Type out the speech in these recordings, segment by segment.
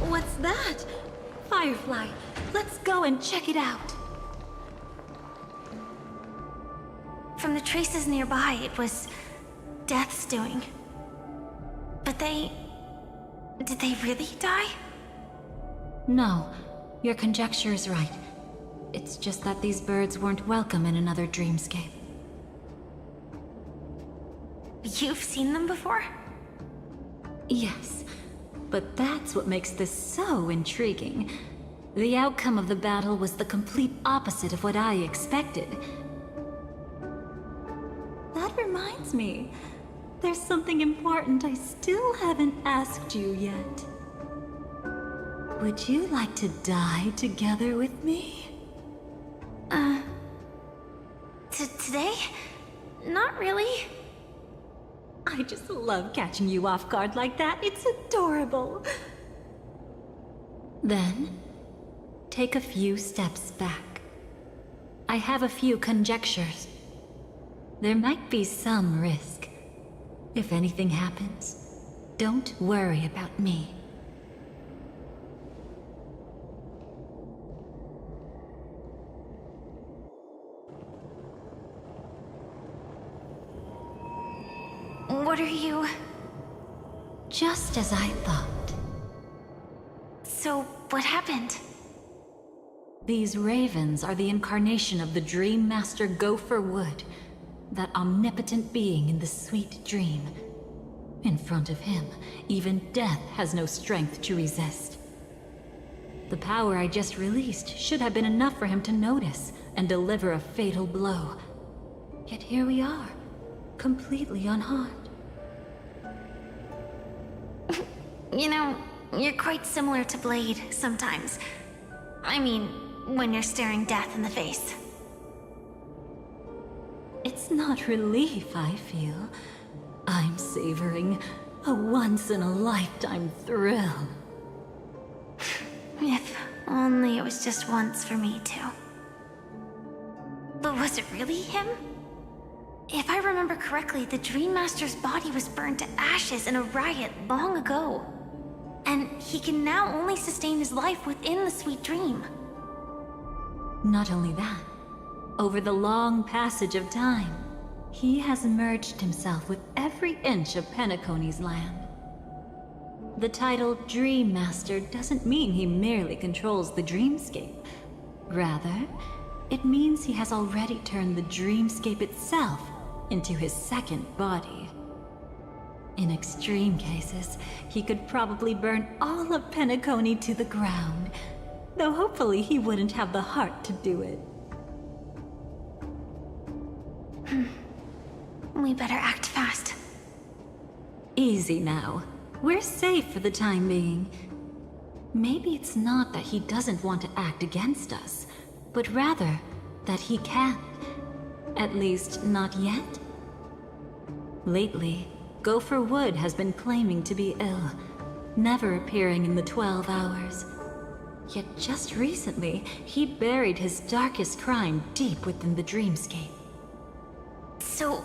What's that? Firefly, let's go and check it out. From the traces nearby, it was Death's doing. But did they really die? No, your conjecture is right. It's just that these birds weren't welcome in another dreamscape. You've seen them before? Yes, but that's what makes this so intriguing. The outcome of the battle was the complete opposite of what I expected. That reminds me, there's something important I still haven't asked you yet. Would you like to die together with me? Today? Not really. I just love catching you off guard like that. It's adorable. Then, take a few steps back. I have a few conjectures. There might be some risk. If anything happens, don't worry about me. what are you... Just as I thought. So, what happened? These ravens are the incarnation of the Dream Master Gopher Wood, that omnipotent being in the sweet dream. In front of him, even death has no strength to resist. The power I just released should have been enough for him to notice and deliver a fatal blow. Yet here we are, completely unharmed. You know, you're quite similar to Blade sometimes. I mean, when you're staring death in the face. It's not relief I feel. I'm savoring a once-in-a-lifetime thrill. If only it was just once for me too. But was it really him? If I remember correctly, the Dream Master's body was burned to ashes in a riot long ago. And he can now only sustain his life within the sweet dream. Not only that, over the long passage of time, he has merged himself with every inch of Penacony's land. The title Dream Master doesn't mean he merely controls the dreamscape. Rather, it means he has already turned the dreamscape itself into his second body. In extreme cases, he could probably burn all of Penacony to the ground, though hopefully he wouldn't have the heart to do it. We better act fast. Easy now. We're safe for the time being. Maybe it's not that he doesn't want to act against us, but rather that he can't. At least, not yet. Lately, Gopher Wood has been claiming to be ill, never appearing in the 12 hours. Yet just recently, he buried his darkest crime deep within the dreamscape. So,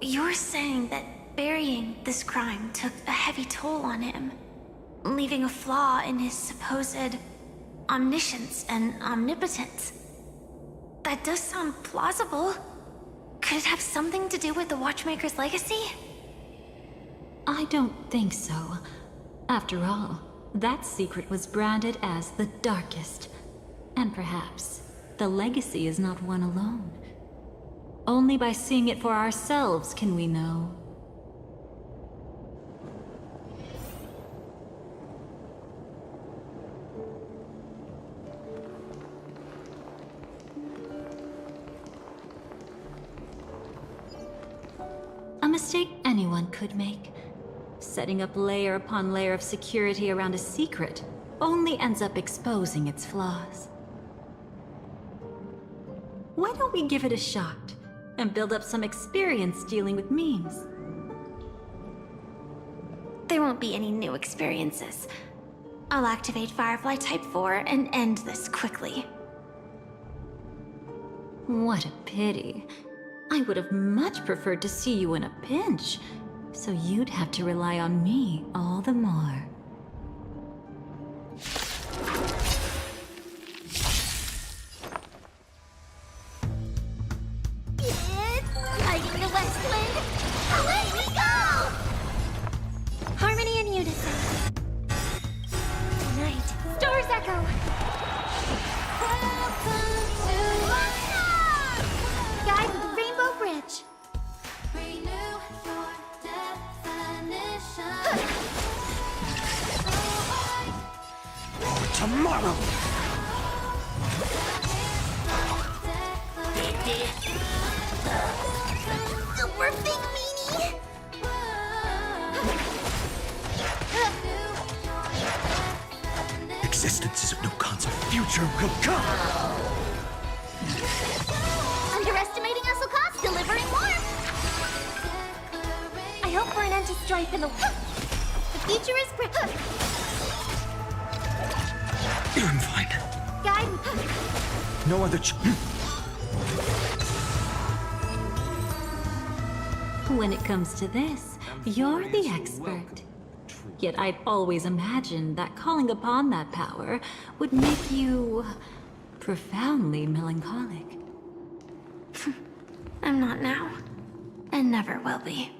you're saying that burying this crime took a heavy toll on him, leaving a flaw in his supposed omniscience and omnipotence? That does sound plausible. Could it have something to do with the Watchmaker's legacy? I don't think so. After all, that secret was branded as the darkest. And perhaps the legacy is not one alone. Only by seeing it for ourselves can we know. A mistake anyone could make. Setting up layer upon layer of security around a secret only ends up exposing its flaws. Why don't we give it a shot and build up some experience dealing with memes? There won't be any new experiences. I'll activate Firefly Type 4 and end this quickly. What a pity. I would have much preferred to see you in a pinch, so you'd have to rely on me all the more. It's lighting the west wind! Away we go! Harmony and unison. Tonight, stars echo! Welcome to my house! Guide with the Rainbow Bridge. Renew your definition. Tomorrow! Super big meanie! Existence is of no consequence. Future will come! Underestimating us will cost delivering warmth! I hope for an end to strife in the... The future is bright. I'm fine. Guide... No other When it comes to this, you're the expert. Yet I've always imagined that calling upon that power would make you profoundly melancholic. I'm not now. And never will be.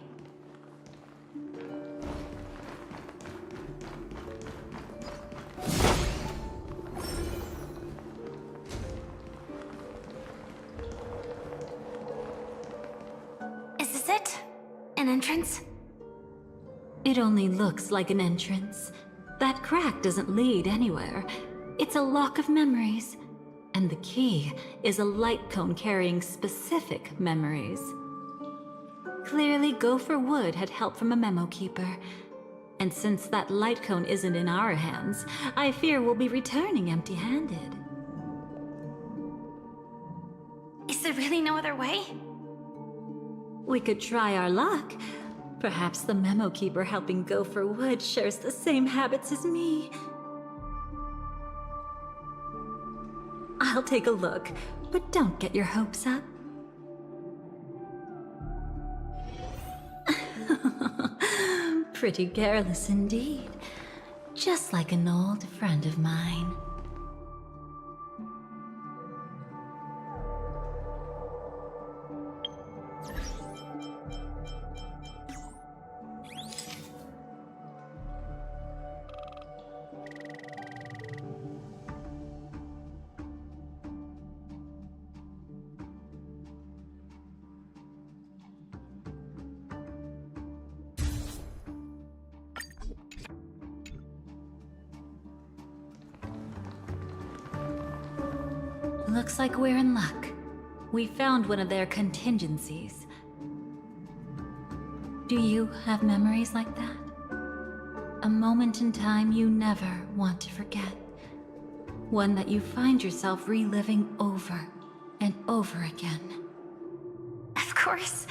An entrance? It only looks like an entrance. That crack doesn't lead anywhere. It's a lock of memories. And the key is a light cone carrying specific memories. Clearly, Gopher Wood had help from a memo keeper. And since that light cone isn't in our hands, I fear we'll be returning empty-handed. Is there really no other way? We could try our luck. Perhaps the memo keeper helping Gopher Wood shares the same habits as me. I'll take a look, but don't get your hopes up. Pretty careless indeed. Just like an old friend of mine. Looks like we're in luck. We found one of their contingencies. Do you have memories like that? A moment in time you never want to forget. One that you find yourself reliving over and over again. Of course.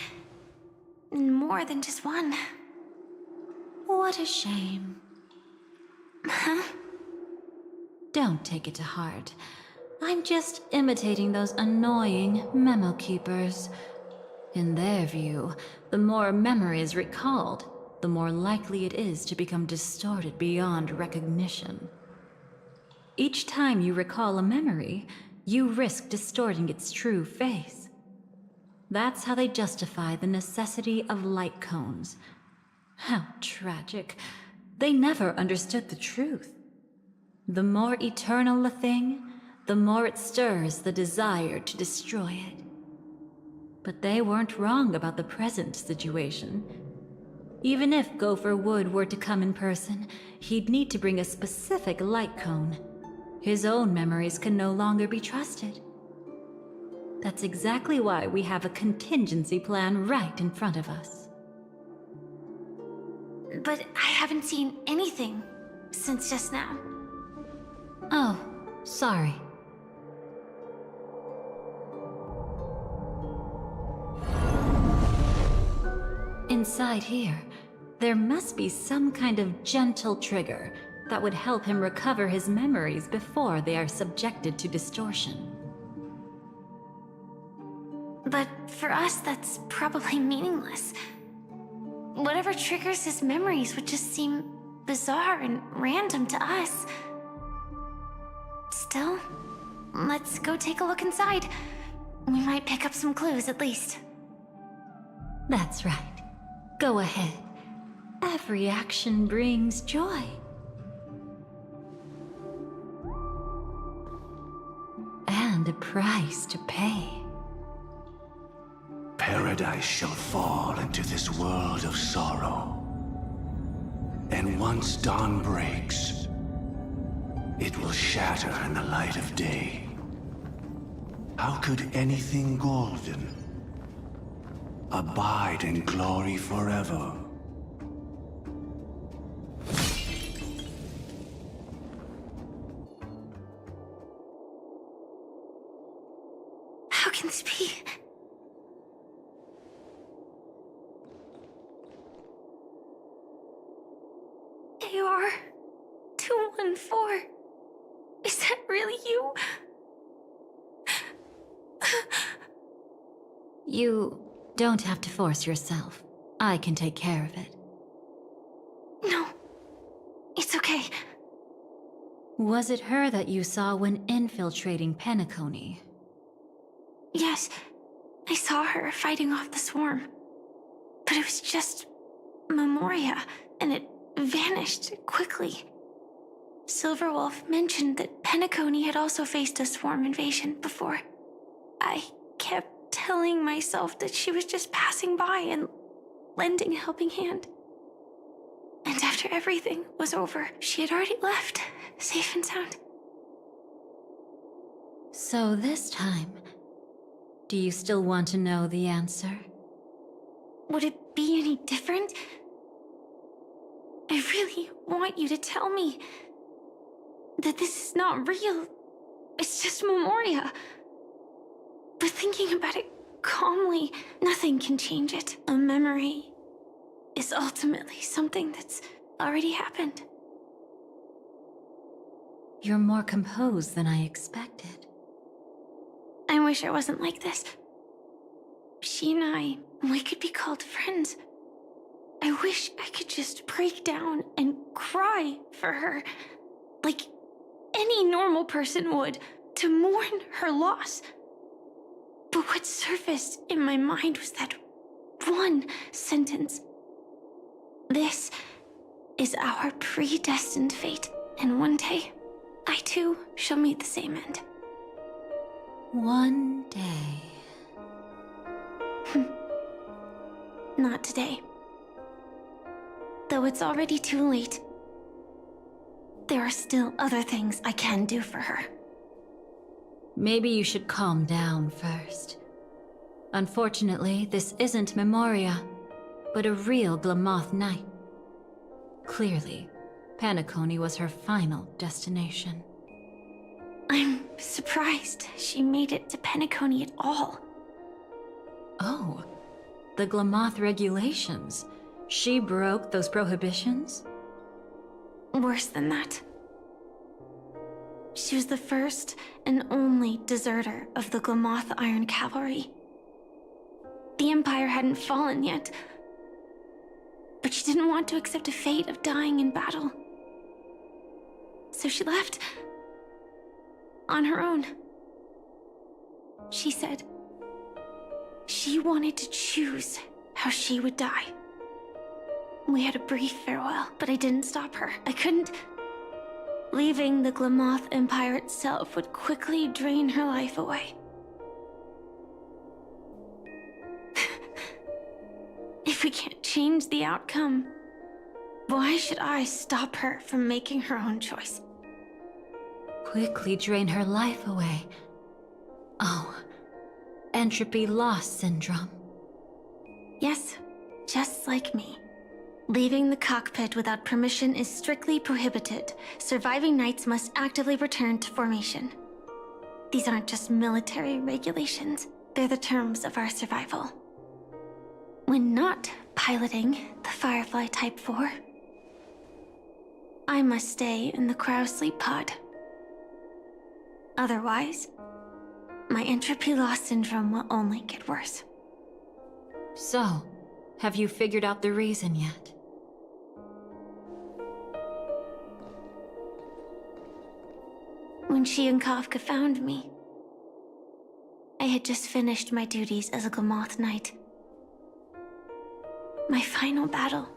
More than just one. What a shame. Huh? Don't take it to heart. I'm just imitating those annoying memo keepers. In their view, the more memories recalled, the more likely it is to become distorted beyond recognition. Each time you recall a memory, you risk distorting its true face. That's how they justify the necessity of light cones. How tragic. They never understood the truth. The more eternal a thing, the more it stirs the desire to destroy it. But they weren't wrong about the present situation. Even if Gopher Wood were to come in person, he'd need to bring a specific light cone. His own memories can no longer be trusted. That's exactly why we have a contingency plan right in front of us. But I haven't seen anything since just now. Oh, sorry. Inside here, there must be some kind of gentle trigger that would help him recover his memories before they are subjected to distortion. But for us, that's probably meaningless. Whatever triggers his memories would just seem bizarre and random to us. Still, let's go take a look inside. We might pick up some clues at least. That's right. Go ahead. Every action brings joy. And a price to pay. Paradise shall fall into this world of sorrow. And once dawn breaks, it will shatter in the light of day. How could anything golden abide in glory forever? How can this be? AR 214. Is that really you? You don't have to force yourself. I can take care of it. No, it's okay. Was it her that you saw when infiltrating Penacony? Yes, I saw her fighting off the swarm. But it was just Memoria, and it vanished quickly. Silverwolf mentioned that Penacony had also faced a swarm invasion before. I kept telling myself that she was just passing by and lending a helping hand. And after everything was over, she had already left, safe and sound. So this time, do you still want to know the answer? Would it be any different? I really want you to tell me that this is not real. It's just Memoria. But thinking about it calmly, nothing can change it. A memory is ultimately something that's already happened. You're more composed than I expected. I wish I wasn't like this. She and I, we could be called friends. I wish I could just break down and cry for her, like any normal person would, to mourn her loss. But what surfaced in my mind was that one sentence. This is our predestined fate, and one day, I too shall meet the same end. One day. Not today. Though it's already too late, there are still other things I can do for her. Maybe you should calm down first. Unfortunately, this isn't Memoria, but a real Glamoth Knight. Clearly, Penacony was her final destination. I'm surprised she made it to Penacony at all. Oh, the Glamoth regulations. She broke those prohibitions? Worse than that. She was the first and only deserter of the Glamoth Iron Cavalry. The Empire hadn't fallen yet, but she didn't want to accept a fate of dying in battle. So she left on her own. She said she wanted to choose how she would die. We had a brief farewell, but I didn't stop her. I couldn't. Leaving the Glamoth Empire itself would quickly drain her life away. If we can't change the outcome, why should I stop her from making her own choice? Quickly drain her life away. Oh, entropy loss syndrome. Yes, just like me. Leaving the cockpit without permission is strictly prohibited. Surviving knights must actively return to formation. These aren't just military regulations, they're the terms of our survival. When not piloting the Firefly Type 4, I must stay in the cryo sleep pod. Otherwise, my entropy loss syndrome will only get worse. So, have you figured out the reason yet? When she and Kafka found me, I had just finished my duties as a Glamoth Knight. My final battle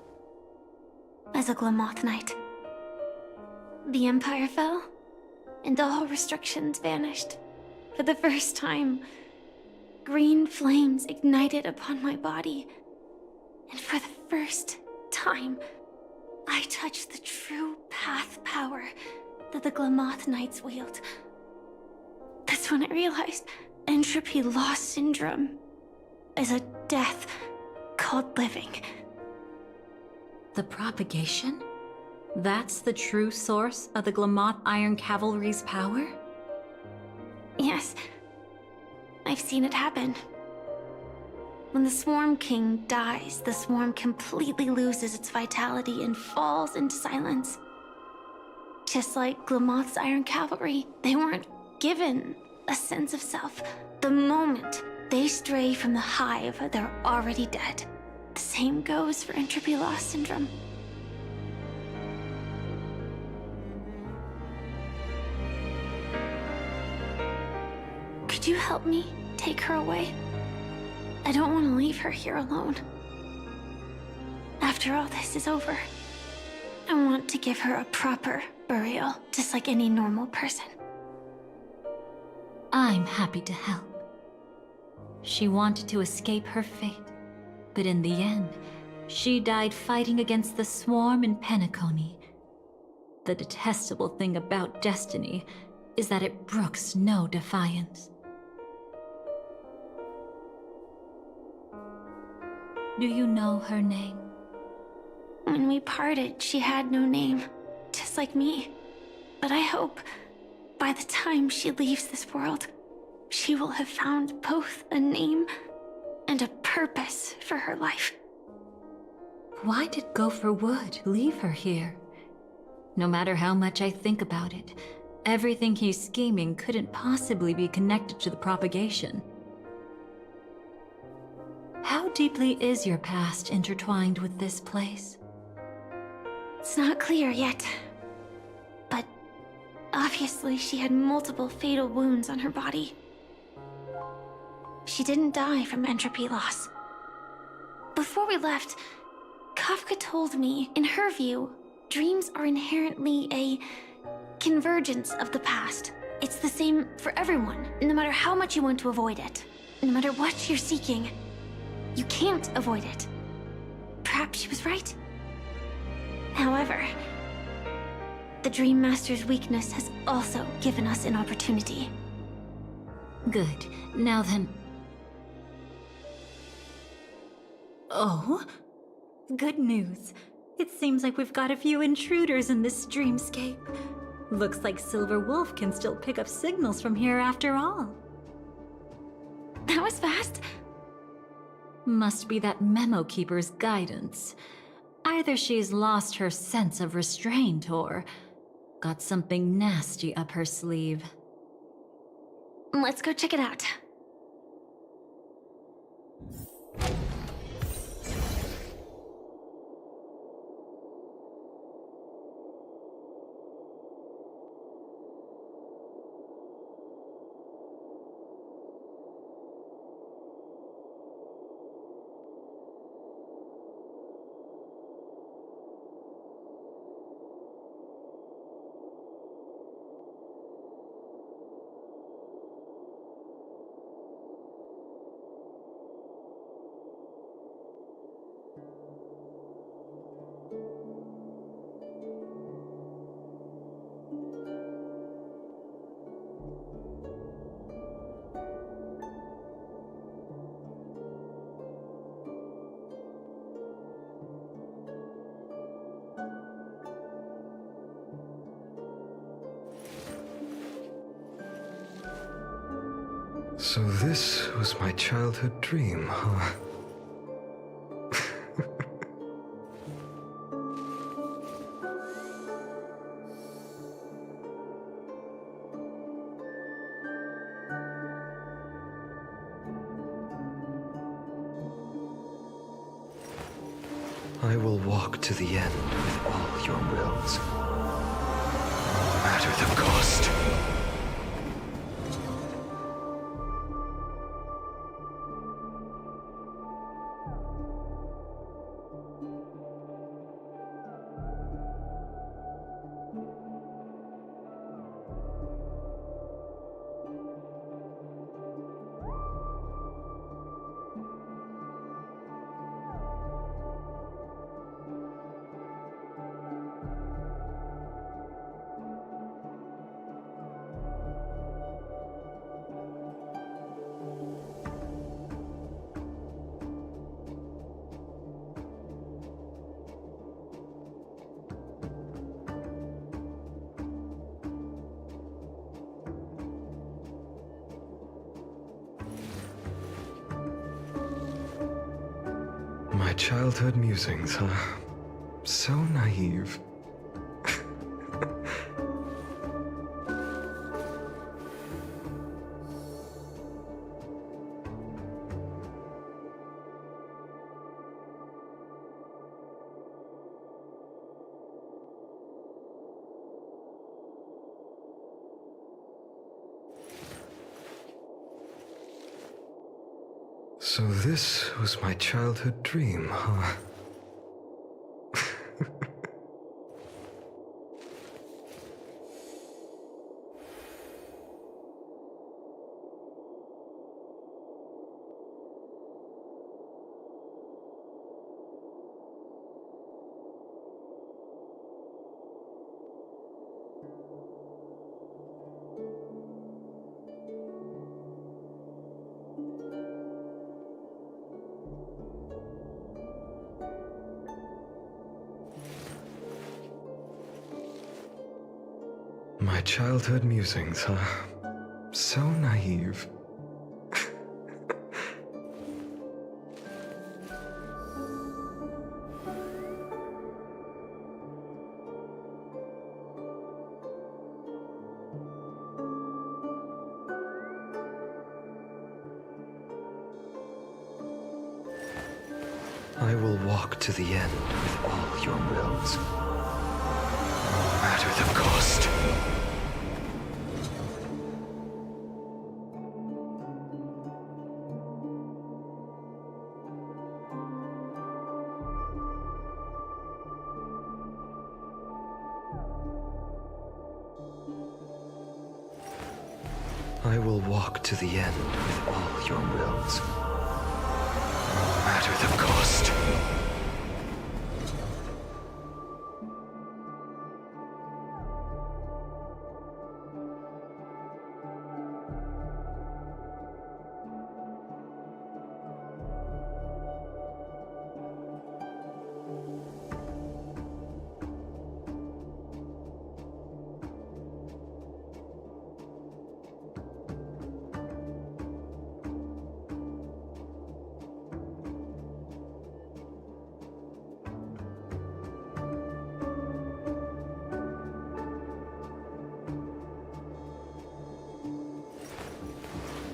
as a Glamoth Knight. The Empire fell, and all restrictions vanished. For the first time, green flames ignited upon my body, and for the first time, I touched the true path power that the Glamoth Knights wield. That's when I realized entropy loss syndrome is a death called living. The propagation? That's the true source of the Glamoth Iron Cavalry's power? Yes, I've seen it happen. When the Swarm King dies, the Swarm completely loses its vitality and falls into silence. Just like Glamoth's Iron Cavalry, they weren't given a sense of self. The moment they stray from the hive, they're already dead. The same goes for entropy loss syndrome. Could you help me take her away? I don't want to leave her here alone. After all this is over, I want to give her a proper burial, just like any normal person. I'm happy to help. She wanted to escape her fate, but in the end, She died fighting against the swarm in Penacony. The detestable thing about destiny is that it brooks no defiance. Do you know her name? When we parted, she had no name, just like me. But I hope, by the time she leaves this world, she will have found both a name and a purpose for her life. Why did Gopher Wood leave her here? No matter how much I think about it, everything he's scheming couldn't possibly be connected to the propagation. How deeply is your past intertwined with this place? It's not clear yet. But obviously she had multiple fatal wounds on her body. She didn't die from entropy loss. Before we left, Kafka told me, in her view, dreams are inherently a convergence of the past. It's the same for everyone, no matter how much you want to avoid it. No matter what you're seeking, you can't avoid it. Perhaps she was right. However, the Dream Master's weakness has also given us an opportunity. Good. Now then... Oh? Good news. It seems like we've got a few intruders in this dreamscape. Looks like Silver Wolf can still pick up signals from here after all. That was fast. Must be that Memo Keeper's guidance. Either she's lost her sense of restraint or got something nasty up her sleeve. Let's go check it out. So this was my childhood dream, huh? I will walk to the end with all your wills, no matter the cost. My childhood musings, huh? So naive. So this was my childhood dream, huh? My childhood musings, huh? So naive. I will walk to the end with all your wills, no matter the cost. I will walk to the end with all your wills, no matter the cost.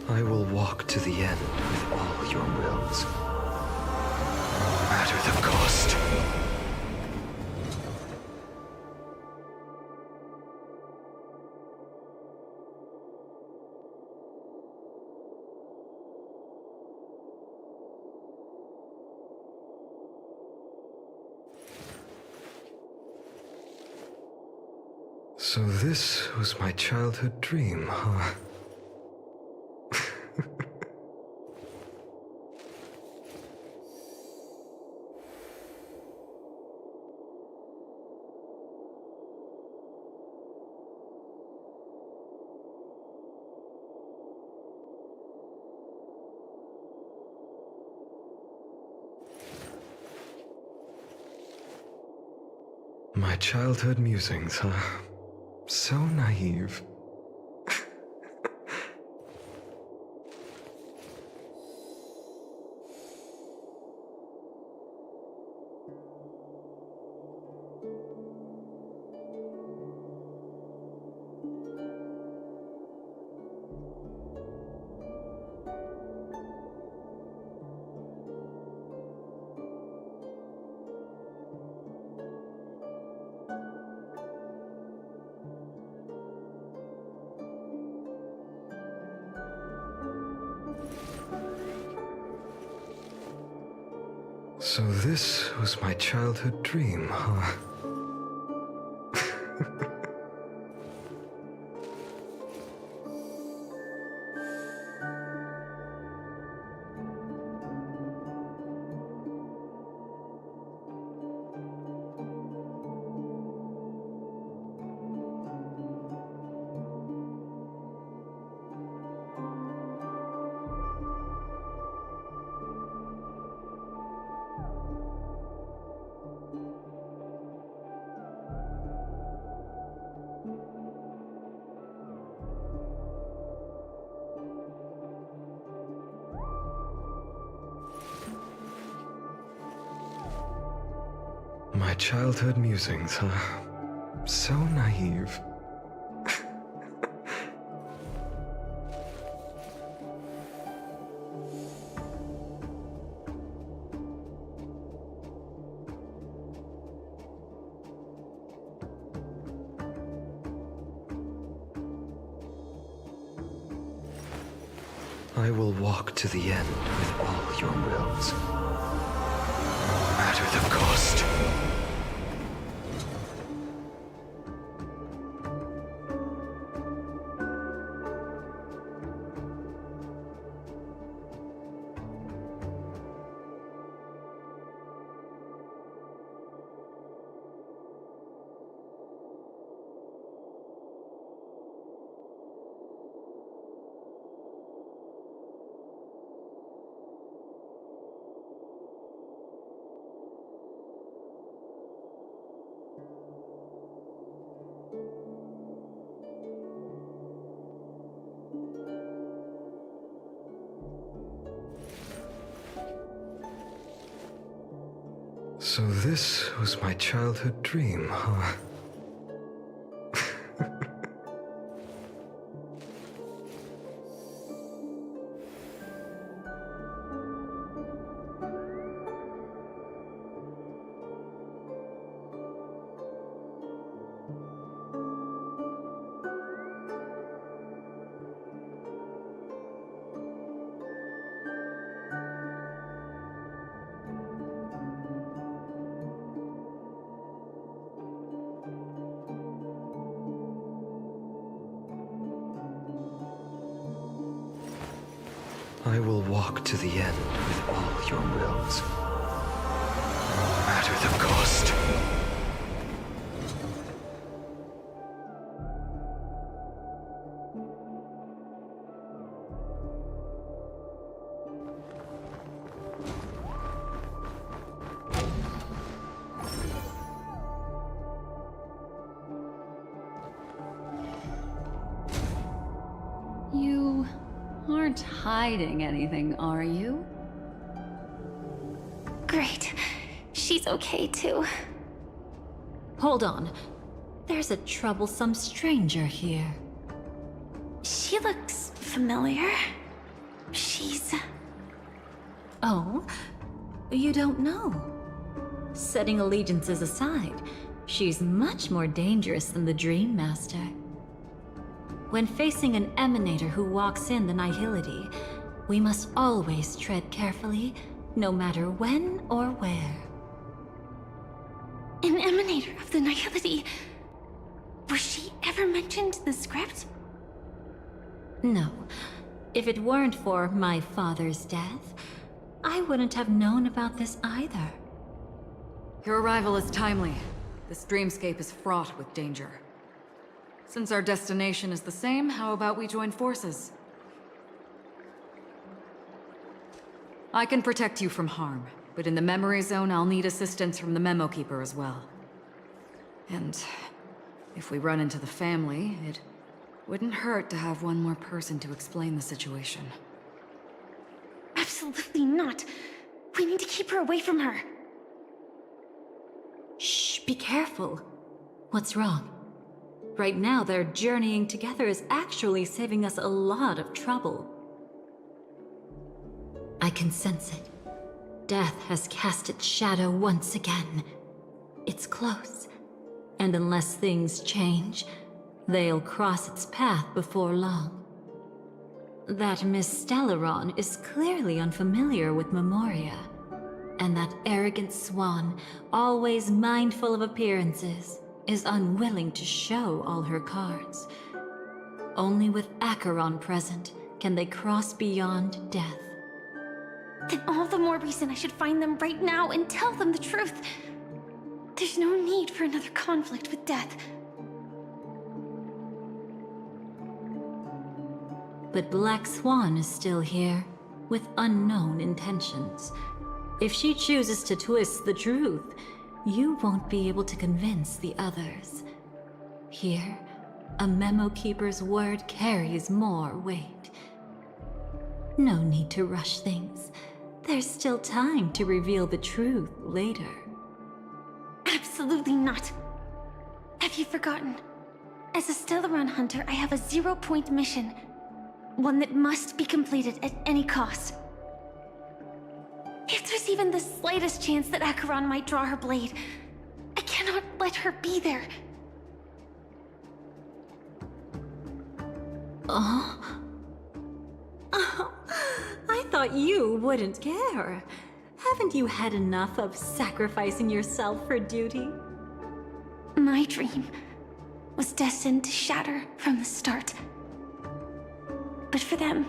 I will walk to the end with all your wills, no matter the cost. So this was my childhood dream, huh? My childhood musings, huh? So naive. So this was my childhood dream, huh? My childhood musings, huh? So naive. I will walk to the end with all your wills, no matter the cost. So this was my childhood dream, huh? I will walk to the end with all your wills, no matter the cost. You aren't hiding anything, are you? Great. She's okay too. Hold on. There's a troublesome stranger here. She looks familiar. She's... Oh? You don't know? Setting allegiances aside, she's much more dangerous than the Dream Master. When facing an emanator who walks in the nihility, we must always tread carefully, no matter when or where. An emanator of the nihility. Was she ever mentioned in the script? No. If it weren't for my father's death, I wouldn't have known about this either. Your arrival is timely. This dreamscape is fraught with danger. Since our destination is the same, how about we join forces? I can protect you from harm, but in the memory zone I'll need assistance from the Memo Keeper as well. And if we run into the family, it wouldn't hurt to have one more person to explain the situation. Absolutely not. We need to keep her away from her. Shh, be careful. What's wrong? Right now, their journeying together is actually saving us a lot of trouble. I can sense it. Death has cast its shadow once again. It's close, and unless things change, they'll cross its path before long. That Miss Stellaron is clearly unfamiliar with Memoria, and that arrogant swan, always mindful of appearances, is unwilling to show all her cards. Only with Acheron present can they cross beyond death. Then all the more reason I should find them right now and tell them the truth. There's no need for another conflict with death. But Black Swan is still here, with unknown intentions. If she chooses to twist the truth, you won't be able to convince the others. Here, a Memo Keeper's word carries more weight. No need to rush things. There's still time to reveal the truth later. Absolutely not. Have you forgotten? As a Stellaron hunter, I have a 0-point mission. One that must be completed at any cost. If there's even the slightest chance that Acheron might draw her blade, I cannot let her be there. Oh, I thought you wouldn't care. Haven't you had enough of sacrificing yourself for duty? My dream was destined to shatter from the start. But for them,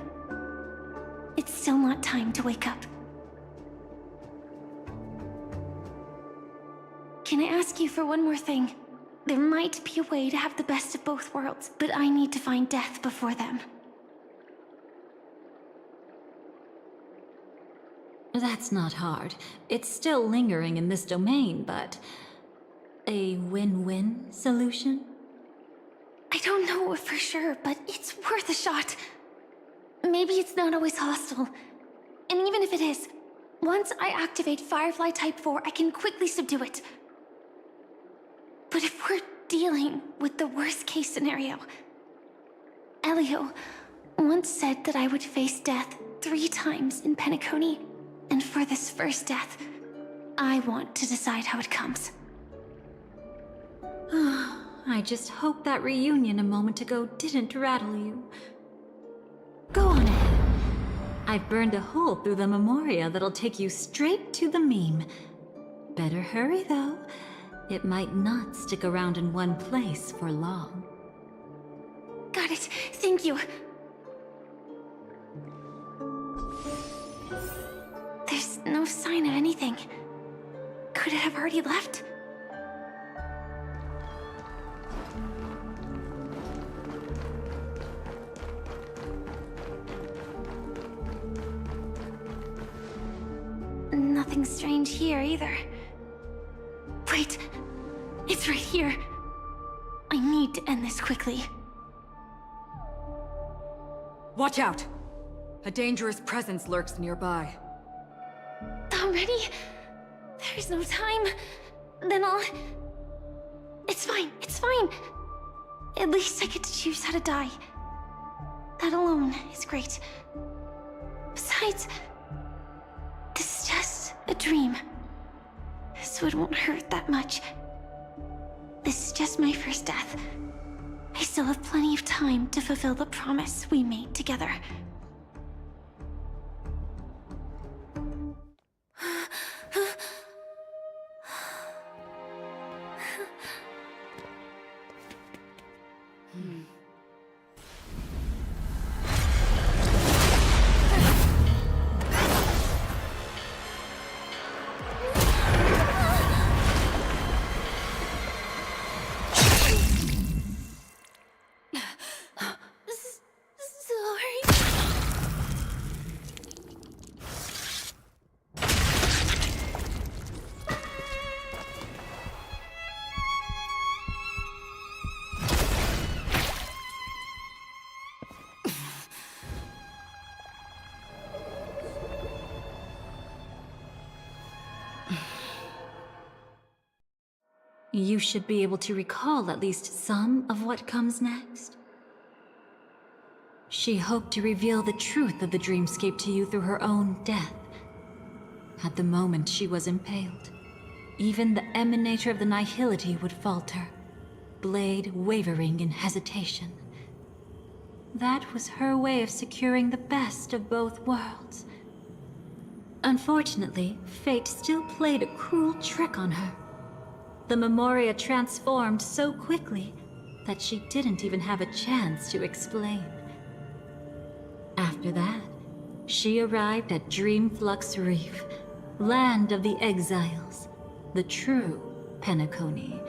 it's still not time to wake up. Can I ask you for one more thing? There might be a way to have the best of both worlds, but I need to find death before them. That's not hard. It's still lingering in this domain, but... a win-win solution? I don't know for sure, but it's worth a shot. Maybe it's not always hostile. And even if it is, Once I activate Firefly Type 4, I can quickly subdue it. But if we're dealing with the worst case scenario, Elio once said that I would face death 3 times in Penacony, and for this first death, I want to decide how it comes. I just hope that reunion a moment ago didn't rattle you. Go on ahead. I've burned a hole through the Memoria that'll take you straight to the meme. Better hurry, though. It might not stick around in one place for long. Got it. Thank you. There's no sign of anything. Could it have already left? Nothing strange here either. Wait, it's right here. I need to end this quickly. Watch out! A dangerous presence lurks nearby. Already? There's no time. Then I'll... It's fine, it's fine. At least I get to choose how to die. That alone is great. Besides, this is just a dream. So it won't hurt that much. This is just my first death. I still have plenty of time to fulfill the promise we made together. Sorry. You should be able to recall at least some of what comes next. She hoped to reveal the truth of the dreamscape to you through her own death. At the moment she was impaled, even the emanator of the nihility would falter, blade wavering in hesitation. That was her way of securing the best of both worlds. Unfortunately, fate still played a cruel trick on her. The Memoria transformed so quickly that she didn't even have a chance to explain. After that, she arrived at Dreamflux Reef, land of the exiles, the true Penacony.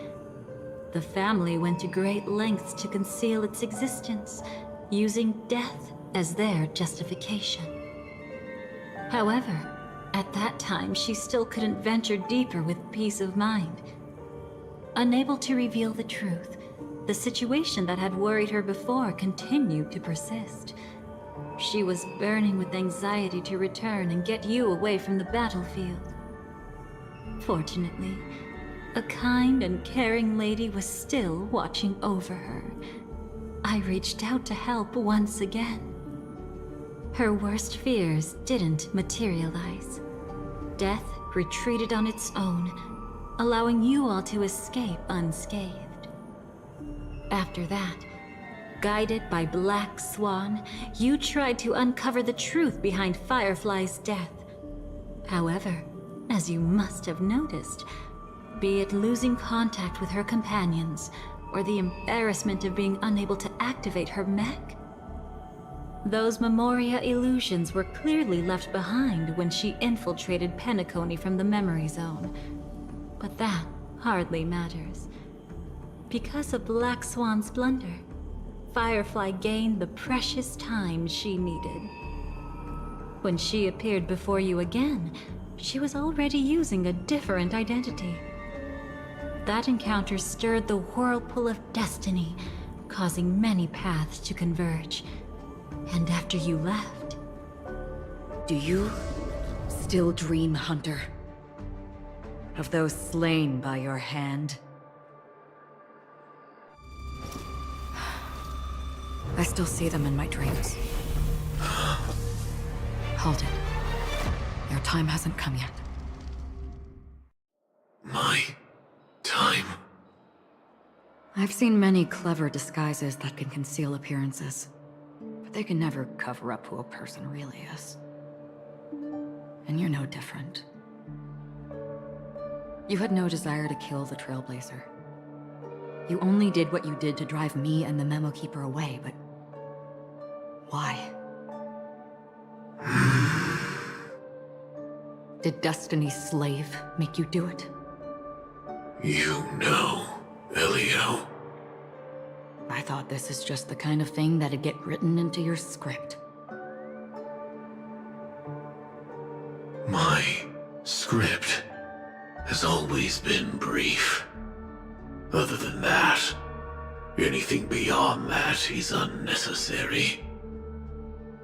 The family went to great lengths to conceal its existence, using death as their justification. However, at that time she still couldn't venture deeper with peace of mind. Unable to reveal the truth, the situation that had worried her before continued to persist. She was burning with anxiety to return and get you away from the battlefield. Fortunately, a kind and caring lady was still watching over her. I reached out to help once again. Her worst fears didn't materialize. Death retreated on its own, allowing you all to escape unscathed. After that, guided by Black Swan, you tried to uncover the truth behind Firefly's death. However, as you must have noticed, be it losing contact with her companions, or the embarrassment of being unable to activate her mech, those Memoria illusions were clearly left behind when she infiltrated Penacony from the memory zone. But that hardly matters. Because of Black Swan's blunder, Firefly gained the precious time she needed. When she appeared before you again, she was already using a different identity. That encounter stirred the whirlpool of destiny, causing many paths to converge. And after you left... Do you still dream, Hunter? Of those slain by your hand? I still see them in my dreams. Hold it. Your time hasn't come yet. My time? I've seen many clever disguises that can conceal appearances, but they can never cover up who a person really is. And you're no different. You had no desire to kill the Trailblazer. You only did what you did to drive me and the Memo Keeper away, but why? Did Destiny's slave make you do it? You know, Elio. I thought this is just the kind of thing that'd get written into your script. My script has always been brief. Other than that, anything beyond that is unnecessary.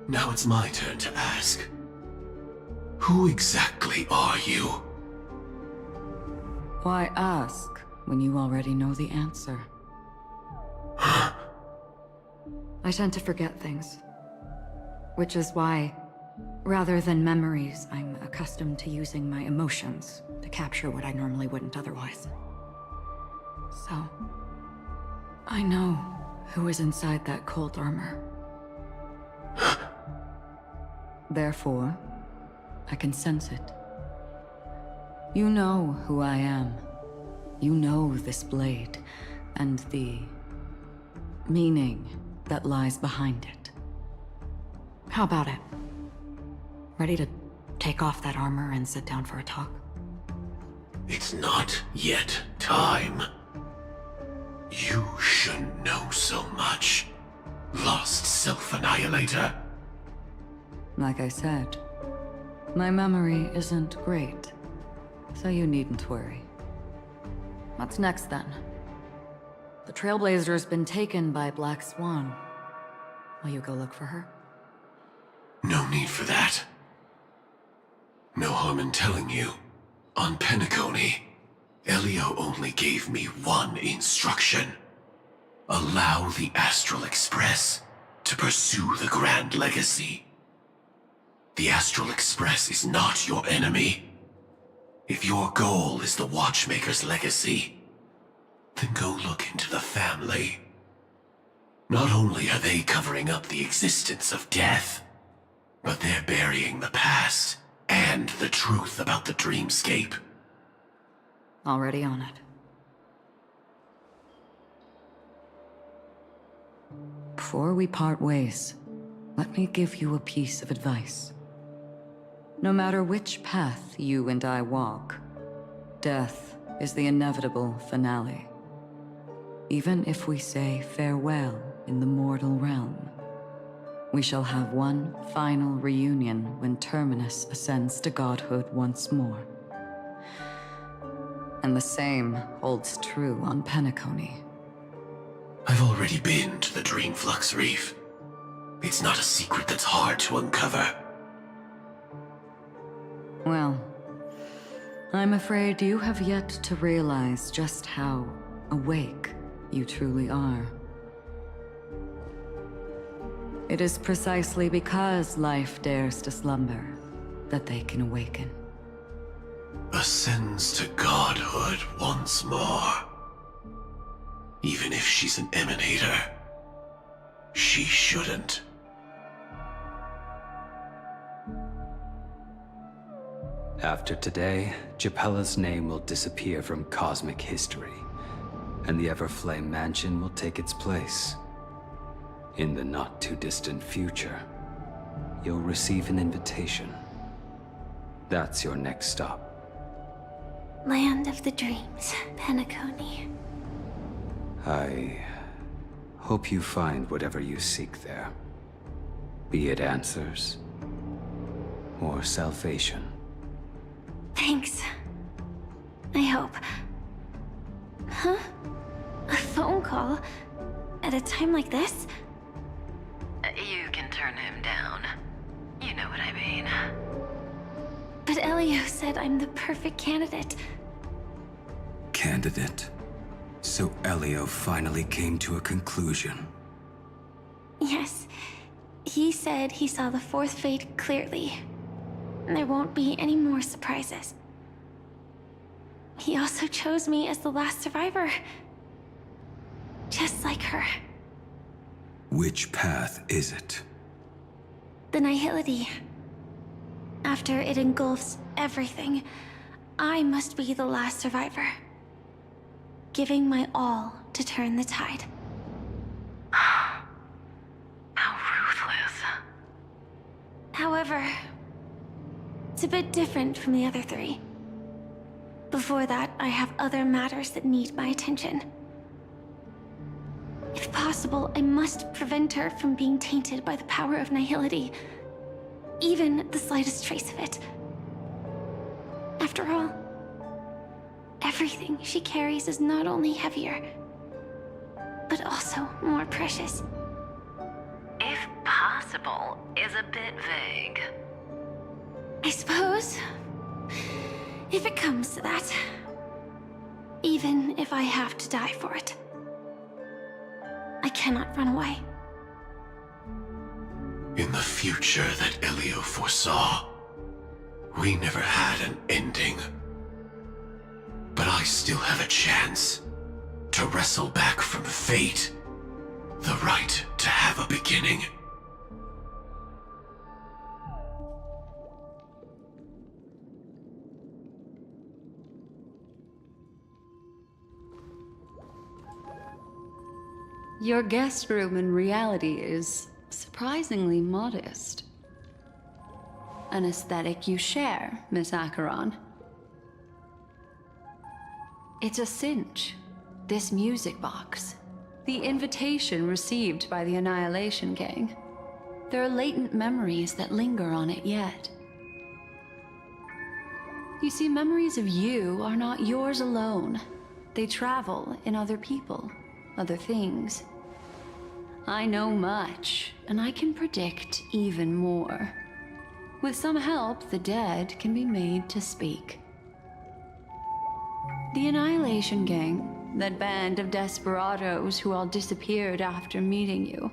Now it's my turn to ask. Who exactly are you? Why ask when you already know the answer? I tend to forget things. Which is why, rather than memories, I'm accustomed to using my emotions to capture what I normally wouldn't otherwise. So, I know who is inside that cold armor. Therefore, I can sense it. You know who I am. You know this blade, and the meaning that lies behind it. How about it? Ready to take off that armor and sit down for a talk? It's not yet time. You shouldn't know so much, lost self-annihilator. Like I said, my memory isn't great, so you needn't worry. What's next then? The Trailblazer's been taken by Black Swan. Will you go look for her? No need for that. No harm in telling you. On Penacony, Elio only gave me one instruction. Allow the Astral Express to pursue the Grand Legacy. The Astral Express is not your enemy. If your goal is the Watchmaker's legacy, then go look into the family. Not only are they covering up the existence of death, but they're burying the past and the truth about the dreamscape. Already on it. Before we part ways, let me give you a piece of advice. No matter which path you and I walk, death is the inevitable finale. Even if we say farewell in the mortal realm, we shall have one final reunion when Terminus ascends to godhood once more. And the same holds true on Penacony. I've already been to the Dreamflux Reef. It's not a secret that's hard to uncover. Well, I'm afraid you have yet to realize just how awake you truly are. It is precisely because life dares to slumber that they can awaken. Ascends to godhood once more. Even if she's an emanator, she shouldn't. After today, Japella's name will disappear from cosmic history, and the Everflame Mansion will take its place. In the not-too-distant future, you'll receive an invitation. That's your next stop. Land of the Dreams, Penacony. I hope you find whatever you seek there. Be it answers or salvation. Thanks. I hope. Huh? A phone call? At a time like this? You can turn him down. You know what I mean. But But Elio said I'm the perfect candidate. Candidate? So Elio finally came to a conclusion. Yes. He said he saw the fourth fate clearly. There won't be any more surprises. He also chose me as the last survivor. Just like her. Which path is it? The Nihility. After it engulfs everything, I must be the last survivor. Giving my all to turn the tide. How ruthless. However, it's a bit different from the other three. Before that, I have other matters that need my attention. If possible, I must prevent her from being tainted by the power of Nihility. Even the slightest trace of it. After all, everything she carries is not only heavier, but also more precious. If possible is a bit vague. I suppose, if it comes to that, even if I have to die for it, I cannot run away. In the future that Elio foresaw, we never had an ending. But I still have a chance to wrestle back from fate the right to have a beginning. Your guest room in reality is surprisingly modest. An aesthetic you share, Miss Acheron. It's a cinch. This music box. The invitation received by the Annihilation Gang. There are latent memories that linger on it yet. You see, memories of you are not yours alone. They travel in other people, other things. I know much, and I can predict even more. With some help, the dead can be made to speak. The Annihilation Gang, that band of desperados who all disappeared after meeting you.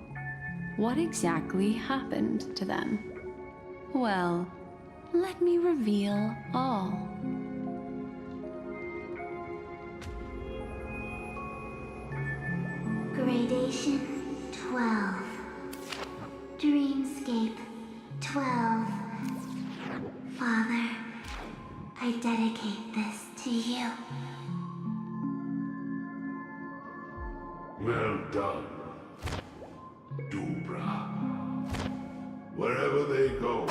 What exactly happened to them? Well, let me reveal all. Gradation 12. Dreamscape 12. Father, I dedicate this to you. Well done, Dubra. Wherever they go,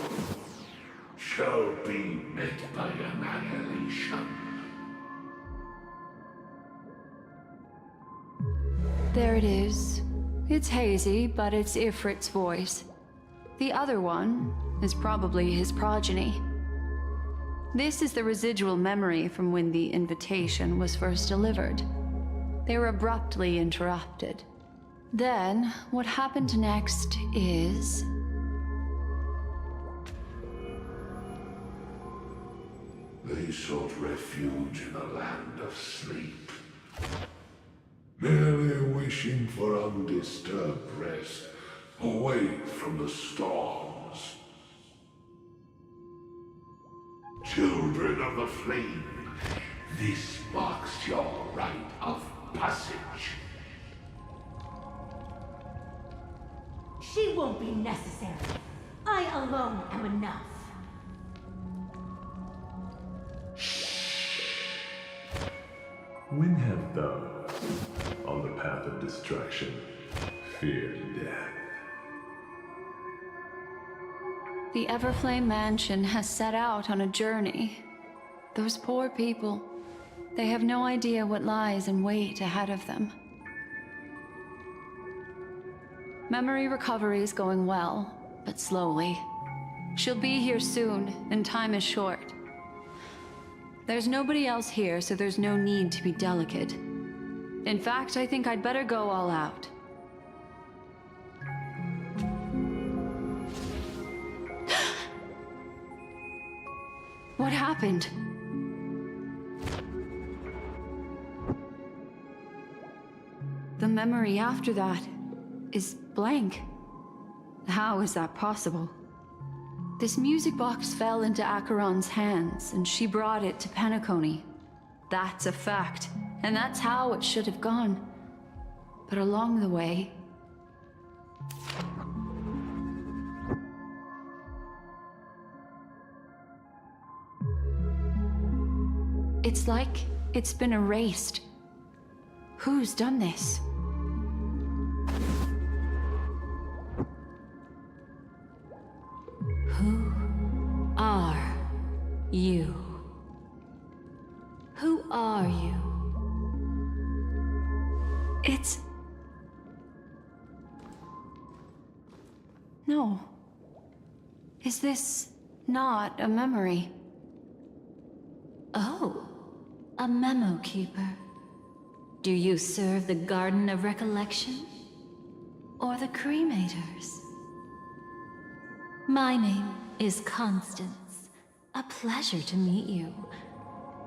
shall be met by annihilation. There it is. It's hazy, but it's Ifrit's voice. The other one is probably his progeny. This is the residual memory from when the invitation was first delivered. They were abruptly interrupted. Then, what happened next is... They sought refuge in a land of sleep, merely wishing for undisturbed rest, away from the storms. Children of the flame, this marks your rite of passage. She won't be necessary. I alone am enough. When have those on the path of destruction feared death? The Everflame Mansion has set out on a journey. Those poor people, they have no idea what lies in wait ahead of them. Memory recovery is going well, but slowly. She'll be here soon, and time is short. There's nobody else here, so there's no need to be delicate. In fact, I think I'd better go all out. What happened? The memory after that is blank. How is that possible? This music box fell into Acheron's hands, and she brought it to Penacony. That's a fact, and that's how it should have gone. But along the way... it's like it's been erased. Who's done this? Who are you? Who are you? It's... no. Is this not a memory? Oh, a memo keeper. Do you serve the Garden of Recollection? Or the Cremators? My name is Constance. A pleasure to meet you.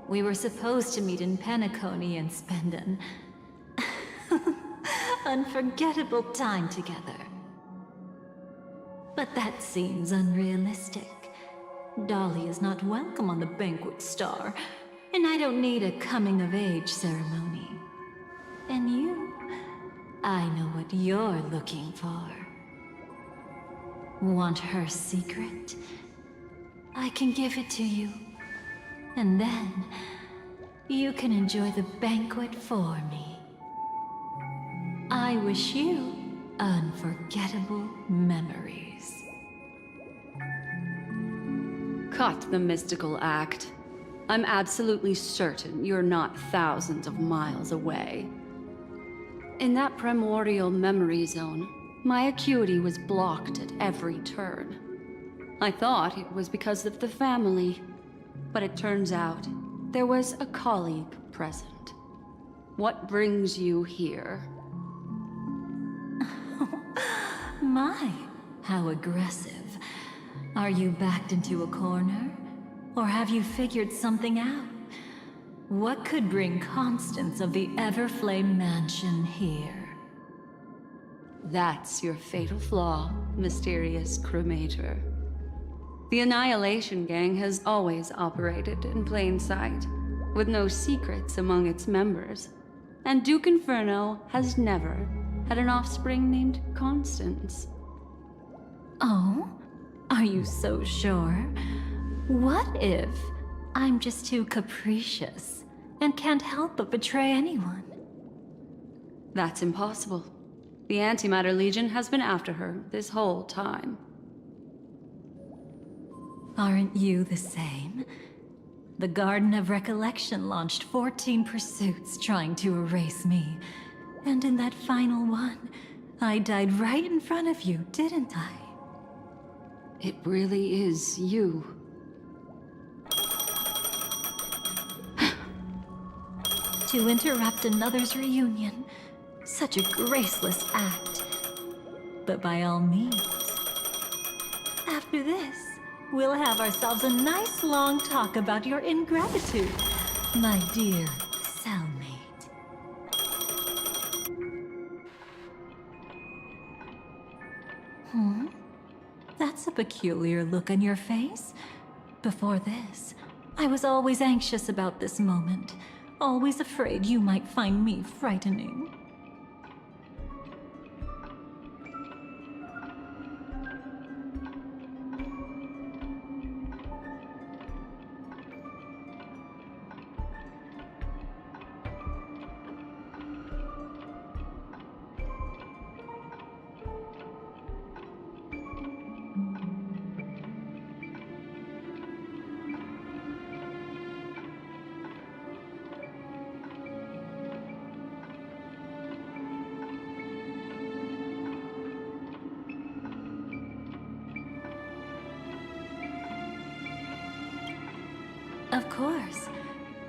We were supposed to meet in Penacony and spend an unforgettable time together. But that seems unrealistic. Dolly is not welcome on the Banquet Star, and I don't need a coming-of-age ceremony. And you, I know what you're looking for. Want her secret? I can give it to you. And then, you can enjoy the banquet for me. I wish you unforgettable memories. Cut the mystical act. I'm absolutely certain you're not thousands of miles away. In that primordial memory zone, my acuity was blocked at every turn. I thought it was because of the family, but it turns out there was a colleague present. What brings you here? My, how aggressive. Are you backed into a corner? Or have you figured something out? What could bring Constance of the Everflame Mansion here? That's your fatal flaw, mysterious cremator. The Annihilation Gang has always operated in plain sight, with no secrets among its members. And Duke Inferno has never had an offspring named Constance. Oh? Are you so sure? What if I'm just too capricious and can't help but betray anyone? That's impossible. The Antimatter Legion has been after her this whole time. Aren't you the same? The Garden of Recollection launched 14 pursuits trying to erase me. And in that final one, I died right in front of you, didn't I? It really is you. To interrupt another's reunion. Such a graceless act. But by all means. After this, we'll have ourselves a nice long talk about your ingratitude, my dear cellmate. That's a peculiar look on your face. Before this, I was always anxious about this moment. Always afraid you might find me frightening. Of course.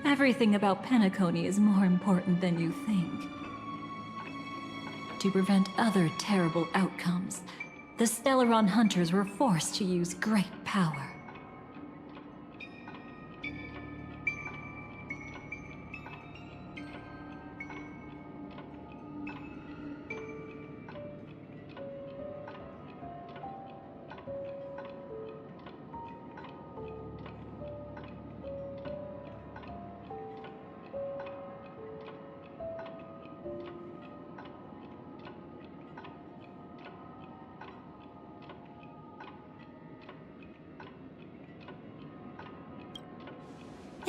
Everything about Penacony is more important than you think. To prevent other terrible outcomes, the Stellaron hunters were forced to use great power.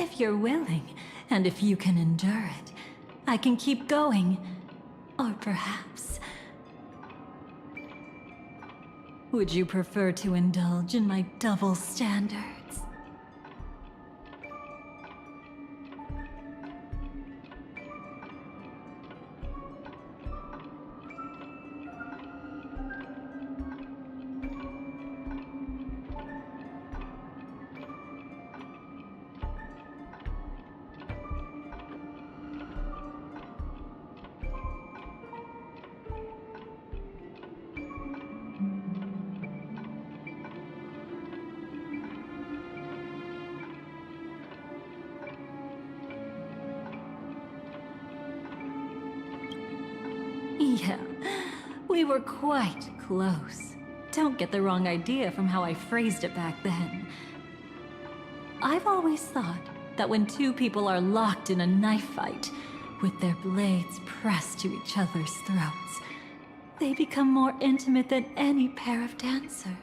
If you're willing, and if you can endure it, I can keep going. Or perhaps... would you prefer to indulge in my double standards? Yeah, we were quite close. Don't get the wrong idea from how I phrased it back then. I've always thought that when two people are locked in a knife fight, with their blades pressed to each other's throats, they become more intimate than any pair of dancers.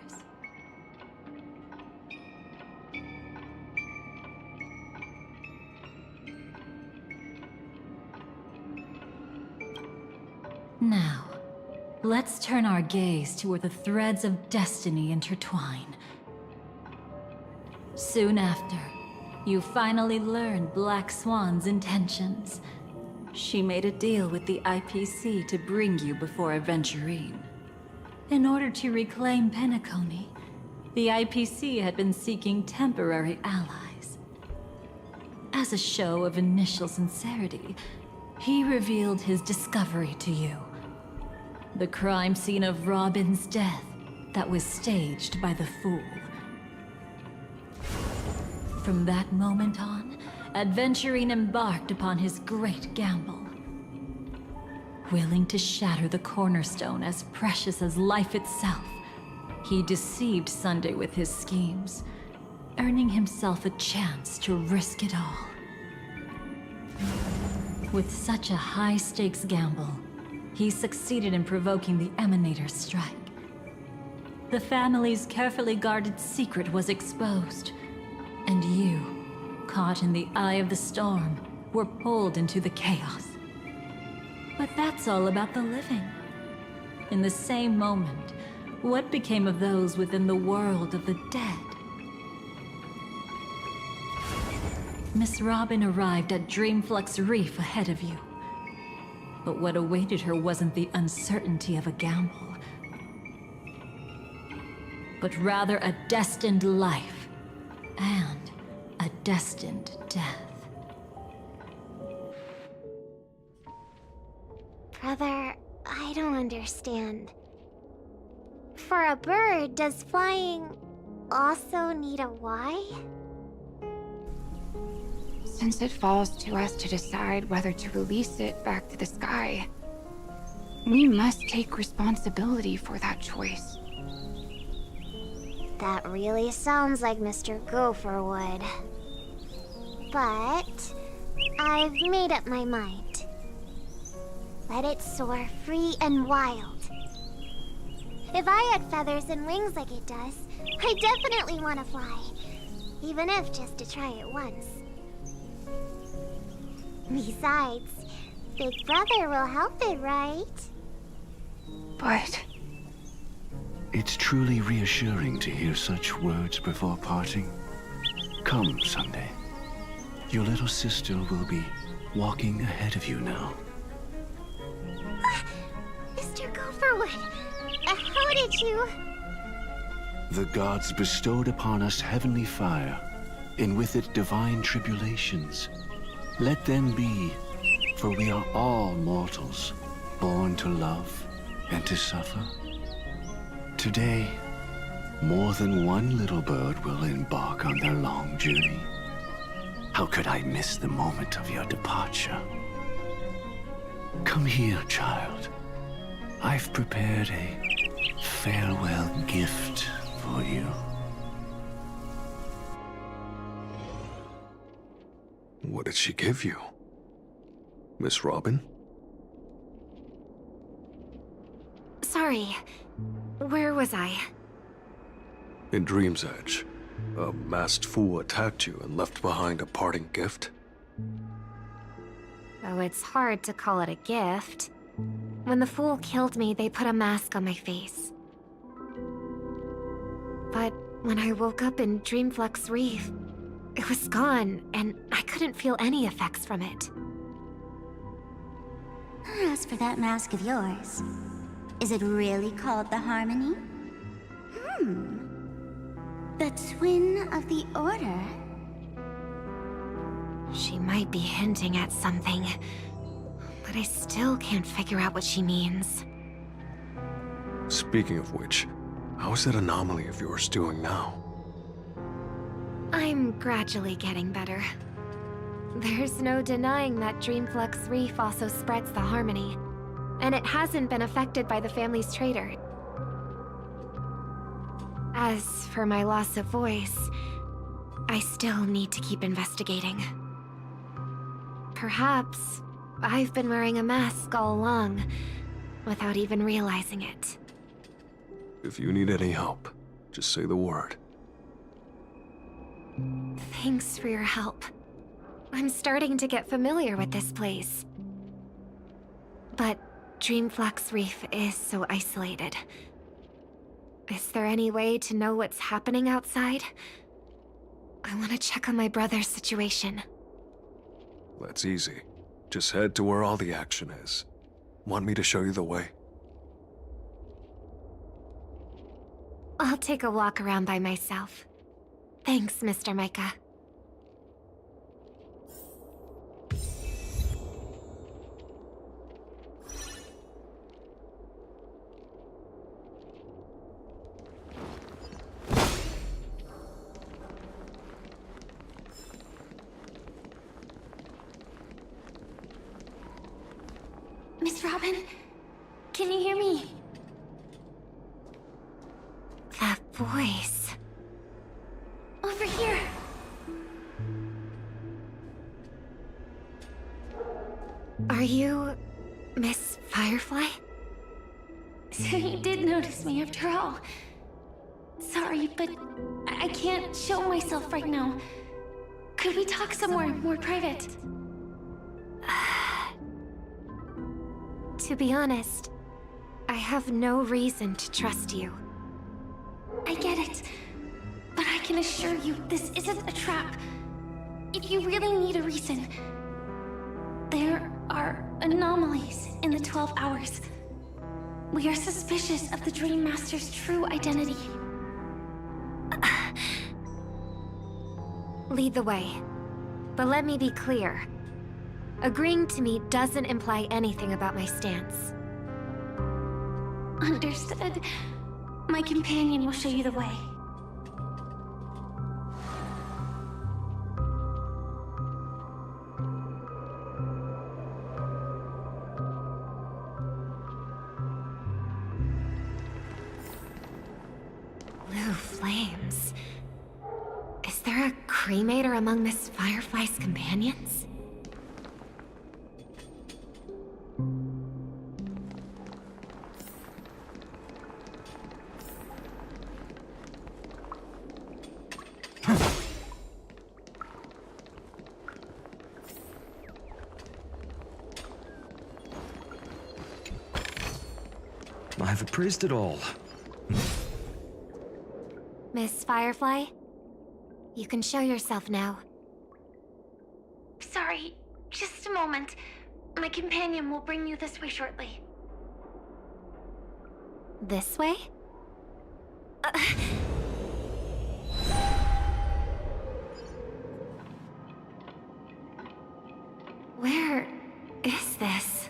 Now, let's turn our gaze to where the threads of destiny intertwine. Soon after, you finally learn Black Swan's intentions. She made a deal with the IPC to bring you before Aventurine. In order to reclaim Penacony, the IPC had been seeking temporary allies. As a show of initial sincerity, he revealed his discovery to you. The crime scene of Robin's death that was staged by the Fool. From that moment on, Aventurine embarked upon his great gamble. Willing to shatter the cornerstone as precious as life itself, he deceived Sunday with his schemes, earning himself a chance to risk it all. With such a high-stakes gamble, he succeeded in provoking the Emanator's strike. The family's carefully guarded secret was exposed, and you, caught in the eye of the storm, were pulled into the chaos. But that's all about the living. In the same moment, what became of those within the world of the dead? Miss Robin arrived at Dreamflux Reef ahead of you. But what awaited her wasn't the uncertainty of a gamble, but rather a destined life and a destined death. Brother, I don't understand. For a bird, does flying also need a why? Since it falls to us to decide whether to release it back to the sky, we must take responsibility for that choice. That really sounds like Mr. Gopher would. But I've made up my mind. Let it soar free and wild. If I had feathers and wings like it does, I definitely want to fly. Even if just to try it once. Besides, Big Brother will help it, right? But... It's truly reassuring to hear such words before parting. Come, Sunday. Your little sister will be walking ahead of you now. Mr. Gopherwood, how did you... The gods bestowed upon us heavenly fire, and with it divine tribulations. Let them be, for we are all mortals, born to love and to suffer. Today, more than one little bird will embark on their long journey. How could I miss the moment of your departure? Come here, child. I've prepared a farewell gift for you. What did she give you? Miss Robin? Sorry. Where was I? In Dream's Edge. A masked fool attacked you and left behind a parting gift? Though it's hard to call it a gift. When the fool killed me, they put a mask on my face. But when I woke up in Dreamflux Reef, it was gone, and I couldn't feel any effects from it. As for that mask of yours, is it really called the Harmony? The Twin of the Order? She might be hinting at something, but I still can't figure out what she means. Speaking of which, how is that anomaly of yours doing now? I'm gradually getting better. There's no denying that Dreamflux Reef also spreads the Harmony, and it hasn't been affected by the family's traitor. As for my loss of voice, I still need to keep investigating. Perhaps I've been wearing a mask all along, without even realizing it. If you need any help, just say the word. Thanks for your help. I'm starting to get familiar with this place. But Dreamflux Reef is so isolated. Is there any way to know what's happening outside? I want to check on my brother's situation. That's easy. Just head to where all the action is. Want me to show you the way? I'll take a walk around by myself. Thanks, Mr. Micah. Miss Robin, can you hear me? That voice. Over here. Are you Miss Firefly? So you did notice me after all. Sorry, but I can't show myself right now. Could we talk somewhere more private? To be honest, I have no reason to trust you. I get it, but I can assure you this isn't a trap. If you really need a reason, there are anomalies in the 12 hours. We are suspicious of the Dream Master's true identity. Lead the way. But let me be clear. Agreeing to me doesn't imply anything about my stance. Understood. My companion will show you the way. Blue flames. Is there a cremator among Miss Firefly's companions? I've appraised it all. Miss Firefly? You can show yourself now. Sorry, just a moment. My companion will bring you this way shortly. This way? Where is this?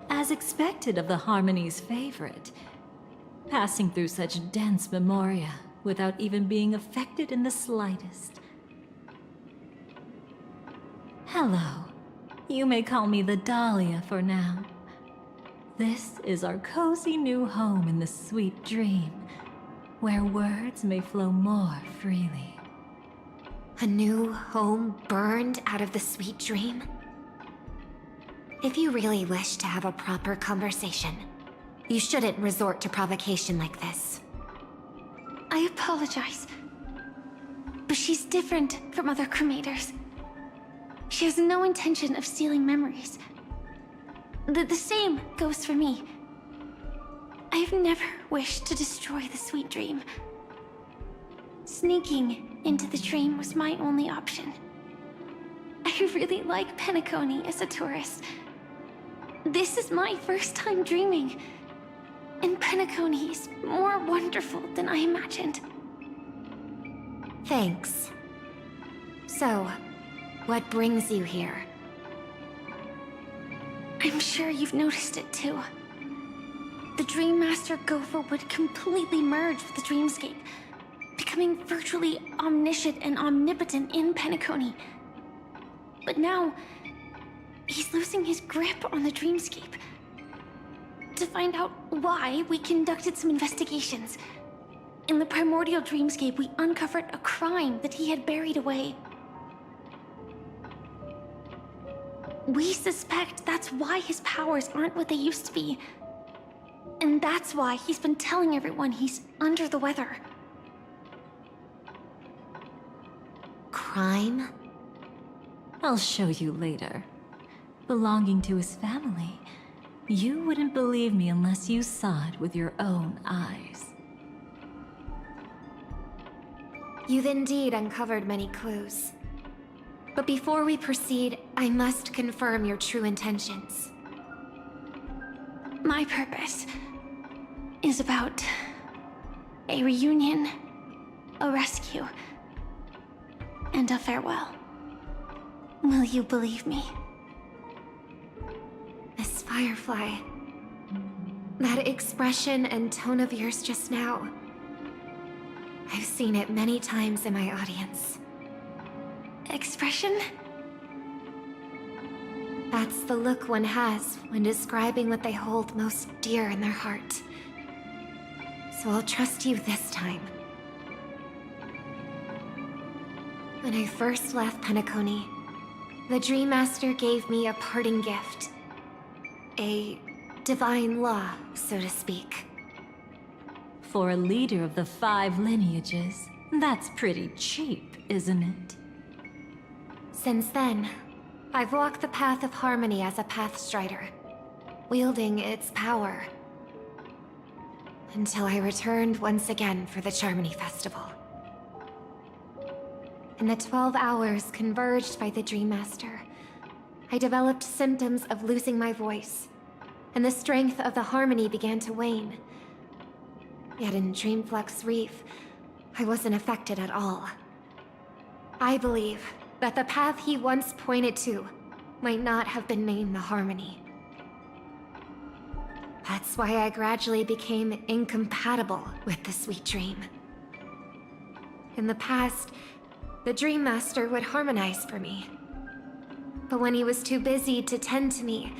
As expected of the Harmony's favorite, passing through such dense memoria without even being affected in the slightest. Hello. You may call me the Dahlia for now. This is our cozy new home in the sweet dream, where words may flow more freely. A new home burned out of the sweet dream? If you really wish to have a proper conversation, you shouldn't resort to provocation like this. I apologize. But she's different from other cremators. She has no intention of stealing memories. The same goes for me. I've never wished to destroy the sweet dream. Sneaking into the dream was my only option. I really like Penacony as a tourist. This is my first time dreaming, and Penacony is more wonderful than I imagined. Thanks. So, what brings you here? I'm sure you've noticed it too. The Dream Master Gopher would completely merge with the dreamscape, becoming virtually omniscient and omnipotent in Penacony. But now, he's losing his grip on the dreamscape. To find out why, we conducted some investigations. In the primordial dreamscape, we uncovered a crime that he had buried away. We suspect that's why his powers aren't what they used to be. And that's why he's been telling everyone he's under the weather. Crime? I'll show you later. Belonging to his family. You wouldn't believe me unless you saw it with your own eyes. You've indeed uncovered many clues. But before we proceed, I must confirm your true intentions. My purpose is about a reunion, a rescue, and a farewell. Will you believe me? Miss Firefly, that expression and tone of yours just now, I've seen it many times in my audience. Expression? That's the look one has when describing what they hold most dear in their heart. So I'll trust you this time. When I first left Penacony, the Dream Master gave me a parting gift. A divine law, so to speak. For a leader of the 5 lineages, that's pretty cheap, isn't it? Since then, I've walked the path of harmony as a Pathstrider, wielding its power. Until I returned once again for the Charmony Festival. In the 12 hours converged by the Dream Master, I developed symptoms of losing my voice, and the strength of the harmony began to wane. Yet in Dreamflux Reef, I wasn't affected at all. I believe that the path he once pointed to might not have been named the Harmony. That's why I gradually became incompatible with the sweet dream. In the past, the Dream Master would harmonize for me. But when he was too busy to tend to me,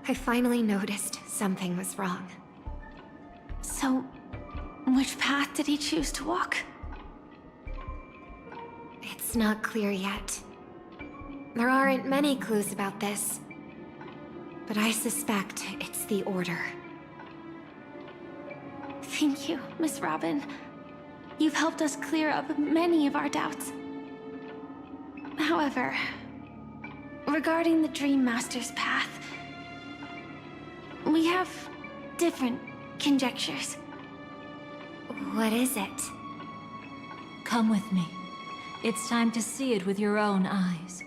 I finally noticed something was wrong. So, which path did he choose to walk? It's not clear yet. There aren't many clues about this, but I suspect it's the Order. Thank you, Miss Robin. You've helped us clear up many of our doubts. However, regarding the Dream Master's path, we have different conjectures. What is it? Come with me. It's time to see it with your own eyes.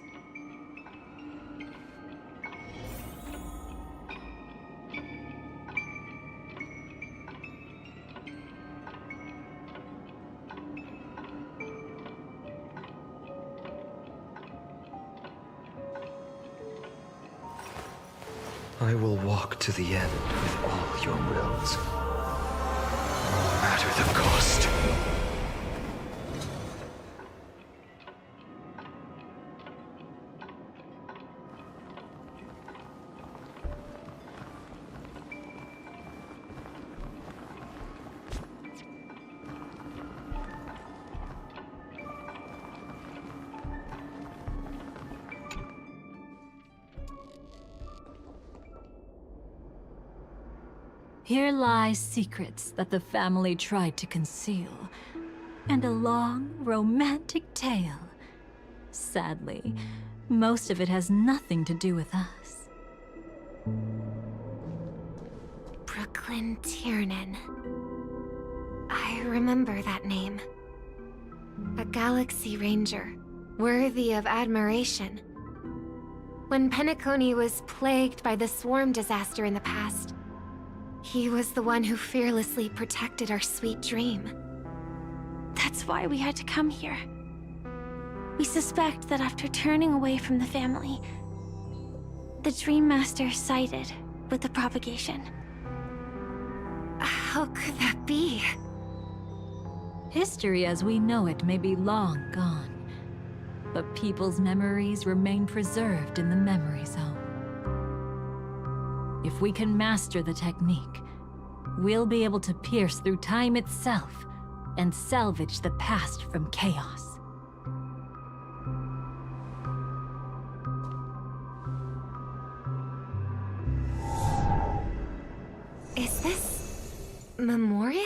I will walk to the end with all your wills, no matter the cost. Here lie secrets that the family tried to conceal, and a long, romantic tale. Sadly, most of it has nothing to do with us. Brooklyn Tiernan. I remember that name. A Galaxy Ranger, worthy of admiration. When Penacony was plagued by the swarm disaster in the past, he was the one who fearlessly protected our sweet dream. That's why we had to come here. We suspect that after turning away from the family, the Dream Master sided with the propagation. How could that be? History as we know it may be long gone, but people's memories remain preserved in the memory zone. If we can master the technique, we'll be able to pierce through time itself and salvage the past from chaos. Is this Memoria?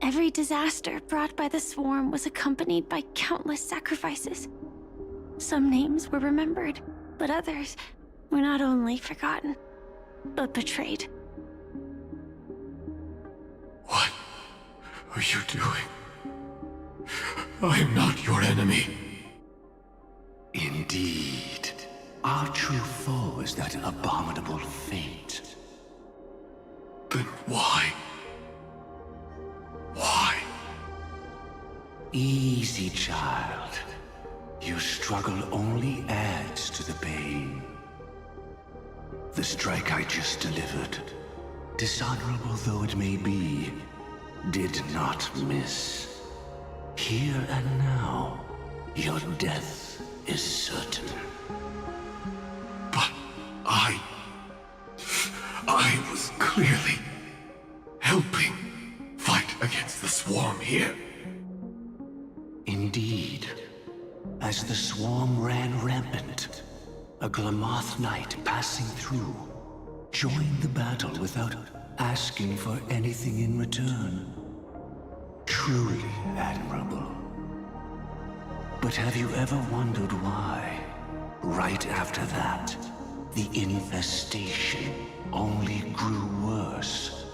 Every disaster brought by the swarm was accompanied by countless sacrifices. Some names were remembered, but others were not only forgotten, but betrayed. What are you doing? I am not your enemy. Indeed. Our true foe is that abominable fate. Then why? Why? Easy, child. Your struggle only adds to the pain. The strike I just delivered, dishonorable though it may be, did not miss. Here and now, your death is certain. But I was clearly helping fight against the swarm here. Indeed. As the swarm ran rampant, a Glamoth knight passing through joined the battle without asking for anything in return. Truly admirable. But have you ever wondered why, right after that, the infestation only grew worse?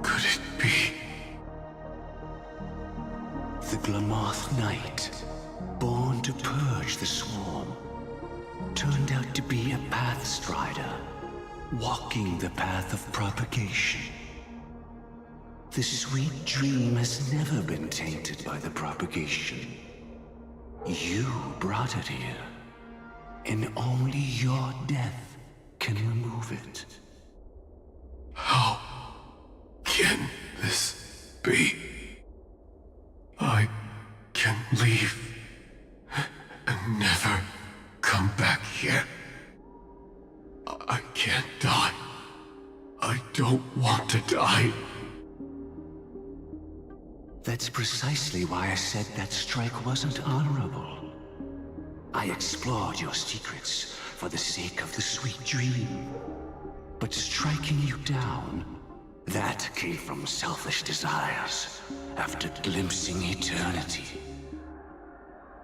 Could it be? The Glamoth Knight, born to purge the swarm, turned out to be a Pathstrider, walking the path of propagation. The sweet dream has never been tainted by the propagation. You brought it here, and only your death can remove it. How can this be? I can leave and never come back here. I can't die. I don't want to die. That's precisely why I said that strike wasn't honorable. I explored your secrets for the sake of the sweet dream. But striking you down, that came from selfish desires after glimpsing eternity.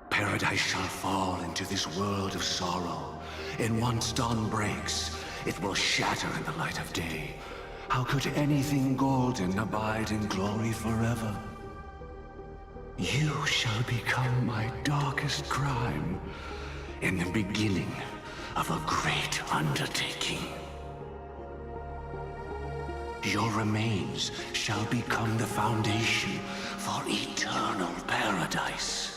Paradise shall fall into this world of sorrow, and once dawn breaks, it will shatter in the light of day. How could anything golden abide in glory forever? You shall become my darkest crime, in the beginning of a great undertaking. Your remains shall become the foundation for eternal paradise.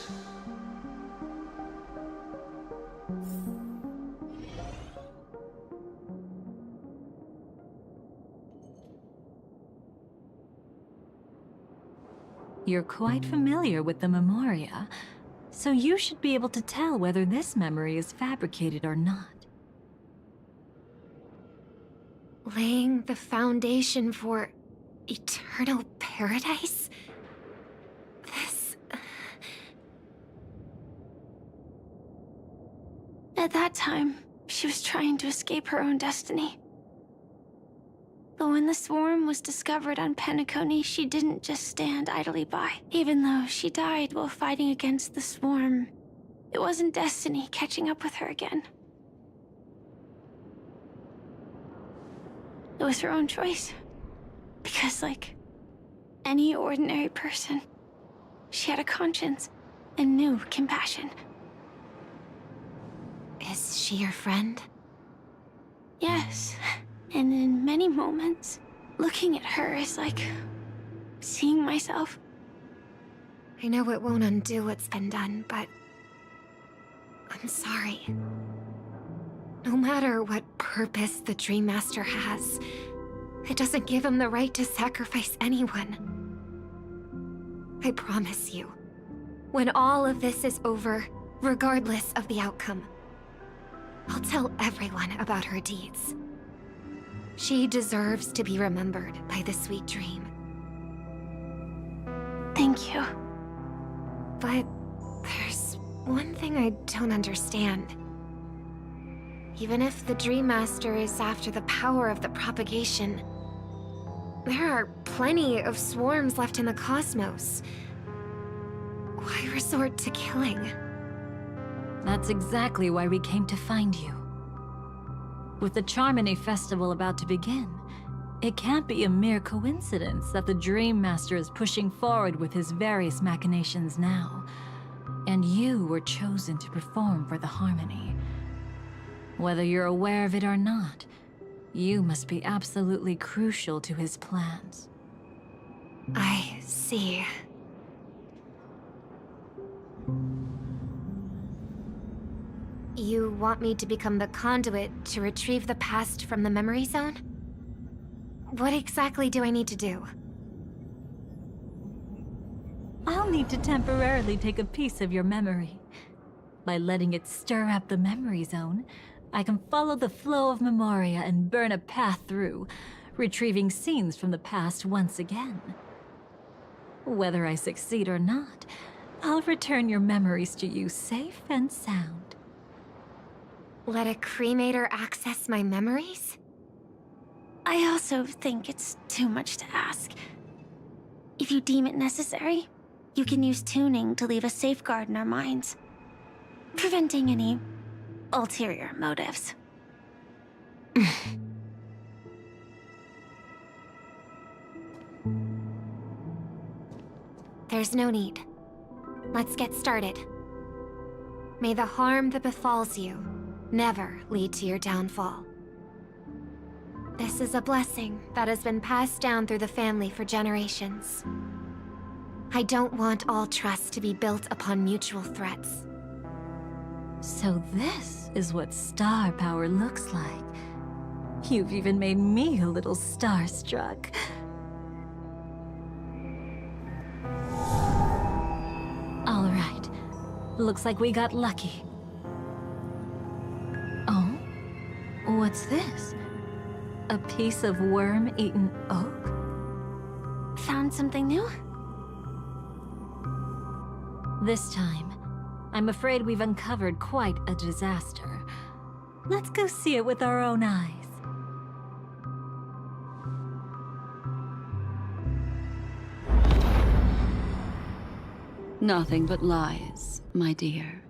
You're quite familiar with the Memoria, so you should be able to tell whether this memory is fabricated or not. Laying the foundation for eternal paradise? This... At that time, She was trying to escape her own destiny. But when the swarm was discovered on Penacony, she didn't just stand idly by. Even though she died while fighting against the swarm, it wasn't destiny catching up with her again. It was her own choice. Because, like any ordinary person, she had a conscience and knew compassion. Is she your friend? Yes. And in many moments, looking at her is like seeing myself. I know it won't undo what's been done, but I'm sorry. No matter what purpose the Dream Master has, it doesn't give him the right to sacrifice anyone. I promise you, when all of this is over, regardless of the outcome, I'll tell everyone about her deeds. She deserves to be remembered by the sweet dream. Thank you. But there's one thing I don't understand. Even if the Dream Master is after the power of the propagation, there are plenty of swarms left in the cosmos. Why resort to killing? That's exactly why we came to find you. With the Charmony Festival about to begin, it can't be a mere coincidence that the Dream Master is pushing forward with his various machinations now. And you were chosen to perform for the Harmony. Whether you're aware of it or not, you must be absolutely crucial to his plans. I see. You want me to become the conduit to retrieve the past from the memory zone? What exactly do I need to do? I'll need to temporarily take a piece of your memory. By letting it stir up the memory zone, I can follow the flow of memoria and burn a path through, retrieving scenes from the past once again. Whether I succeed or not, I'll return your memories to you safe and sound. Let a cremator access my memories? I also think it's too much to ask. If you deem it necessary, you can use tuning to leave a safeguard in our minds, preventing any ulterior motives. There's no need. Let's get started. May the harm that befalls you never lead to your downfall. This is a blessing that has been passed down through the family for generations. I don't want all trust to be built upon mutual threats. So this is what star power looks like. You've even made me a little starstruck. All right. Looks like we got lucky. Oh? What's this? A piece of worm-eaten oak? Found something new? This time, I'm afraid we've uncovered quite a disaster. Let's go see it with our own eyes. Nothing but lies, my dear.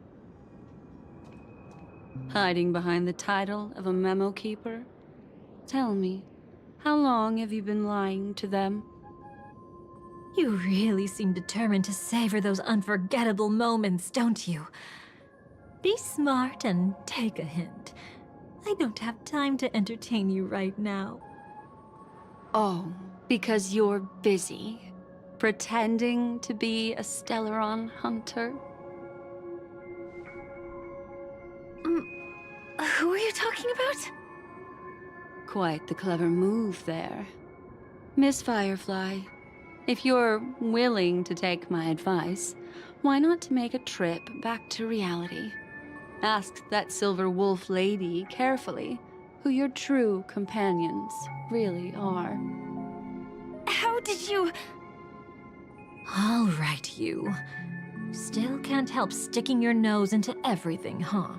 Hiding behind the title of a memo keeper? Tell me, how long have you been lying to them? You really seem determined to savor those unforgettable moments, don't you? Be smart and take a hint. I don't have time to entertain you right now. Oh, because you're busy, pretending to be a Stellaron hunter? Who are you talking about? Quite the clever move there. Miss Firefly, if you're willing to take my advice, why not make a trip back to reality? Ask that Silver Wolf lady carefully who your true companions really are. How did you... All right, you. Still can't help sticking your nose into everything, huh?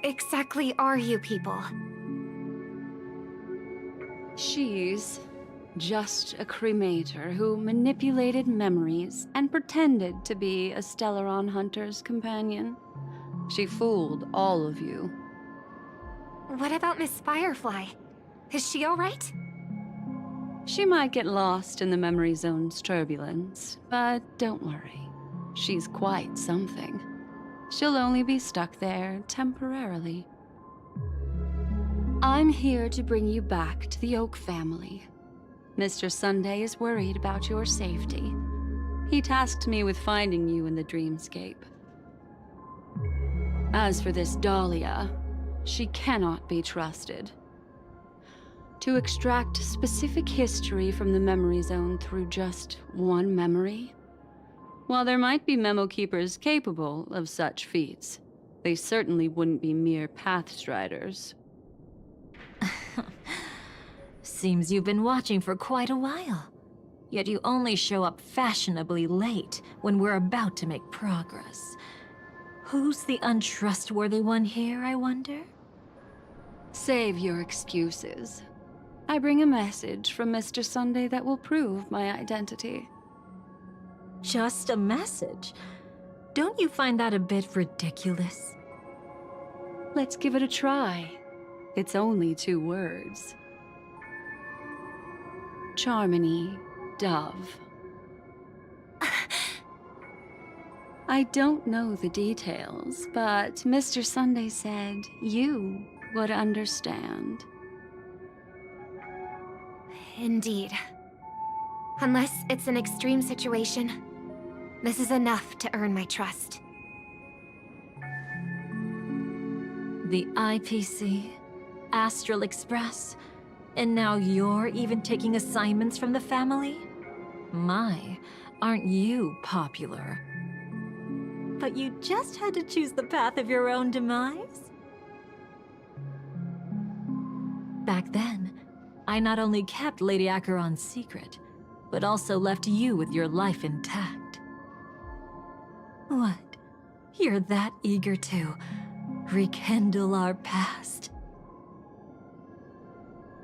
exactly are you people? She's just a cremator who manipulated memories and pretended to be a Stellaron hunter's companion. She fooled all of you. What about Miss Firefly? Is she alright? She might get lost in the memory zone's turbulence, but don't worry. She's quite something. She'll only be stuck there temporarily. I'm here to bring you back to the Oak family. Mr. Sunday is worried about your safety. He tasked me with finding you in the dreamscape. As for this Dahlia, she cannot be trusted. To extract specific history from the memory zone through just one memory? While there might be memo keepers capable of such feats, they certainly wouldn't be mere pathstriders. Seems you've been watching for quite a while. Yet you only show up fashionably late when we're about to make progress. Who's the untrustworthy one here, I wonder? Save your excuses. I bring a message from Mr. Sunday that will prove my identity. Just a message? Don't you find that a bit ridiculous? Let's give it a try. It's only 2 words. Charmony, Dove. I don't know the details, but Mr. Sunday said you would understand. Indeed. Unless it's an extreme situation, this is enough to earn my trust. The IPC, Astral Express, and now you're even taking assignments from the family? My, aren't you popular? But you just had to choose the path of your own demise? Back then, I not only kept Lady Acheron's secret, but also left you with your life intact. What? You're that eager to rekindle our past?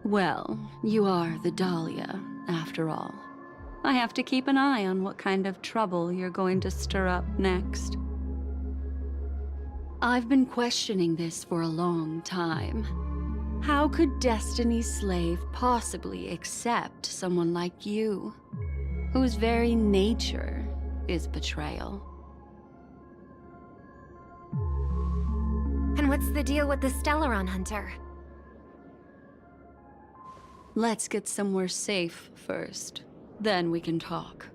Well, you are the Dahlia, after all. I have to keep an eye on what kind of trouble you're going to stir up next. I've been questioning this for a long time. How could Destiny's slave possibly accept someone like you, whose very nature is betrayal? And what's the deal with the Stellaron hunter? Let's get somewhere safe first. Then we can talk.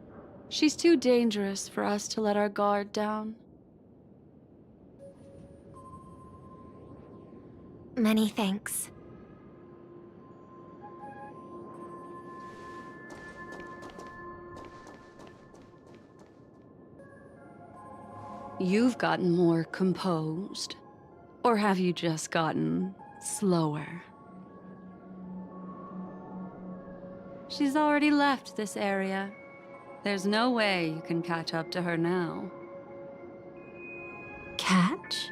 She's too dangerous for us to let our guard down. Many thanks. You've gotten more composed. Or have you just gotten slower? She's already left this area. There's no way you can catch up to her now. Catch?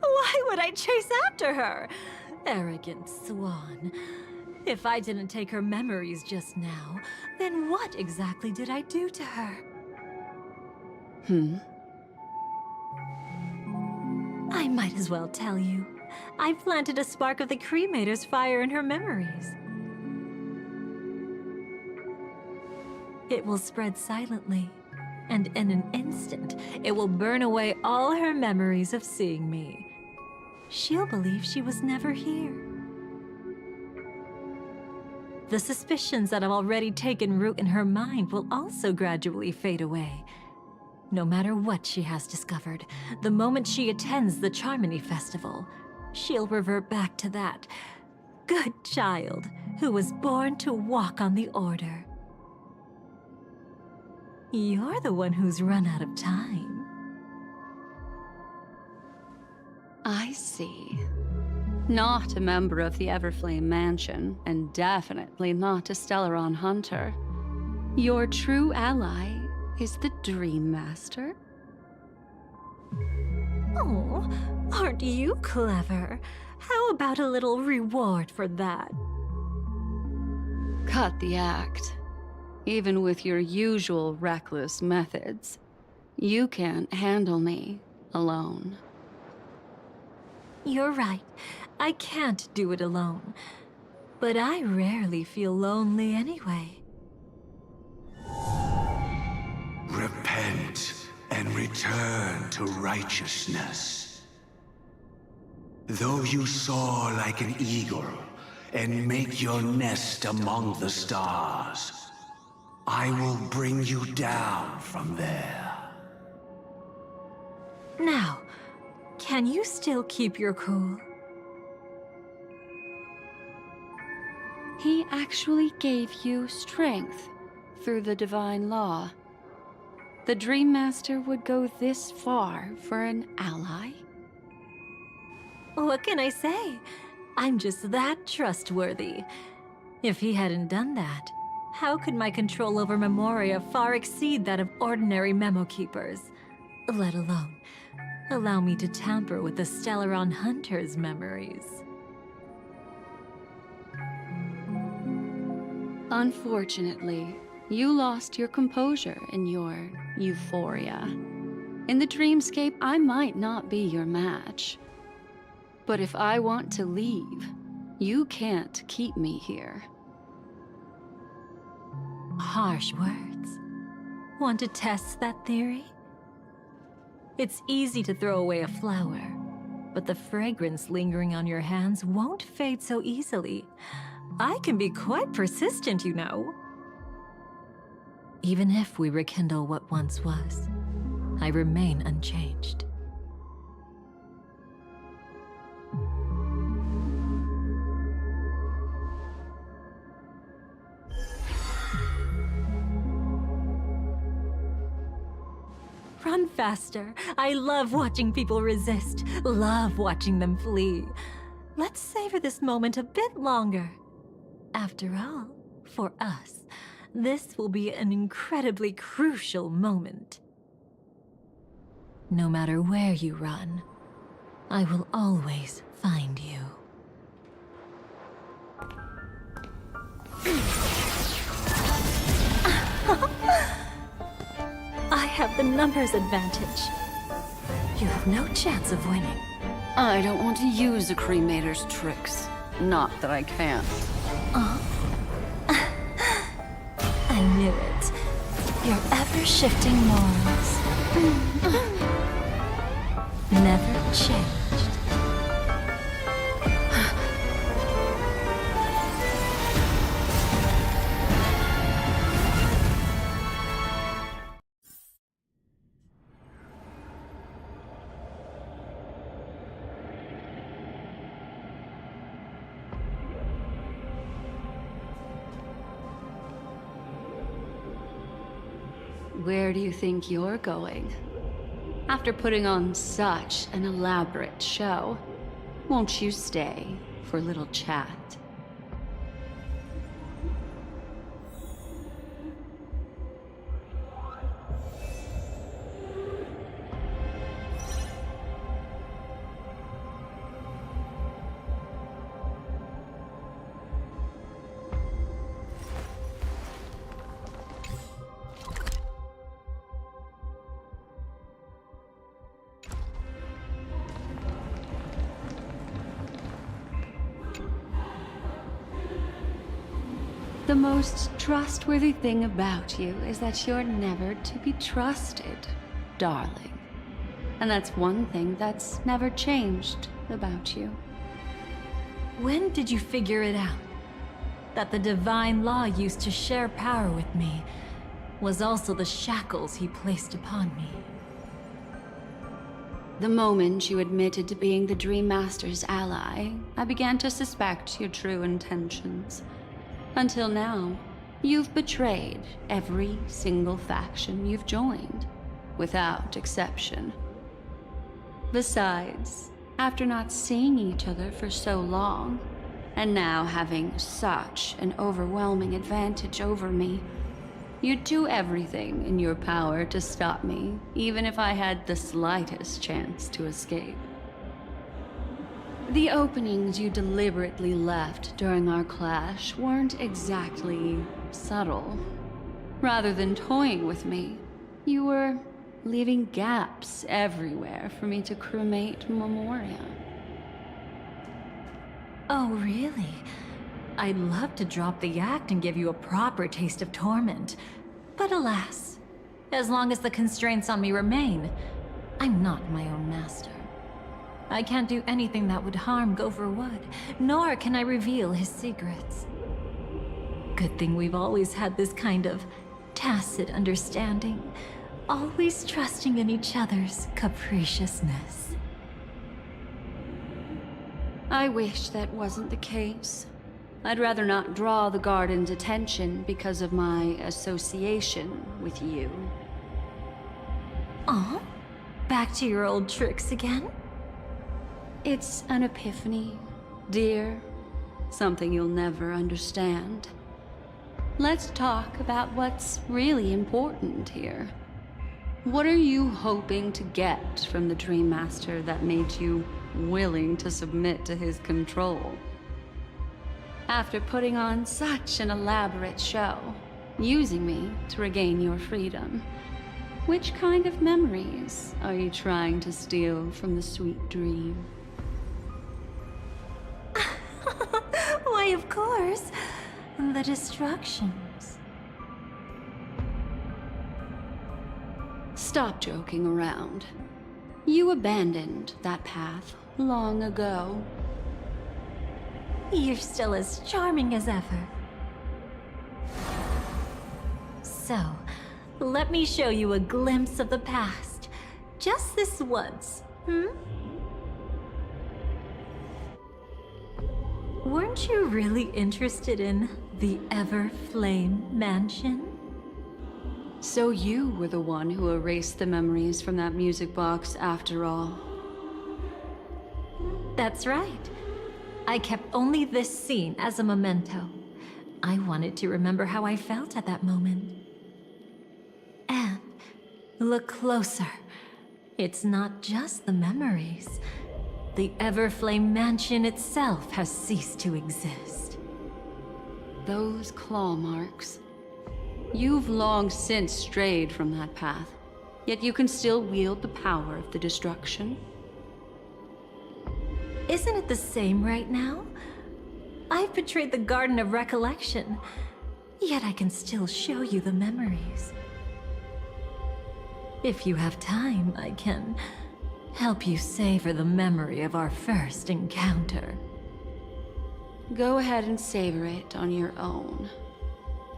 Why would I chase after her? Arrogant swan. If I didn't take her memories just now, then what exactly did I do to her? I might as well tell you. I planted a spark of the cremator's fire in her memories. It will spread silently, and in an instant, it will burn away all her memories of seeing me. She'll believe she was never here. The suspicions that have already taken root in her mind will also gradually fade away. No matter what she has discovered, the moment she attends the Charmony Festival, she'll revert back to that good child who was born to walk on the Order. You're the one who's run out of time. I see. Not a member of the Everflame Mansion, and definitely not a Stellaron hunter. Your true ally is the Dream Master? Oh, aren't you clever? How about a little reward for that? Cut the act. Even with your usual reckless methods, you can't handle me alone. You're right. I can't do it alone. But I rarely feel lonely anyway. Repent and return to righteousness. Though you soar like an eagle and make your nest among the stars, I will bring you down from there. Now, can you still keep your cool? He actually gave you strength through the divine law. The Dream Master would go this far for an ally? What can I say? I'm just that trustworthy. If he hadn't done that, how could my control over Memoria far exceed that of ordinary memo keepers? Let alone allow me to tamper with the Stellaron Hunter's memories. Unfortunately, you lost your composure in your euphoria. In the dreamscape, I might not be your match. But if I want to leave, you can't keep me here. Harsh words. Want to test that theory? It's easy to throw away a flower, but the fragrance lingering on your hands won't fade so easily. I can be quite persistent, you know. Even if we rekindle what once was, I remain unchanged. Run faster. I love watching people resist. Love watching them flee. Let's savor this moment a bit longer. After all, for us, this will be an incredibly crucial moment. No matter where you run, I will always find you. I have the numbers advantage. You have no chance of winning. I don't want to use the cremator's tricks. Not that I can't. I knew it. Your ever-shifting morals. Never changed. Where do you think you're going? After putting on such an elaborate show, won't you stay for a little chat? The most trustworthy thing about you is that you're never to be trusted, darling. And that's one thing that's never changed about you. When did you figure it out? That the divine law used to share power with me was also the shackles he placed upon me. The moment you admitted to being the Dream Master's ally, I began to suspect your true intentions. Until now, you've betrayed every single faction you've joined, without exception. Besides, after not seeing each other for so long, and now having such an overwhelming advantage over me, You'd do everything in your power to stop me, even if I had the slightest chance to escape. The openings you deliberately left during our clash weren't exactly subtle. Rather than toying with me, you were leaving gaps everywhere for me to cremate Memoria. Oh, really? I'd love to drop the act and give you a proper taste of torment. But alas, as long as the constraints on me remain, I'm not my own master. I can't do anything that would harm Gopher Wood, nor can I reveal his secrets. Good thing we've always had this kind of tacit understanding, always trusting in each other's capriciousness. I wish that wasn't the case. I'd rather not draw the Garden's attention because of my association with you. Aw, back to your old tricks again? It's an epiphany, dear. Something you'll never understand. Let's talk about what's really important here. What are you hoping to get from the Dream Master that made you willing to submit to his control? After putting on such an elaborate show, using me to regain your freedom, which kind of memories are you trying to steal from the sweet dream? Why, of course. The destructions. Stop joking around. You abandoned that path long ago. You're still as charming as ever. So, let me show you a glimpse of the past. Just this once, Weren't you really interested in the Everflame Mansion? So you were the one who erased the memories from that music box after all. That's right. I kept only this scene as a memento. I wanted to remember how I felt at that moment. And look closer. It's not just the memories. The Everflame Mansion itself has ceased to exist. Those claw marks. You've long since strayed from that path, yet you can still wield the power of the destruction. Isn't it the same right now? I've betrayed the Garden of Recollection, yet I can still show you the memories. If you have time, I can help you savor the memory of our first encounter. Go ahead and savor it on your own.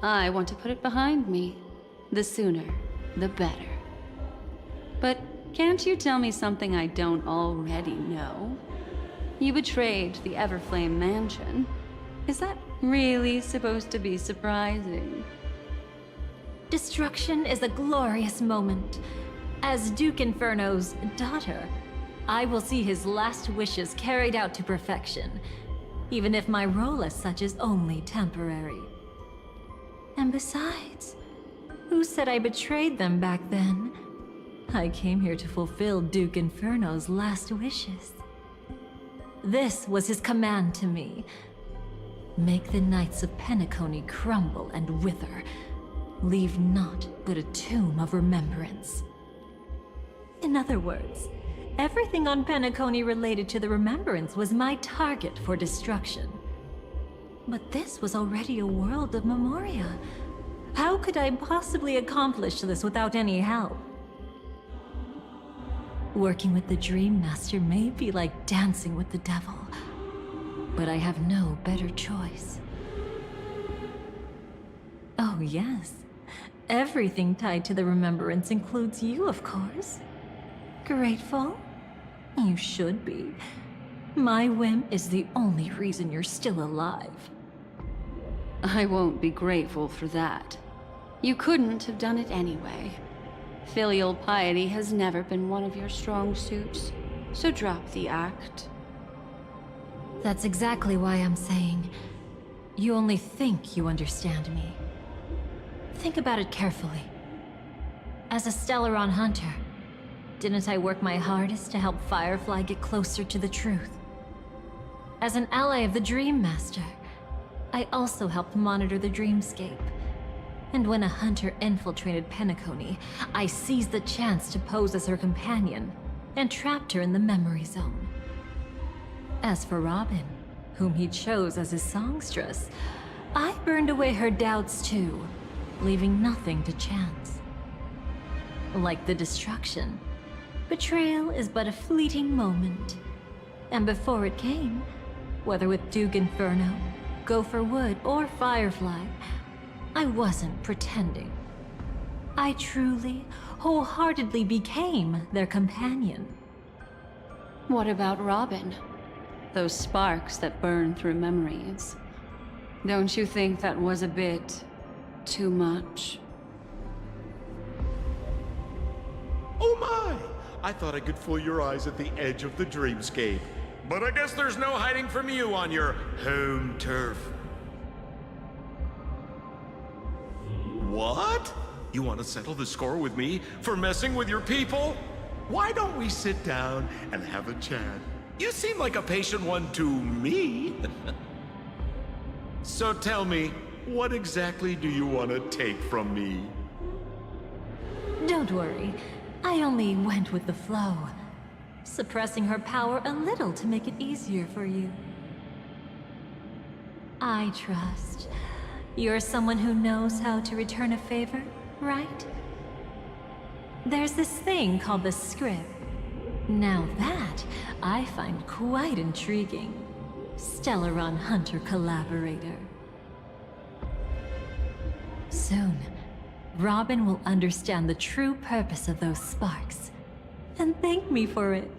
I want to put it behind me. The sooner, the better. But can't you tell me something I don't already know? You betrayed the Everflame Mansion. Is that really supposed to be surprising? Destruction is a glorious moment. As Duke Inferno's daughter, I will see his last wishes carried out to perfection, even if my role as such is only temporary. And besides, who said I betrayed them back then? I came here to fulfill Duke Inferno's last wishes. This was his command to me. Make the Knights of Penacony crumble and wither. Leave naught but a tomb of remembrance. In other words, everything on Penacony related to the Remembrance was my target for destruction. But this was already a world of Memoria. How could I possibly accomplish this without any help? Working with the Dream Master may be like dancing with the devil, but I have no better choice. Oh yes, everything tied to the Remembrance includes you, of course. Grateful? You should be. My whim is the only reason you're still alive. I won't be grateful for that. You couldn't have done it anyway. Filial piety has never been one of your strong suits, so drop the act. That's exactly why I'm saying, you only think you understand me. Think about it carefully. As a Stellaron hunter, didn't I work my hardest to help Firefly get closer to the truth? As an ally of the Dream Master, I also helped monitor the dreamscape. And when a hunter infiltrated Penacony, I seized the chance to pose as her companion and trapped her in the memory zone. As for Robin, whom he chose as his songstress, I burned away her doubts too, leaving nothing to chance. Like the destruction, betrayal is but a fleeting moment. And before it came, whether with Duke Inferno, Gopher Wood, or Firefly, I wasn't pretending. I truly, wholeheartedly became their companion. What about Robin? Those sparks that burn through memories. Don't you think that was a bit too much? Oh my! I thought I could fool your eyes at the edge of the dreamscape. But I guess there's no hiding from you on your home turf. What? You want to settle the score with me for messing with your people? Why don't we sit down and have a chat? You seem like a patient one to me. So tell me, what exactly do you want to take from me? Don't worry, I only went with the flow, suppressing her power a little to make it easier for you. I trust you're someone who knows how to return a favor, right? There's this thing called the script. Now that I find quite intriguing. Stellaron Hunter collaborator. Soon, Robin will understand the true purpose of those sparks, and thank me for it.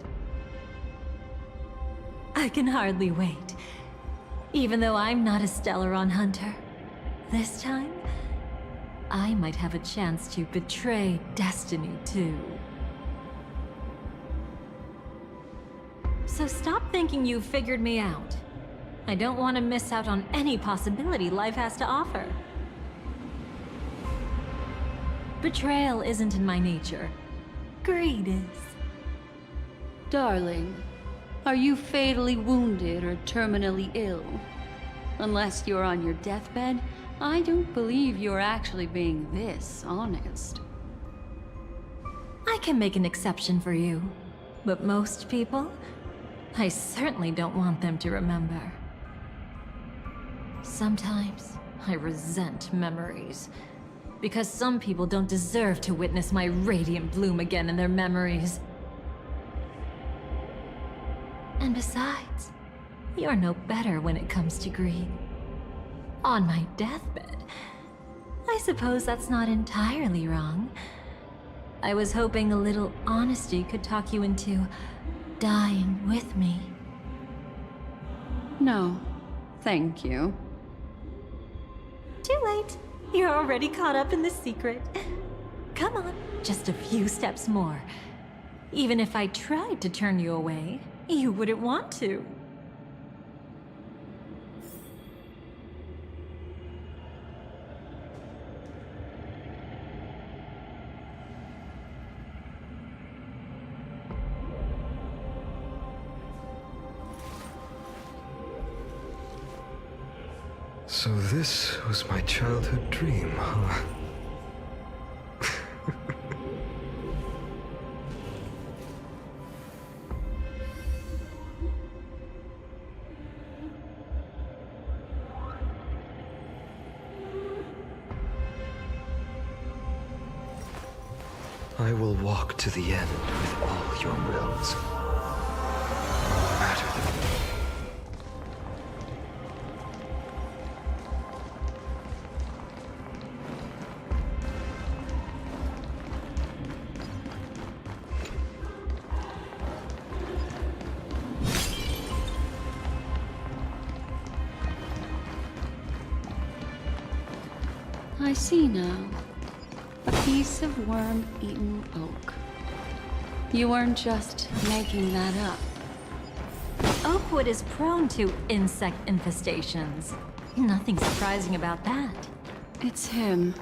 I can hardly wait. Even though I'm not a Stellaron hunter, this time, I might have a chance to betray destiny too. So stop thinking you've figured me out. I don't want to miss out on any possibility life has to offer. Betrayal isn't in my nature. Greed is. Darling, are you fatally wounded or terminally ill? Unless you're on your deathbed, I don't believe you're actually being this honest. I can make an exception for you, but most people, I certainly don't want them to remember. Sometimes I resent memories, because some people don't deserve to witness my radiant bloom again in their memories. And besides, you're no better when it comes to greed. On my deathbed, I suppose that's not entirely wrong. I was hoping a little honesty could talk you into dying with me. No, thank you. Too late. You're already caught up in the secret. Come on, just a few steps more. Even if I tried to turn you away, you wouldn't want to. So this was my childhood dream, huh? I will walk to the end with all your wills. No matter the... I see now. A piece of worm-eaten oak. You weren't just making that up. Oakwood is prone to insect infestations. Nothing surprising about that. It's him.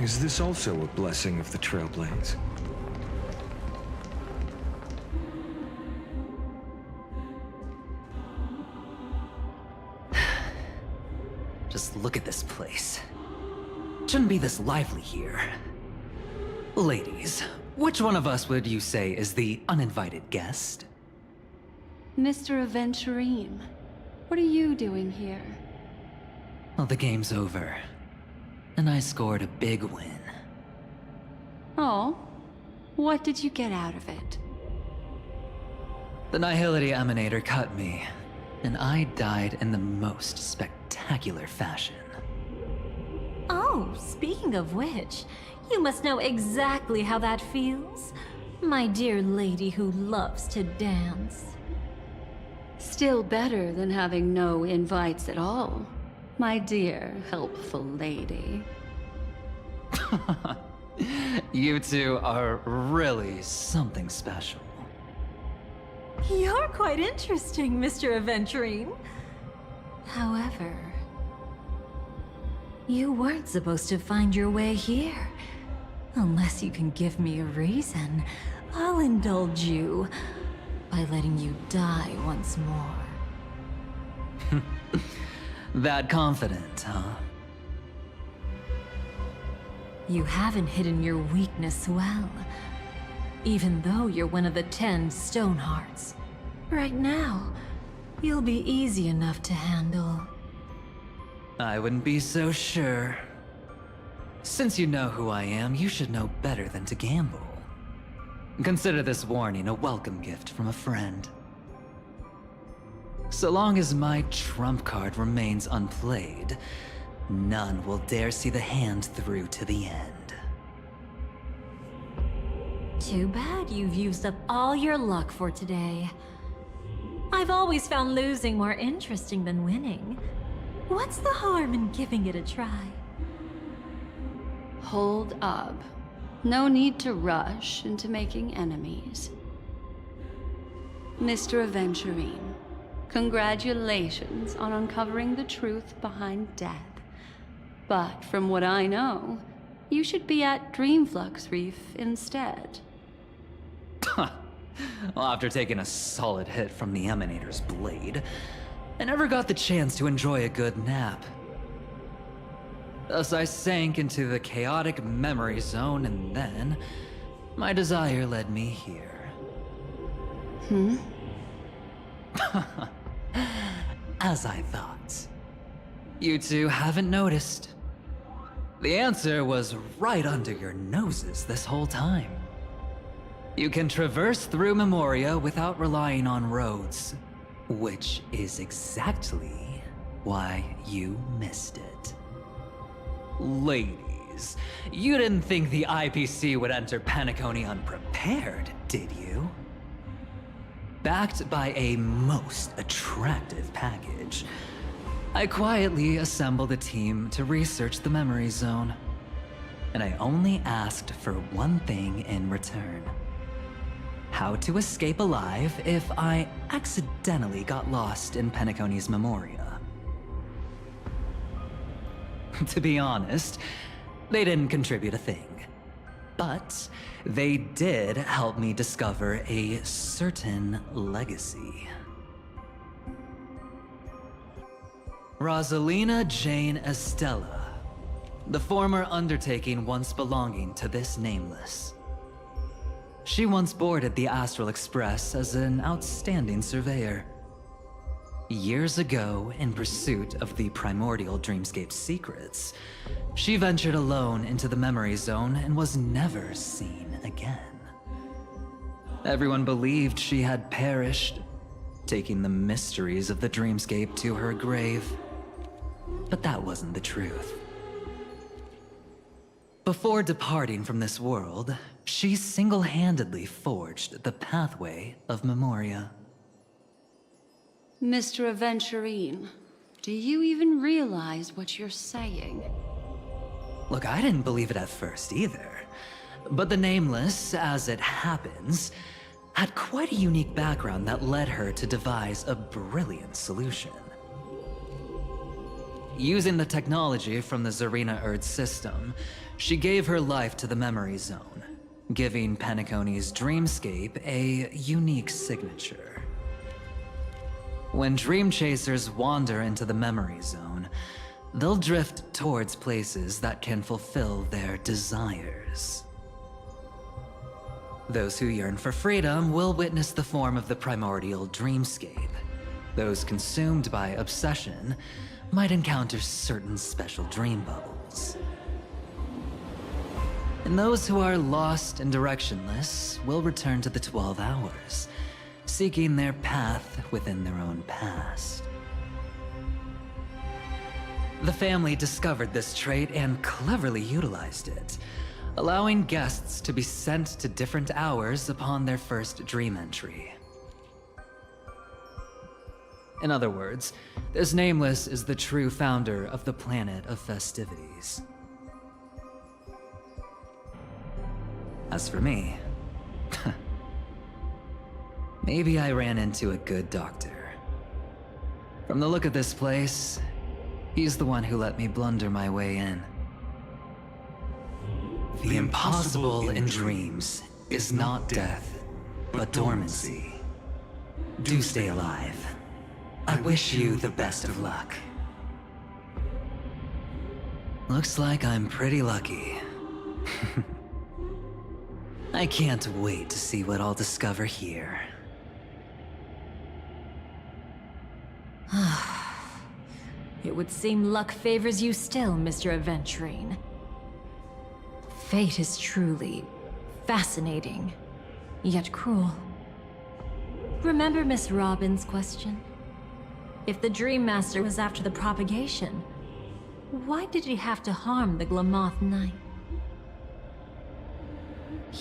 Is this also a blessing of the trailblaze? Just look at this place. Shouldn't be this lively here. Ladies, which one of us would you say is the uninvited guest? Mr. Aventurine, what are you doing here? Well, the game's over. And I scored a big win. Oh, what did you get out of it? The Nihility Emanator cut me, and I died in the most spectacular fashion. Oh, speaking of which, you must know exactly how that feels. My dear lady who loves to dance. Still better than having no invites at all, my dear helpful lady. You two are really something special. You're quite interesting, Mr. Aventurine. However, you weren't supposed to find your way here. Unless you can give me a reason, I'll indulge you by letting you die once more. That confident, huh? You haven't hidden your weakness well, even though you're one of the 10 Stonehearts. Right now, you'll be easy enough to handle. I wouldn't be so sure. Since you know who I am, you should know better than to gamble. Consider this warning a welcome gift from a friend. So long as my trump card remains unplayed, none will dare see the hand through to the end. Too bad you've used up all your luck for today. I've always found losing more interesting than winning. What's the harm in giving it a try? Hold up. No need to rush into making enemies. Mr. Aventurine, congratulations on uncovering the truth behind death. But from what I know, you should be at Dreamflux Reef instead. Well, after taking a solid hit from the Emanator's blade, I never got the chance to enjoy a good nap. Thus I sank into the chaotic memory zone, and then my desire led me here. As I thought. You two haven't noticed. The answer was right under your noses this whole time. You can traverse through Memoria without relying on roads, which is exactly why you missed it. Ladies, you didn't think the IPC would enter Penacony unprepared, did you? Backed by a most attractive package, I quietly assembled a team to research the memory zone. And I only asked for one thing in return. How to escape alive if I accidentally got lost in Penacony's Memoria. To be honest, they didn't contribute a thing. But they did help me discover a certain legacy. Rosalina Jane Estella, the former undertaking once belonging to this nameless. She once boarded the Astral Express as an outstanding surveyor. Years ago, in pursuit of the primordial dreamscape secrets, she ventured alone into the memory zone and was never seen again. Everyone believed she had perished, taking the mysteries of the dreamscape to her grave. But that wasn't the truth. Before departing from this world, she single-handedly forged the pathway of Memoria. Mr. Aventurine, do you even realize what you're saying? Look, I didn't believe it at first either. But the Nameless, as it happens, had quite a unique background that led her to devise a brilliant solution. using the technology from the Zarina Erd system, she gave her life to the memory zone, giving Penacony's dreamscape a unique signature. When dream chasers wander into the memory zone, they'll drift towards places that can fulfill their desires. Those who yearn for freedom will witness the form of the primordial dreamscape. Those consumed by obsession might encounter certain special dream bubbles. And those who are lost and directionless will return to the 12 hours, seeking their path within their own past. The family discovered this trait and cleverly utilized it, allowing guests to be sent to different hours upon their first dream entry. In other words, this Nameless is the true founder of the planet of festivities. As for me, maybe I ran into a good doctor. From the look of this place, he's the one who let me blunder my way in. The impossible in dreams is not death, but dormancy. Do stay alive. I wish you the best of luck. Looks like I'm pretty lucky. I can't wait to see what I'll discover here. It would seem luck favors you still, Mr. Aventurine. Fate is truly fascinating, yet cruel. Remember Miss Robin's question? If the Dream Master was after the propagation, why did he have to harm the Glamoth Knight?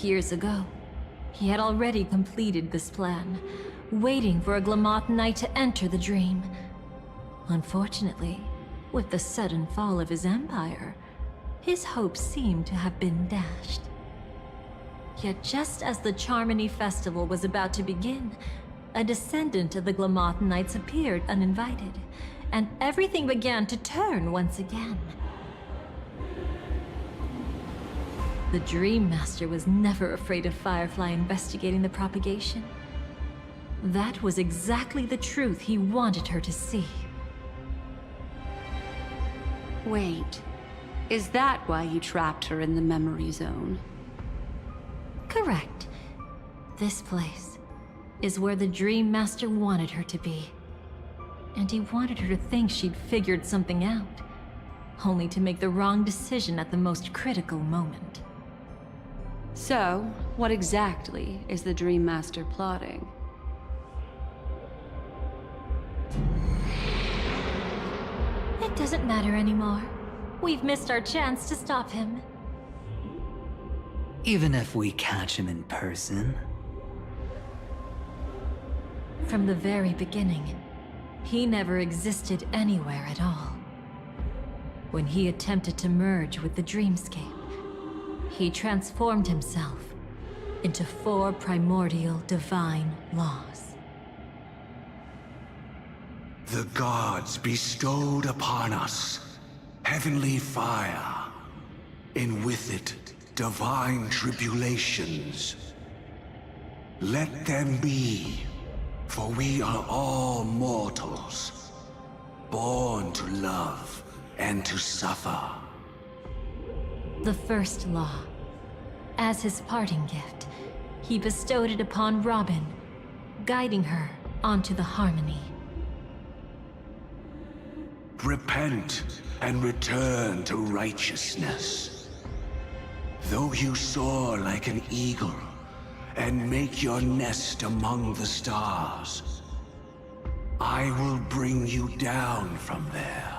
Years ago, he had already completed this plan, waiting for a Glamoth Knight to enter the dream. Unfortunately, with the sudden fall of his empire, his hopes seemed to have been dashed. Yet just as the Charmony Festival was about to begin, a descendant of the Glamoth Knights appeared uninvited, and everything began to turn once again. The Dream Master was never afraid of Firefly investigating the propagation. That was exactly the truth he wanted her to see. Wait, is that why you trapped her in the memory zone? Correct. This place is where the Dream Master wanted her to be. And he wanted her to think she'd figured something out, only to make the wrong decision at the most critical moment. So, what exactly is the Dream Master plotting? It doesn't matter anymore. We've missed our chance to stop him. Even if we catch him in person? From the very beginning, he never existed anywhere at all. When he attempted to merge with the dreamscape, he transformed himself into 4 primordial divine laws. The gods bestowed upon us heavenly fire, and with it divine tribulations. Let them be, for we are all mortals, born to love and to suffer. The first law. As his parting gift, he bestowed it upon Robin, guiding her onto the harmony. Repent and return to righteousness. Though you soar like an eagle and make your nest among the stars, I will bring you down from there.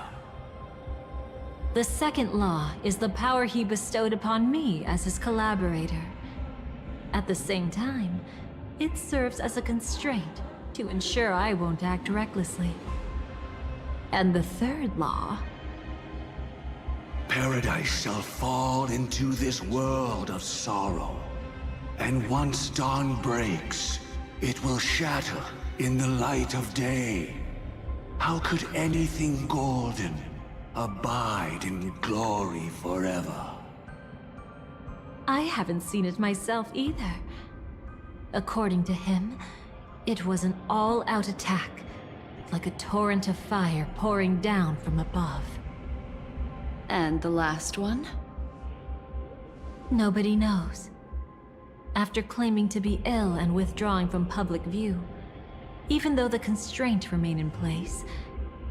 The second law is the power he bestowed upon me as his collaborator. At the same time, it serves as a constraint to ensure I won't act recklessly. And the third law... Paradise shall fall into this world of sorrow. And once dawn breaks, it will shatter in the light of day. How could anything golden abide in glory forever. I haven't seen it myself either. According to him, it was an all-out attack, like a torrent of fire pouring down from above. And the last one? Nobody knows. After claiming to be ill and withdrawing from public view, even though the constraint remained in place,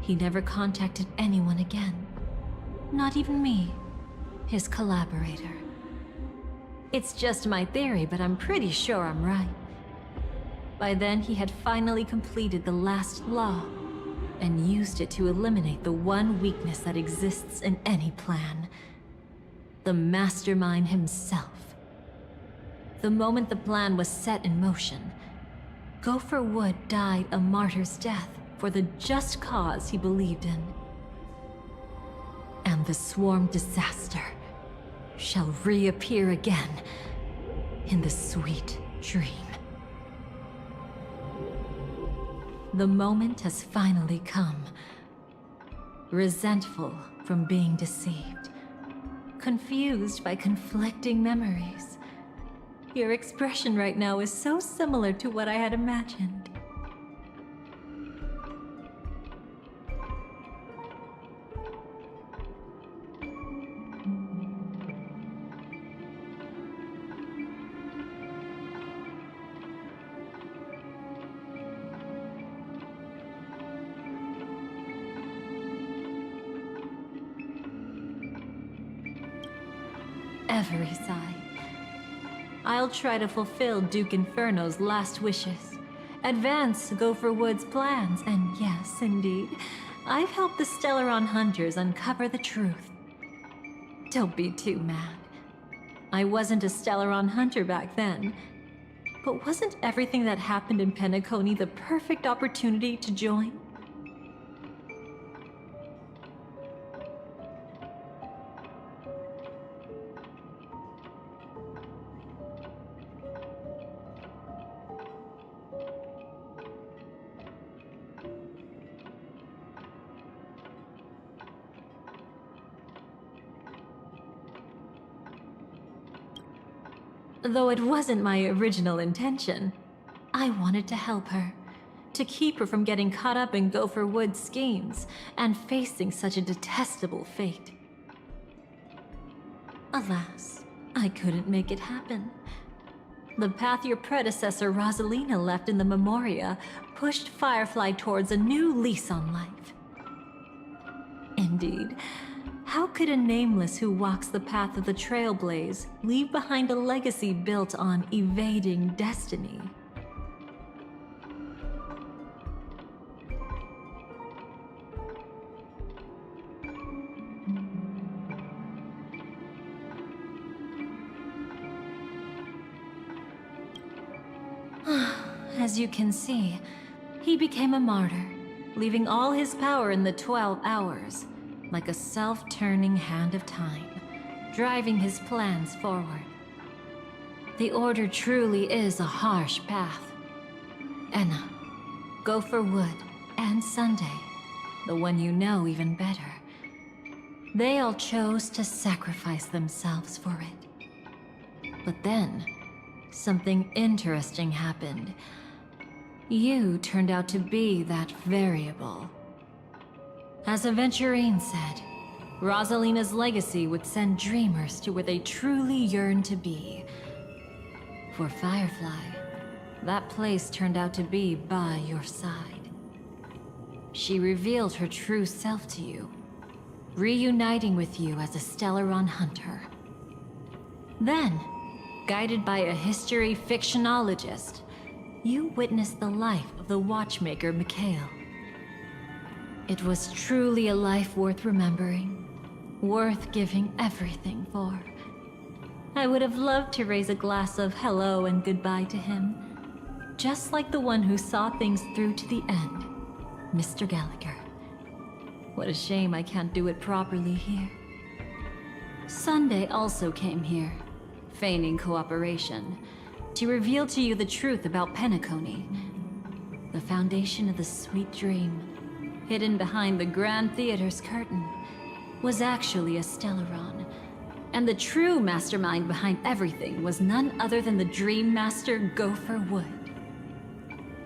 he never contacted anyone again. Not even me, his collaborator. It's just my theory, but I'm pretty sure I'm right. By then, he had finally completed the last law, and used it to eliminate the one weakness that exists in any plan. The mastermind himself. The moment the plan was set in motion, Gopher Wood died a martyr's death for the just cause he believed in. And the swarm disaster shall reappear again in the sweet dream. The moment has finally come. Resentful from being deceived. Confused by conflicting memories. Your expression right now is so similar to what I had imagined. Every sigh. I'll try to fulfill Duke Inferno's last wishes. Advance Gopher Wood's plans, and yes, indeed, I've helped the Stellaron Hunters uncover the truth. Don't be too mad. I wasn't a Stellaron Hunter back then. But wasn't everything that happened in Penacony the perfect opportunity to join? Though it wasn't my original intention, I wanted to help her, to keep her from getting caught up in Gopher Wood's schemes and facing such a detestable fate. Alas, I couldn't make it happen. The path your predecessor Rosalina left in the Memoria pushed Firefly towards a new lease on life. Indeed, how could a nameless who walks the path of the trailblaze leave behind a legacy built on evading destiny? As you can see, he became a martyr, leaving all his power in the 12 hours. Like a self-turning hand of time, driving his plans forward. The Order truly is a harsh path. Enna, Gopher Wood, and Sunday, the one you know even better. They all chose to sacrifice themselves for it. But then, something interesting happened. You turned out to be that variable. As Aventurine said, Rosalina's legacy would send dreamers to where they truly yearn to be. For Firefly, that place turned out to be by your side. She revealed her true self to you, reuniting with you as a Stellaron Hunter. Then, guided by a history fictionologist, you witnessed the life of the watchmaker Mikhail. It was truly a life worth remembering, worth giving everything for. I would have loved to raise a glass of hello and goodbye to him, just like the one who saw things through to the end, Mr. Gallagher. What a shame I can't do it properly here. Sunday also came here, feigning cooperation, to reveal to you the truth about Penacony, the foundation of the sweet dream. Hidden behind the Grand Theater's curtain, was actually a Stellaron. And the true mastermind behind everything was none other than the Dream Master Gopher Wood.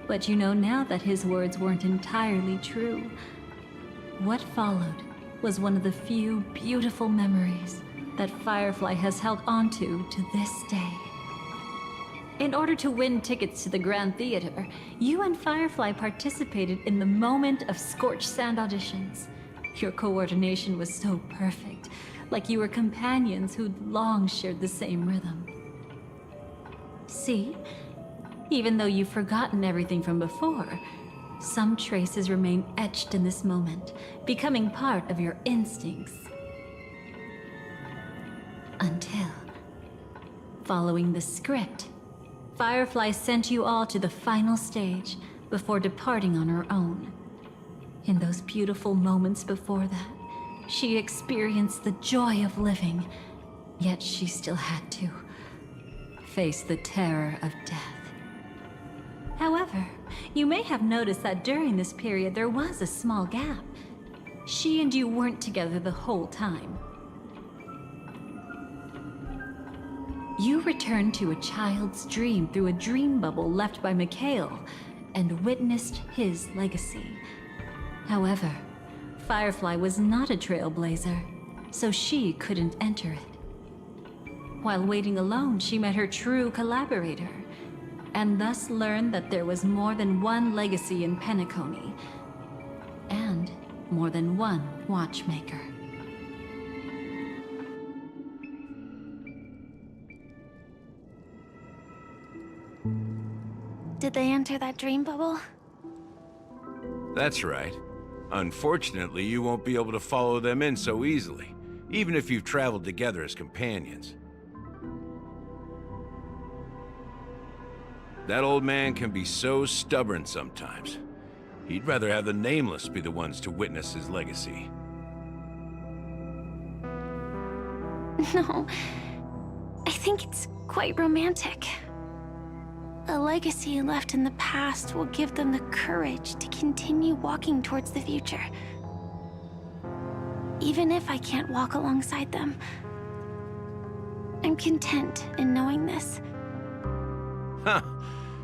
But you know now that his words weren't entirely true. What followed was one of the few beautiful memories that Firefly has held onto to this day. In order to win tickets to the Grand Theater, you and Firefly participated in the Moment of Scorched Sand auditions. Your coordination was so perfect, like you were companions who'd long shared the same rhythm. See? Even though you've forgotten everything from before, some traces remain etched in this moment, becoming part of your instincts. Until, following the script, Firefly sent you all to the final stage before departing on her own. In those beautiful moments before that, she experienced the joy of living, yet she still had to face the terror of death. However, you may have noticed that during this period there was a small gap. She and you weren't together the whole time. You returned to a child's dream through a dream bubble left by Mikhail and witnessed his legacy. However, Firefly was not a trailblazer, so she couldn't enter it. While waiting alone, she met her true collaborator, and thus learned that there was more than one legacy in Penacony, and more than one watchmaker. Did they enter that dream bubble? That's right. Unfortunately, you won't be able to follow them in so easily, even if you've traveled together as companions. That old man can be so stubborn sometimes. He'd rather have the Nameless be the ones to witness his legacy. No, I think it's quite romantic. A legacy left in the past will give them the courage to continue walking towards the future. Even if I can't walk alongside them, I'm content in knowing this. Huh.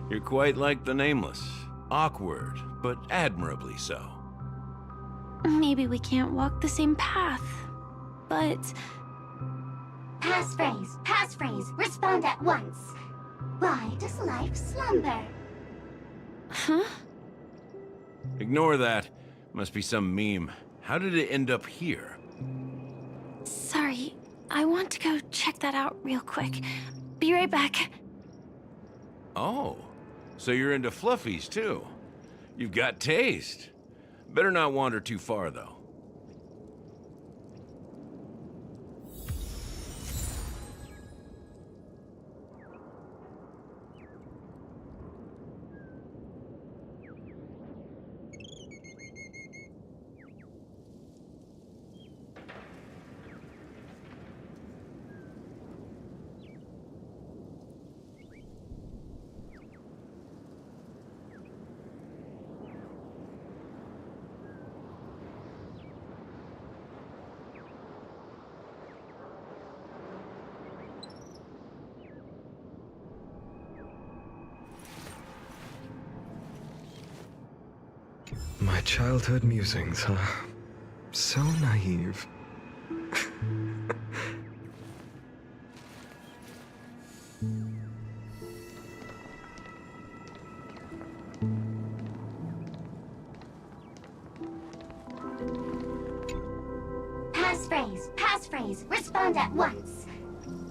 You're quite like the Nameless. Awkward, but admirably so. Maybe we can't walk the same path, but... Passphrase, respond at once. Why does life slumber? Huh? Ignore that. Must be some meme. How did it end up here? Sorry, I want to go check that out real quick. Be right back. Oh, so you're into fluffies too. You've got taste. Better not wander too far though. My childhood musings, huh? So naive. Passphrase, respond at once.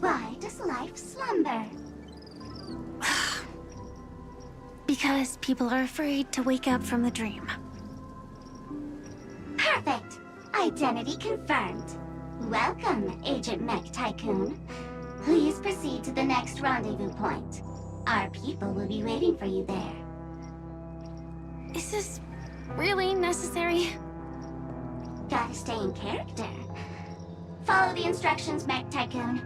Why does life slumber? Because people are afraid to wake up from the dream. Perfect. Identity confirmed. Welcome, Agent Mech Tycoon. Please proceed to the next rendezvous point. Our people will be waiting for you there. Is this really necessary? Gotta stay in character. Follow the instructions, Mech Tycoon.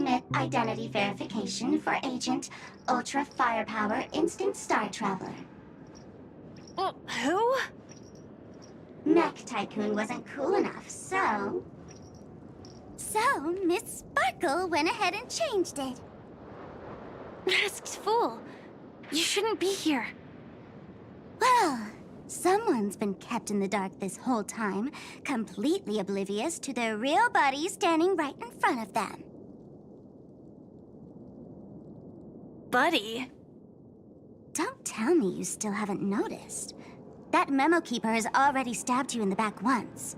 submit identity verification for Agent Ultra Firepower Instant Star Traveler. Who? Mech Tycoon wasn't cool enough, so... So, Miss Sparkle went ahead and changed it. Masked fool. You shouldn't be here. Well, someone's been kept in the dark this whole time, completely oblivious to their real body standing right in front of them. Buddy? Don't tell me you still haven't noticed. That memo keeper has already stabbed you in the back once.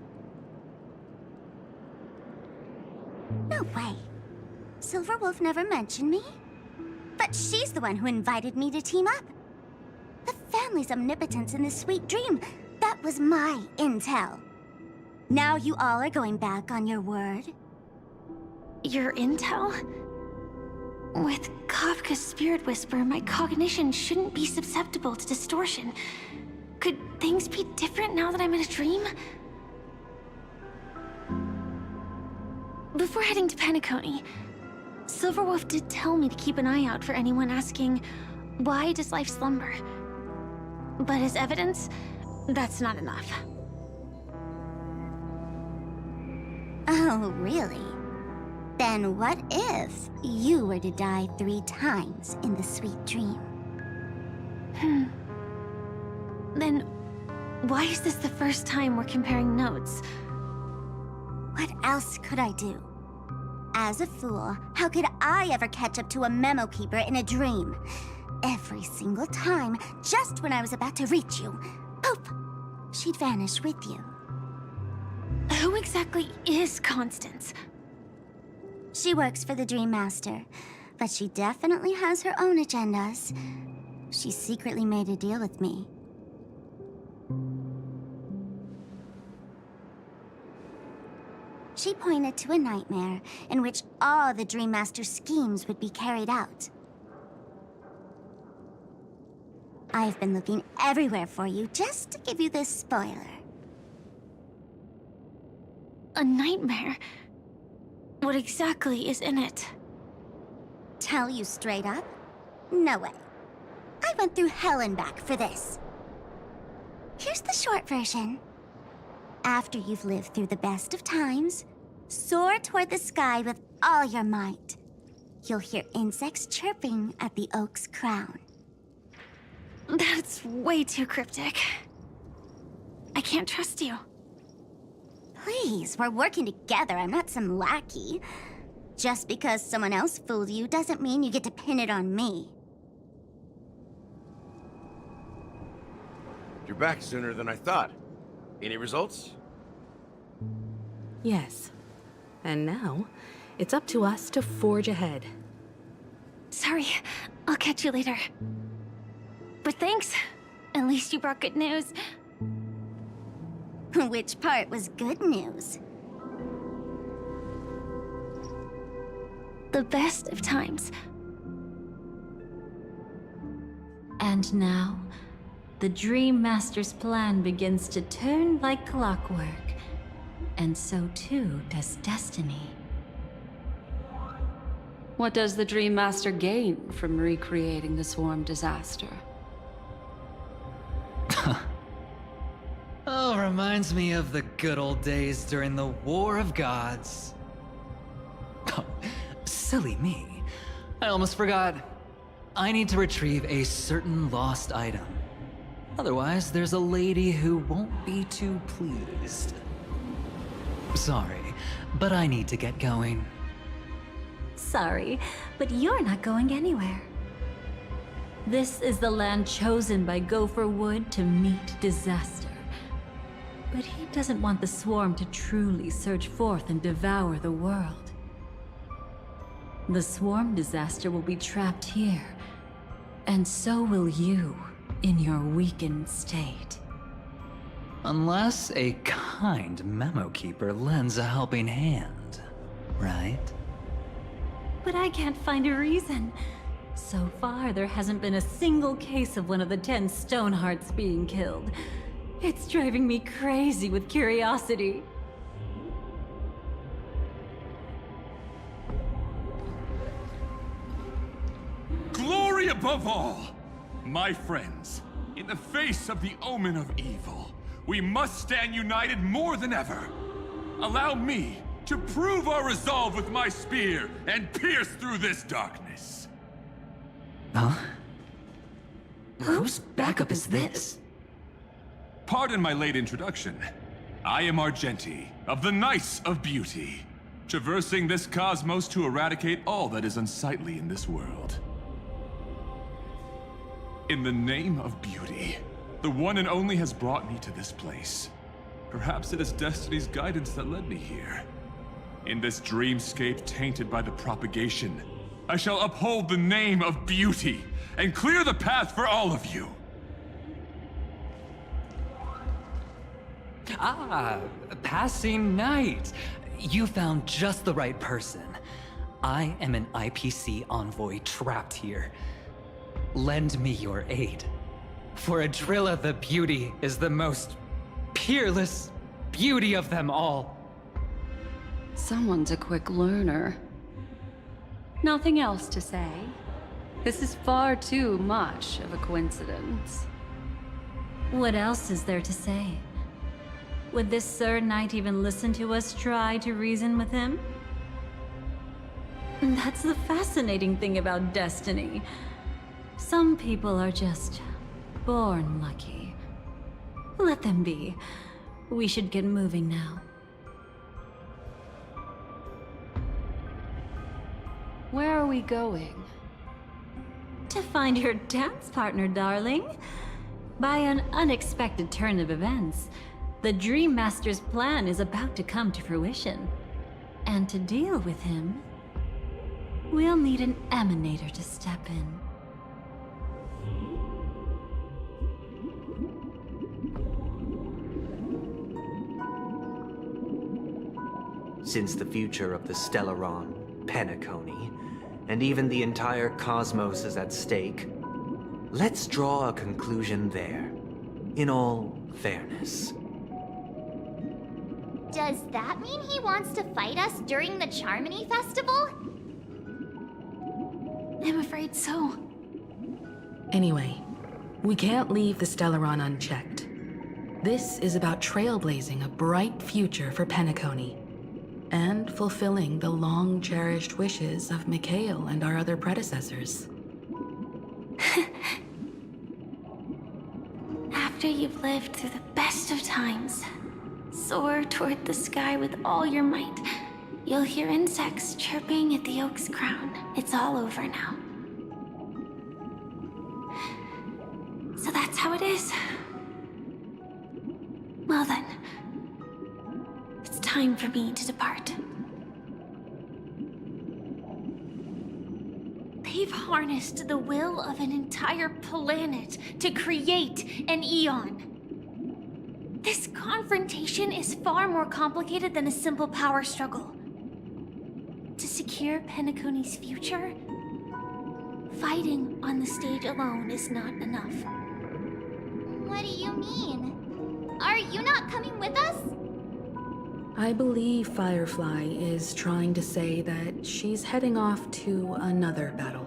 No way. Silverwolf never mentioned me? But she's the one who invited me to team up. The family's omnipotence in this sweet dream, that was my intel. Now you all are going back on your word? Your intel? With Kafka's spirit whisper, my cognition shouldn't be susceptible to distortion. Could things be different now that I'm in a dream? Before heading to Penacony, Silverwolf did tell me to keep an eye out for anyone asking, why does life slumber? But as evidence, that's not enough. Oh, really? Then what if you were to die 3 times in the sweet dream? Then, why is this the first time we're comparing notes? What else could I do? As a fool, how could I ever catch up to a memo keeper in a dream? Every single time, just when I was about to reach you, poof, she'd vanish with you. Who exactly is Constance? She works for the Dream Master, but she definitely has her own agendas. She secretly made a deal with me. She pointed to a nightmare in which all the Dream Master's schemes would be carried out. I've been looking everywhere for you just to give you this spoiler. A nightmare? What exactly is in it? Tell you straight up? No way. I went through hell and back for this. Here's the short version. After you've lived through the best of times, soar toward the sky with all your might. You'll hear insects chirping at the oak's crown. That's way too cryptic. I can't trust you. Please, we're working together. I'm not some lackey. Just because someone else fooled you doesn't mean you get to pin it on me. You're back sooner than I thought. Any results? Yes. And now, it's up to us to forge ahead. Sorry, I'll catch you later. But thanks. At least you brought good news. Which part was good news? The best of times. And now, the Dream Master's plan begins to turn like clockwork. And so too does destiny. What does the Dream Master gain from recreating the swarm disaster? Oh, reminds me of the good old days during the War of Gods. Oh, silly me. I almost forgot. I need to retrieve a certain lost item. Otherwise, there's a lady who won't be too pleased. Sorry, but I need to get going. Sorry, but you're not going anywhere. This is the land chosen by Gopher Wood to meet disaster. But he doesn't want the swarm to truly surge forth and devour the world. The swarm disaster will be trapped here, and so will you in your weakened state. Unless a kind memo keeper lends a helping hand, right? But I can't find a reason. So far, there hasn't been a single case of one of the 10 Stonehearts being killed. It's driving me crazy with curiosity. above all, my friends, in the face of the omen of evil, we must stand united more than ever. Allow me to prove our resolve with my spear and pierce through this darkness. Huh? Whose backup is this? Pardon my late introduction. I am Argenti, of the Knights of Beauty, traversing this cosmos to eradicate all that is unsightly in this world. In the name of beauty, the one and only has brought me to this place. Perhaps it is destiny's guidance that led me here. In this dreamscape tainted by the propagation, I shall uphold the name of beauty and clear the path for all of you. Ah, passing knight. You found just the right person. I am an IPC envoy trapped here. Lend me your aid. For Adrilla the Beauty is the most peerless beauty of them all. Someone's a quick learner. Nothing else to say. This is far too much of a coincidence. What else is there to say? Would this Sir Knight even listen to us try to reason with him? That's the fascinating thing about destiny. Some people are just born lucky. Let them be. We should get moving now. Where are we going? To find your dance partner, darling. By an unexpected turn of events, the Dream Master's plan is about to come to fruition. And to deal with him, we'll need an emanator to step in. Since the future of the Stellaron, Penacony, and even the entire cosmos is at stake, let's draw a conclusion there, in all fairness. Does that mean he wants to fight us during the Charmony Festival? I'm afraid so. Anyway, we can't leave the Stellaron unchecked. This is about trailblazing a bright future for Penacony, and fulfilling the long-cherished wishes of Mikhail and our other predecessors. After you've lived through the best of times, soar toward the sky with all your might. You'll hear insects chirping at the oak's crown. It's all over now. So that's how it is. Well then, it's time for me to depart. They've harnessed the will of an entire planet to create an Eon. This confrontation is far more complicated than a simple power struggle. To secure Penacony's future, fighting on the stage alone is not enough. What do you mean? Are you not coming with us? I believe Firefly is trying to say that she's heading off to another battle.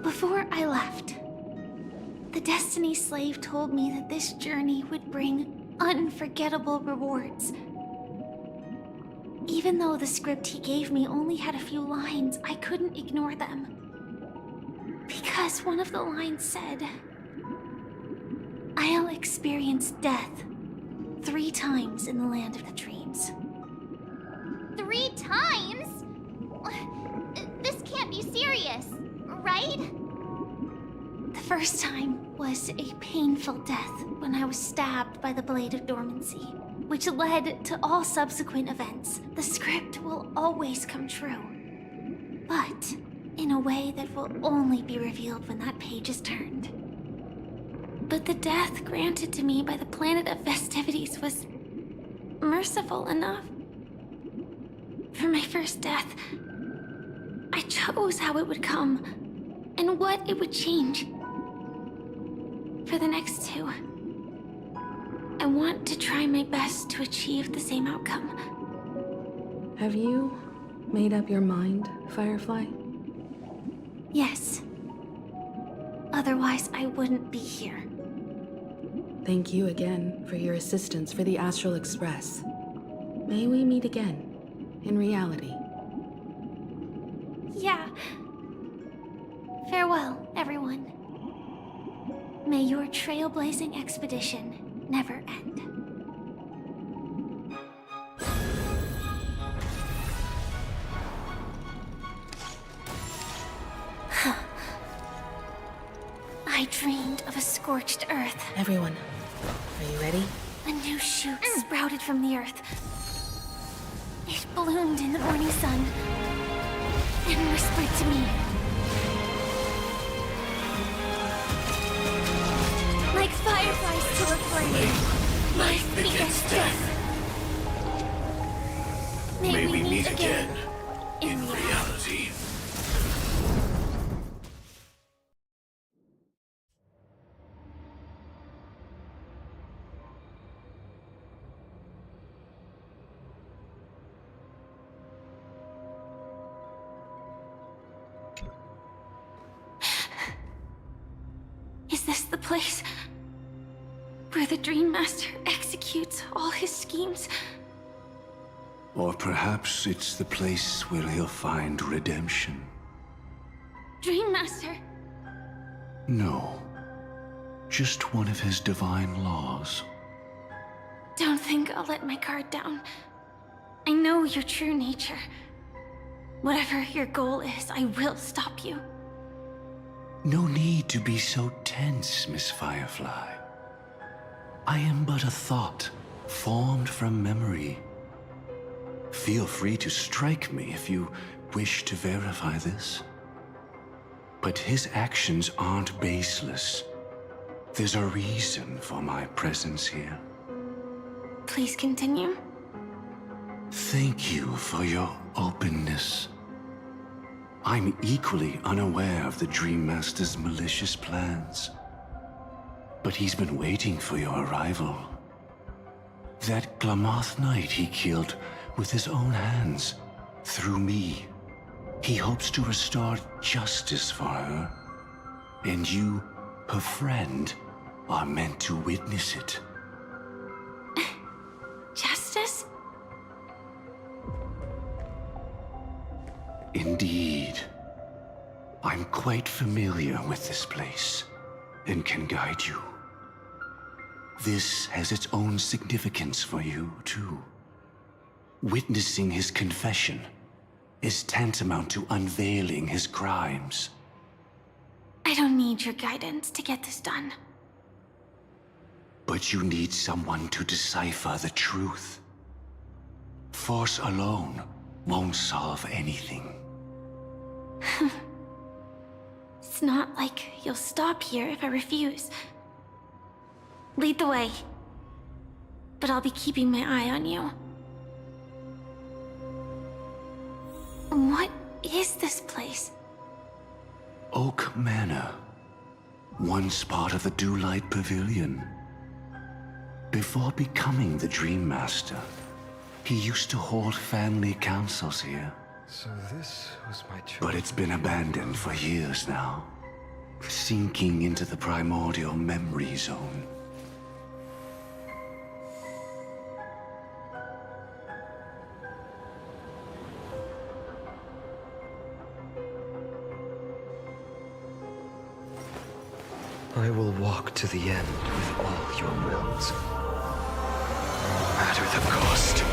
Before I left, the Destiny Slave told me that this journey would bring unforgettable rewards. Even though the script he gave me only had a few lines, I couldn't ignore them. Because one of the lines said, I'll experience death 3 times in the land of the dreams. 3 times? This can't be serious, right? The first time was a painful death when I was stabbed by the Blade of Dormancy, which led to all subsequent events. The script will always come true, but in a way that will only be revealed when that page is turned. But the death granted to me by the planet of festivities was merciful enough. For my first death, I chose how it would come and what it would change. For the next 2, I want to try my best to achieve the same outcome. Have you made up your mind, Firefly? Yes. Otherwise, I wouldn't be here. Thank you again for your assistance for the Astral Express. May we meet again, in reality. Yeah. Farewell, everyone. May your trailblazing expedition never end. I dreamed of a scorched earth. Everyone, are you ready? A new shoot sprouted from the earth. It bloomed in the morning sun and whispered to me. Like fireflies to a flame, life begets death. May we meet again in reality. Is this the place where the Dream Master executes all his schemes? Or perhaps it's the place where he'll find redemption. Dream Master? No. Just one of his divine laws. Don't think I'll let my guard down. I know your true nature. Whatever your goal is, I will stop you. No need to be so tense, Miss Firefly. I am but a thought, formed from memory. Feel free to strike me if you wish to verify this. But his actions aren't baseless. There's a reason for my presence here. Please continue. Thank you for your openness. I'm equally unaware of the Dream Master's malicious plans. But he's been waiting for your arrival. That Glamoth Knight he killed with his own hands, through me. He hopes to restore justice for her. And you, her friend, are meant to witness it. Justice? Indeed. I'm quite familiar with this place, and can guide you. This has its own significance for you, too. Witnessing his confession is tantamount to unveiling his crimes. I don't need your guidance to get this done. But you need someone to decipher the truth. Force alone won't solve anything. It's not like you'll stop here if I refuse. Lead the way. But I'll be keeping my eye on you. What is this place? Oak Manor. Once part of the Dewlight Pavilion. Before becoming the Dream Master, he used to hold family councils here. So this was my choice. But it's been abandoned for years now, sinking into the primordial memory zone. I will walk to the end with all your wills, no matter the cost.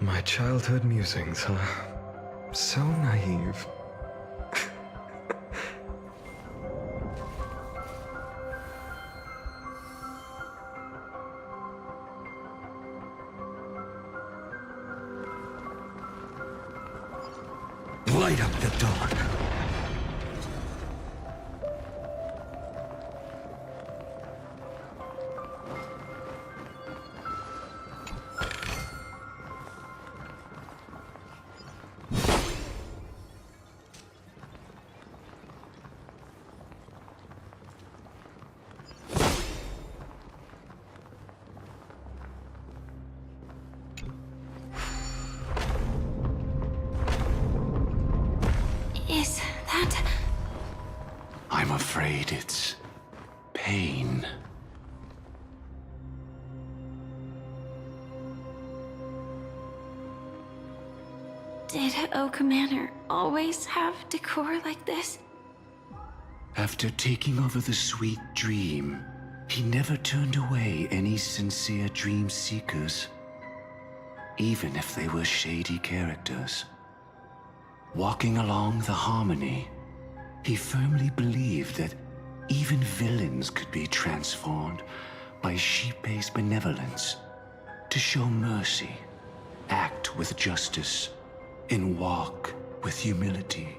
My childhood musings, huh? So naive. Light up the dawn. afraid it's pain. Did Oak Manor always have decor like this? After taking over the sweet dream, he never turned away any sincere dream seekers, even if they were shady characters. Walking along the harmony, he firmly believed that even villains could be transformed by Shippei's benevolence to show mercy, act with justice, and walk with humility.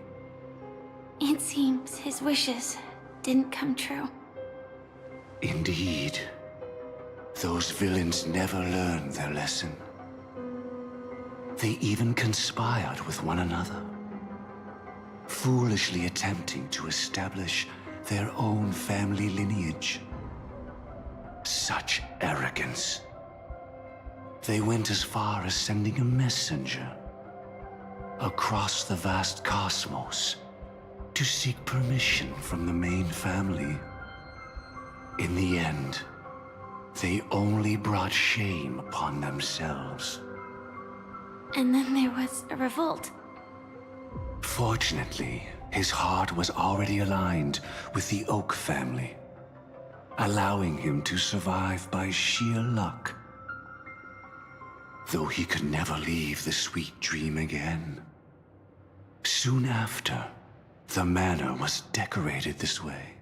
It seems his wishes didn't come true. Indeed, those villains never learned their lesson. They even conspired with one another, foolishly attempting to establish their own family lineage. Such arrogance. They went as far as sending a messenger across the vast cosmos to seek permission from the main family. In the end, they only brought shame upon themselves. And then there was a revolt. Fortunately, his heart was already aligned with the Oak family, allowing him to survive by sheer luck. Though he could never leave the sweet dream again. Soon after, the manor was decorated this way.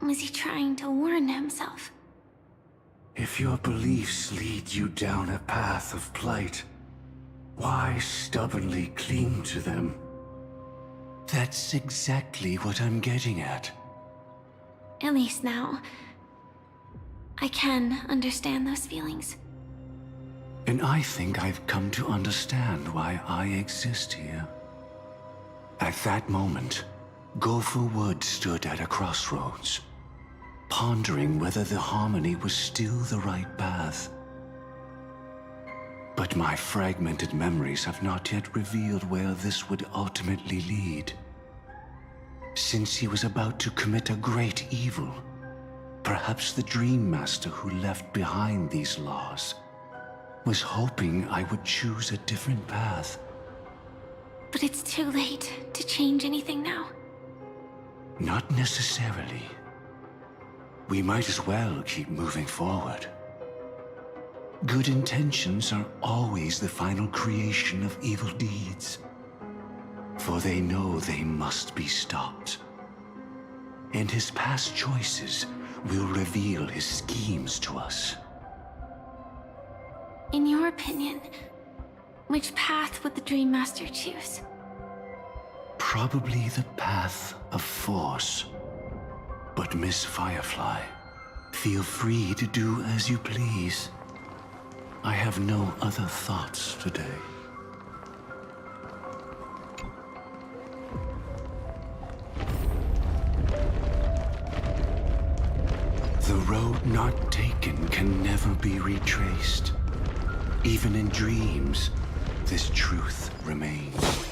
Was he trying to warn himself? If your beliefs lead you down a path of plight, why stubbornly cling to them? That's exactly what I'm getting at. At least now, I can understand those feelings. And I think I've come to understand why I exist here. At that moment, Gopher Wood stood at a crossroads, pondering whether the harmony was still the right path. But my fragmented memories have not yet revealed where this would ultimately lead. Since he was about to commit a great evil, perhaps the Dream Master who left behind these laws was hoping I would choose a different path. But it's too late to change anything now. Not necessarily. We might as well keep moving forward. Good intentions are always the final creation of evil deeds, for they know they must be stopped. And his past choices will reveal his schemes to us. In your opinion, which path would the Dream Master choose? Probably the path of force. But Miss Firefly, feel free to do as you please. I have no other thoughts today. The road not taken can never be retraced. Even in dreams, this truth remains.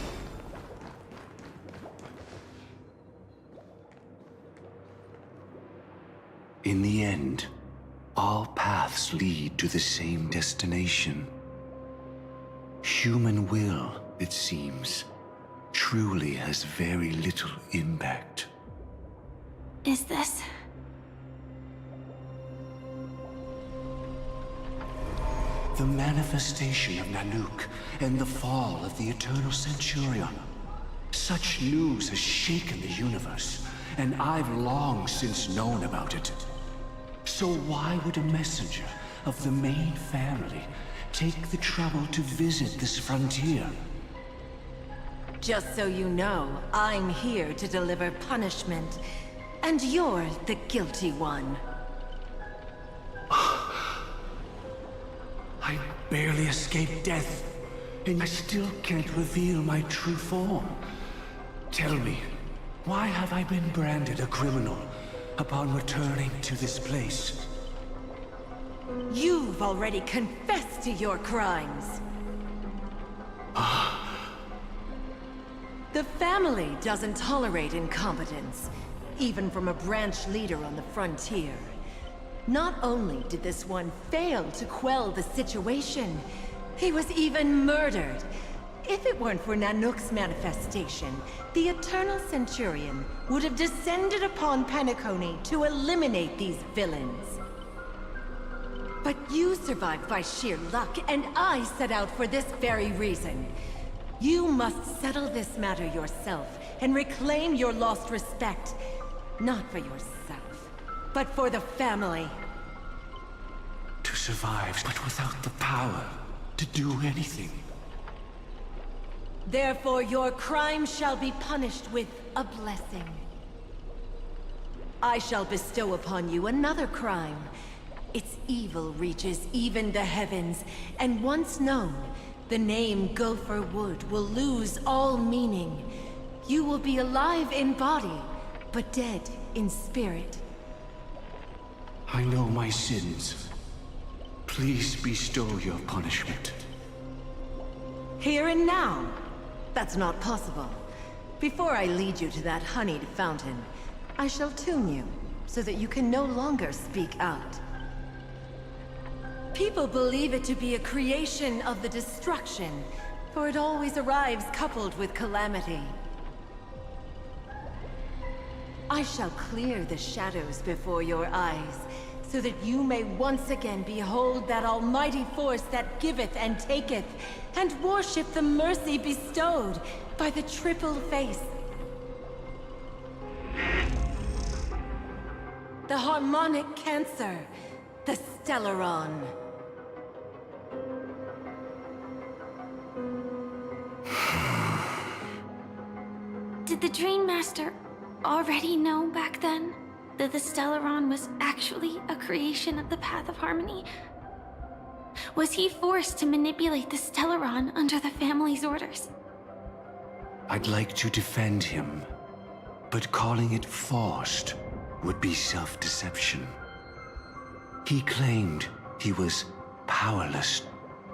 In the end, all paths lead to the same destination. Human will, it seems, truly has very little impact. Is this? The manifestation of Nanook and the fall of the Eternal Centurion. Such news has shaken the universe, and I've long since known about it. So why would a messenger of the main family take the trouble to visit this frontier? Just so you know, I'm here to deliver punishment, and you're the guilty one. I barely escaped death, and I still can't reveal my true form. Tell me, why have I been branded a criminal upon returning to this place? You've already confessed to your crimes. The family doesn't tolerate incompetence. even from a branch leader on the frontier. Not only did this one fail to quell the situation, he was even murdered. If it weren't for Nanook's manifestation, the Eternal Centurion would have descended upon Penacony to eliminate these villains. But you survived by sheer luck, and I set out for this very reason. You must settle this matter yourself and reclaim your lost respect. Not for yourself, but for the family. To survive, but without the power to do anything. Therefore, your crime shall be punished with a blessing. I shall bestow upon you another crime. Its evil reaches even the heavens, and once known, the name Gopher Wood will lose all meaning. You will be alive in body, but dead in spirit. I know my sins. Please bestow your punishment. Here and now? That's not possible. Before I lead you to that honeyed fountain, I shall tune you, so that you can no longer speak out. People believe it to be a creation of the destruction, for it always arrives coupled with calamity. I shall clear the shadows before your eyes, so that you may once again behold that almighty force that giveth and taketh, and worship the mercy bestowed by the triple face. The harmonic cancer, the Stellaron. Did the Dream Master already know back then that the Stellaron was actually a creation of the Path of Harmony? Was he forced to manipulate the Stellaron under the family's orders? I'd like to defend him, but calling it forced would be self-deception. He claimed he was powerless,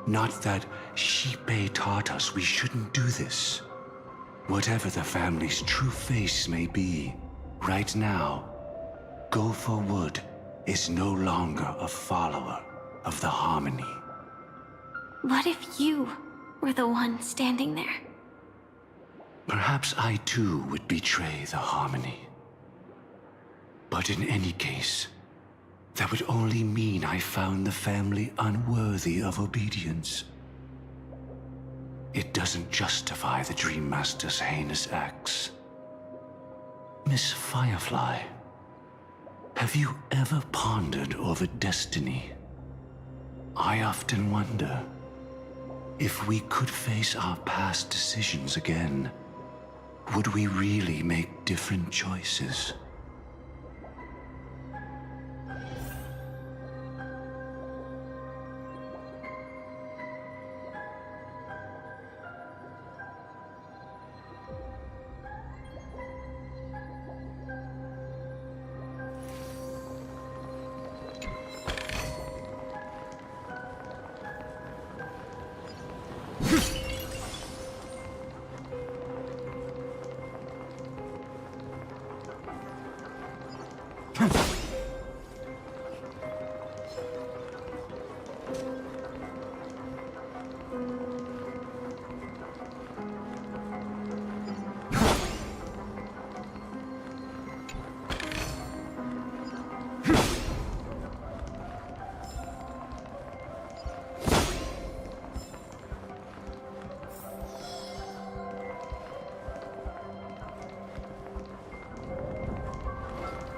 not that Xipe taught us we shouldn't do this. Whatever the family's true face may be, right now, Gopher Wood is no longer a follower of the Harmony. What if you were the one standing there? Perhaps I too would betray the Harmony. But in any case, that would only mean I found the family unworthy of obedience. It doesn't justify the Dream Master's heinous acts. Miss Firefly, have you ever pondered over destiny? I often wonder if we could face our past decisions again, would we really make different choices?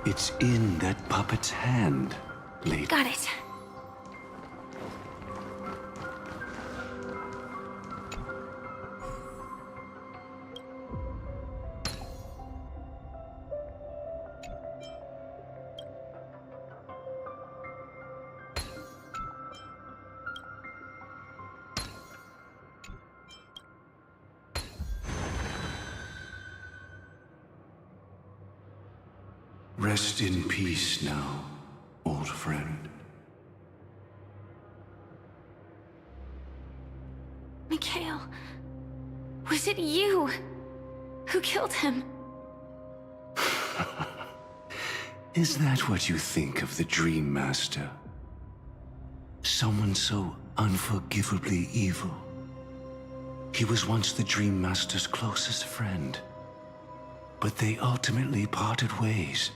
It's in that puppet's hand, lady. Got it. Rest in peace now, old friend. Mikhail, was it you who killed him? Is that what you think of the Dream Master? Someone so unforgivably evil. He was once the Dream Master's closest friend, but they ultimately parted ways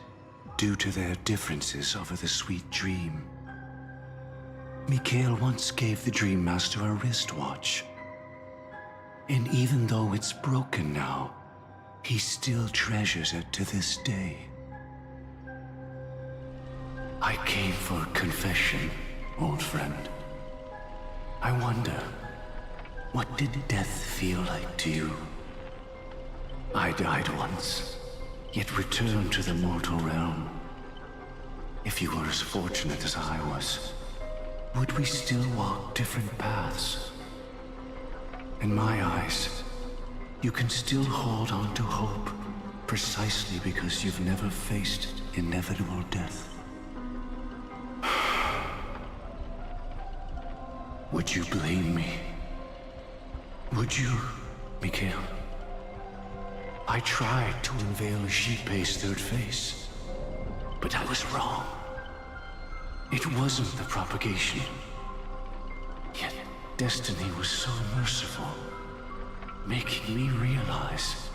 due to their differences over the sweet dream. Mikhail once gave the Dream Master a wristwatch, and even though it's broken now, he still treasures it to this day. I came for confession, old friend. I wonder, what did death feel like to you? I died once, yet returned to the mortal realm. If you were as fortunate as I was, would we still walk different paths? In my eyes, you can still hold on to hope, precisely because you've never faced inevitable death. Would you blame me? Would you, Mikhail? I tried to unveil Xipe's third face, but I was wrong. It wasn't the propagation. Yet destiny was so merciful, making me realize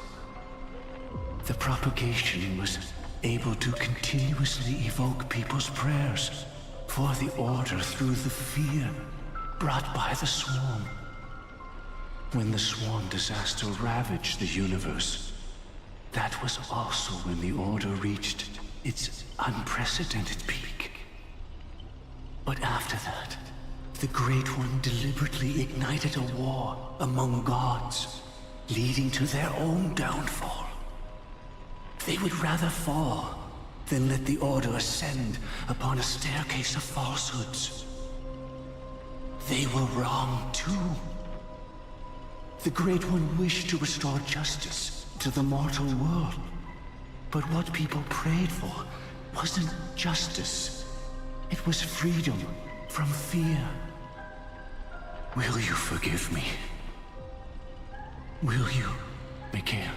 the propagation was able to continuously evoke people's prayers for the Order through the fear brought by the Swarm. When the Swarm disaster ravaged the universe, that was also when the Order reached its unprecedented peak. But after that, the Great One deliberately ignited a war among gods, leading to their own downfall. They would rather fall than let the Order ascend upon a staircase of falsehoods. They were wrong too. The Great One wished to restore justice to the mortal world. But what people prayed for wasn't justice. It was freedom from fear. Will you forgive me? Will you, Mikhail?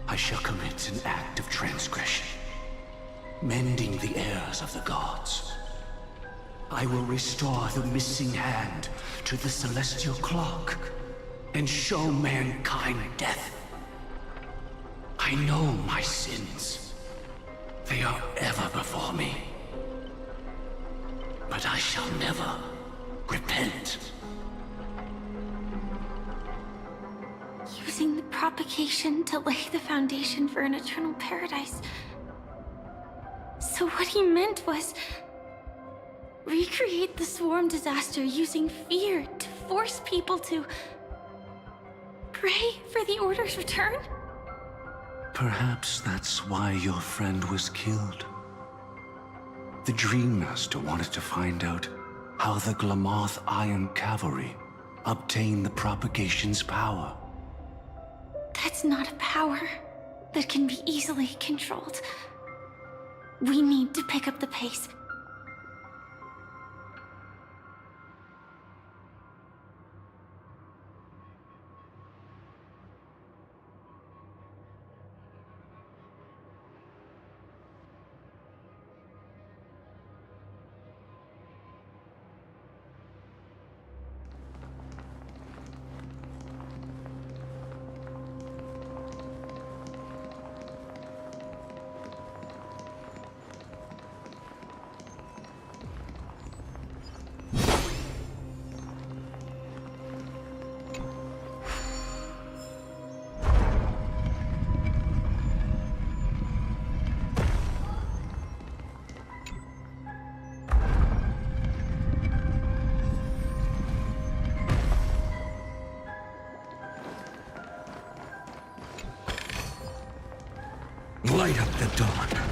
I shall commit an act of transgression, mending the errors of the gods. I will restore the missing hand to the celestial clock and show mankind death. I know my sins. They are ever before me. But I shall never repent. Using the propagation to lay the foundation for an eternal paradise. So what he meant was recreate the Swarm disaster using fear to force people to pray for the Order's return? Perhaps that's why your friend was killed. The Dream Master wanted to find out how the Glamoth Iron Cavalry obtained the propagation's power. That's not a power that can be easily controlled. We need to pick up the pace. Light up the dawn.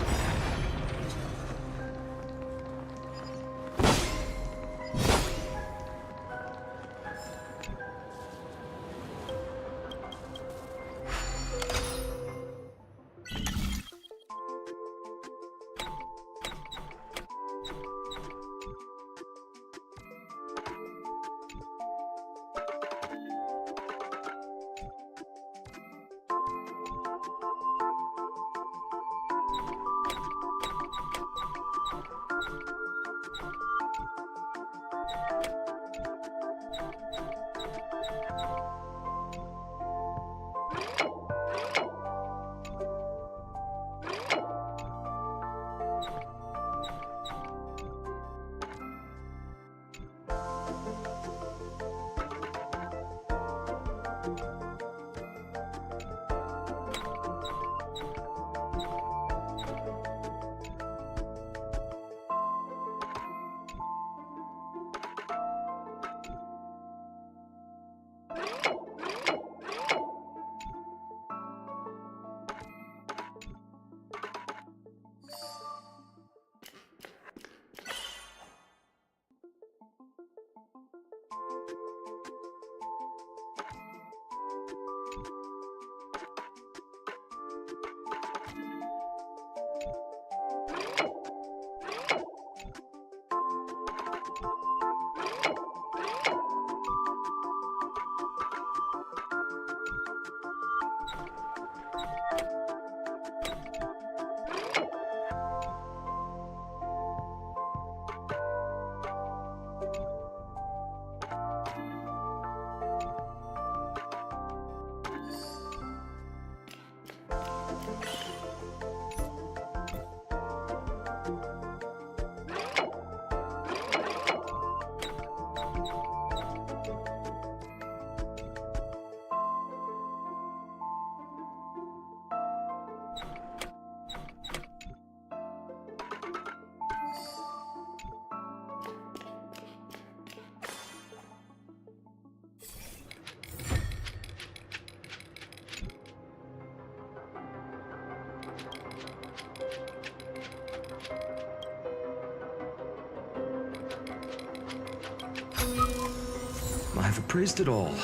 I've appraised it all.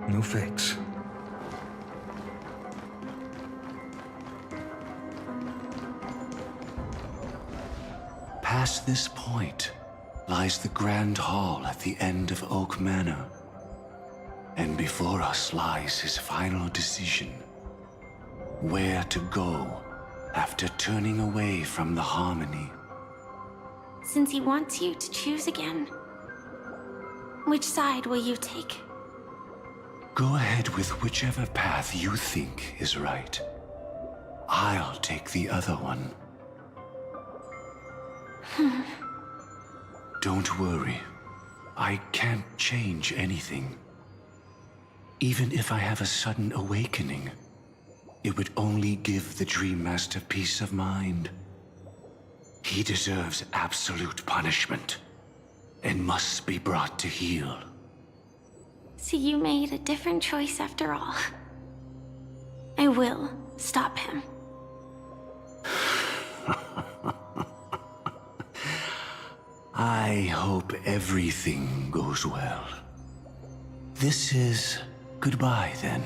No fakes. Past this point lies the Grand Hall at the end of Oak Manor. And before us lies his final decision. Where to go after turning away from the Harmony. Since he wants you to choose again, which side will you take? Go ahead with whichever path you think is right. I'll take the other one. Don't worry. I can't change anything. Even if I have a sudden awakening, it would only give the Dream Master peace of mind. He deserves absolute punishment and must be brought to heel. So you made a different choice after all. I will stop him. I hope everything goes well. This is goodbye, then.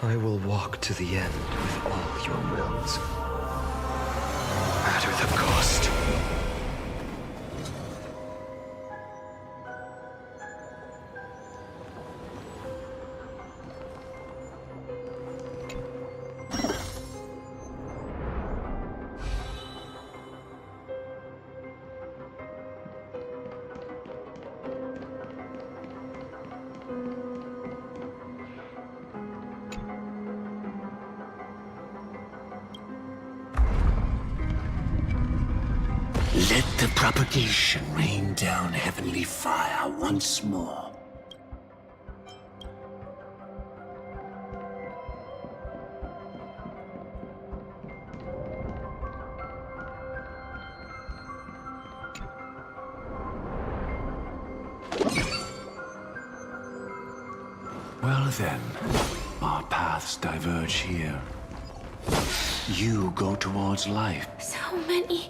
I will walk to the end with all your wills. No matter the cost. Let the propagation rain down heavenly fire once more. Well then, our paths diverge here. You go towards life. So many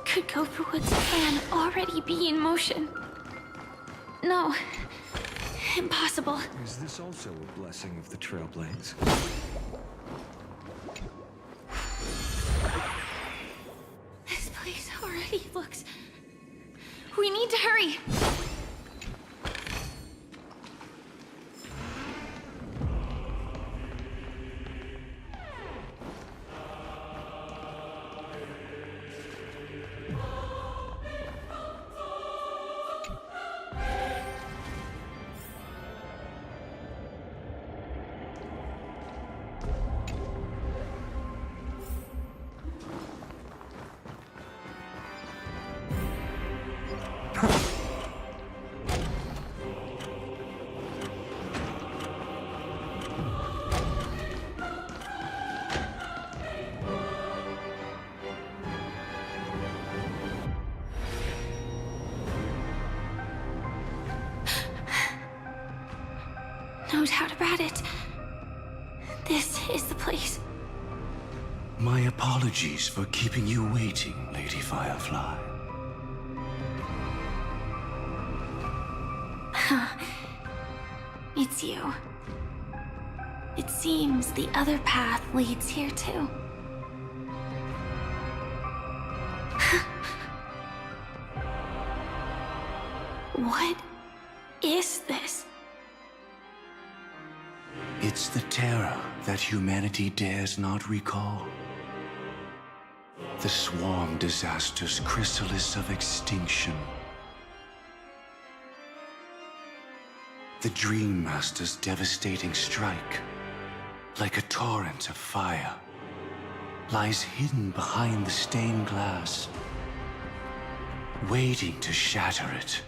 could go for what's plan already be in motion. No, impossible. Is this also a blessing of the trailblaze? This place already looks... We need to hurry. No doubt about it. This is the place. My apologies for keeping you waiting, Lady Firefly. It's you. It seems the other path leads here too. What is this? It's the terror that humanity dares not recall. The swarm disaster's chrysalis of extinction. The Dream Master's devastating strike, like a torrent of fire, lies hidden behind the stained glass, waiting to shatter it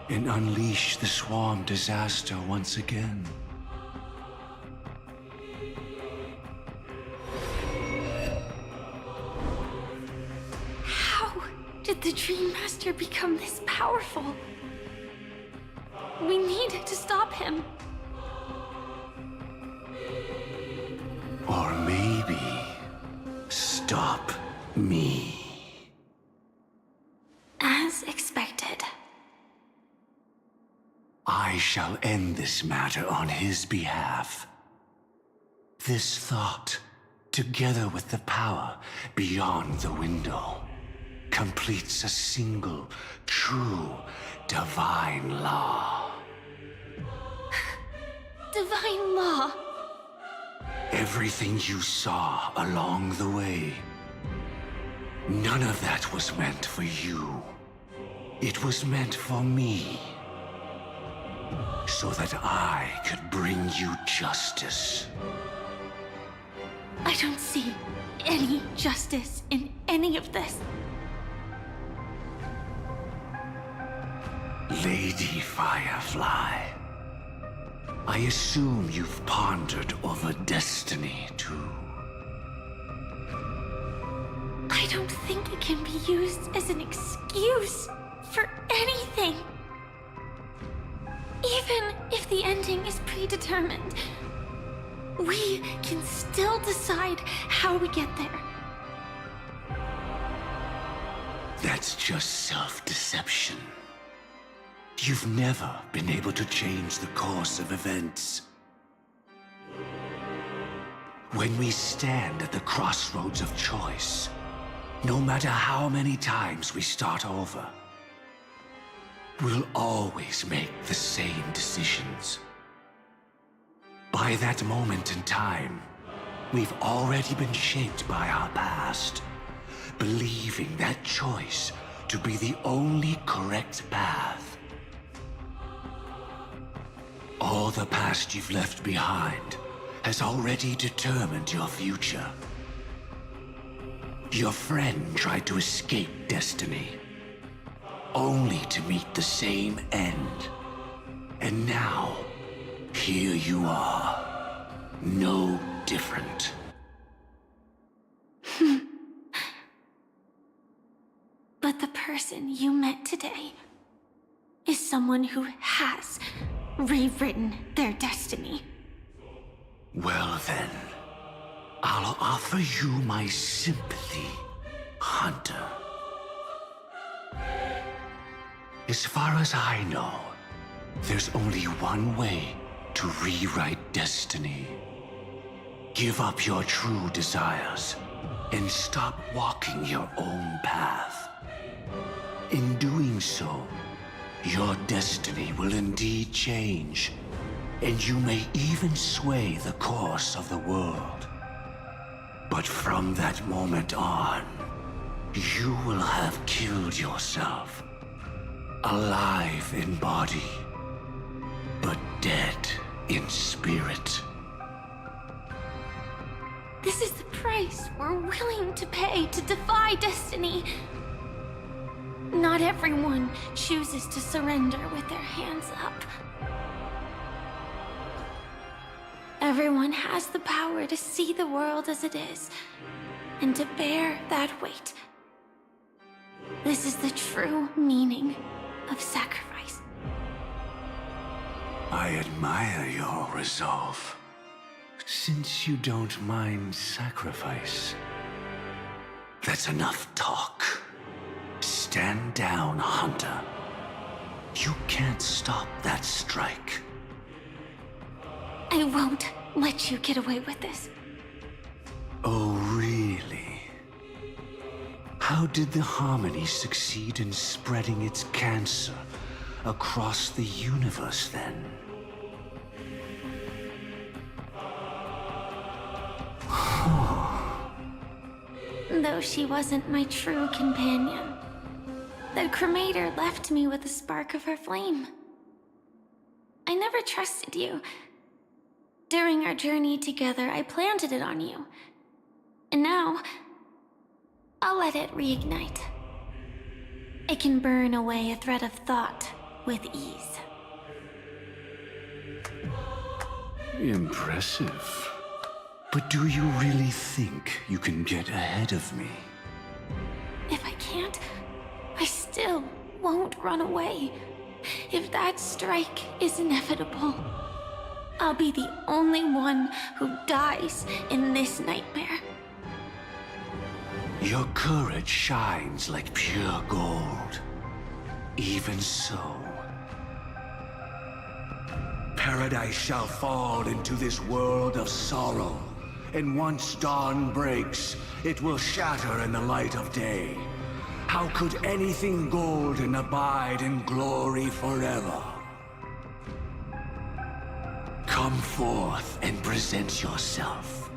and unleash the swarm disaster once again. How did the Dream Master become this powerful? We need to stop him. Or maybe stop me. As expected. I shall end this matter on his behalf. This thought, together with the power beyond the window, completes a single, true, divine law. Divine law? Everything you saw along the way, none of that was meant for you. It was meant for me. So that I could bring you justice. I don't see any justice in any of this. Lady Firefly, I assume you've pondered over destiny too. I don't think it can be used as an excuse for anything. Even if the ending is predetermined, we can still decide how we get there. That's just self-deception. You've never been able to change the course of events. When we stand at the crossroads of choice, no matter how many times we start over, we'll always make the same decisions. By that moment in time, we've already been shaped by our past, believing that choice to be the only correct path. All the past you've left behind has already determined your future. Your friend tried to escape destiny, only to meet the same end. And now, here you are, no different. But the person you met today is someone who has rewritten their destiny. Well then, I'll offer you my sympathy, Hunter. As far as I know, there's only one way to rewrite destiny. Give up your true desires and stop walking your own path. In doing so, your destiny will indeed change, and you may even sway the course of the world. But from that moment on, you will have killed yourself. Alive in body, but dead in spirit. This is the price we're willing to pay to defy destiny. Not everyone chooses to surrender with their hands up. Everyone has the power to see the world as it is, and to bear that weight. This is the true meaning of sacrifice. I admire your resolve, since you don't mind sacrifice. That's enough talk. Stand down, Hunter. You can't stop that strike. I won't let you get away with this. Oh, really? How did the Harmony succeed in spreading its cancer across the universe, then? Though she wasn't my true companion, the cremator left me with a spark of her flame. I never trusted you. During our journey together, I planted it on you. And now, I'll let it reignite. It can burn away a thread of thought with ease. Impressive. But do you really think you can get ahead of me? If I can't, still won't run away. If that strike is inevitable, I'll be the only one who dies in this nightmare. Your courage shines like pure gold. Even so, paradise shall fall into this world of sorrow, and once dawn breaks, it will shatter in the light of day. How could anything golden abide in glory forever? Come forth and present yourself,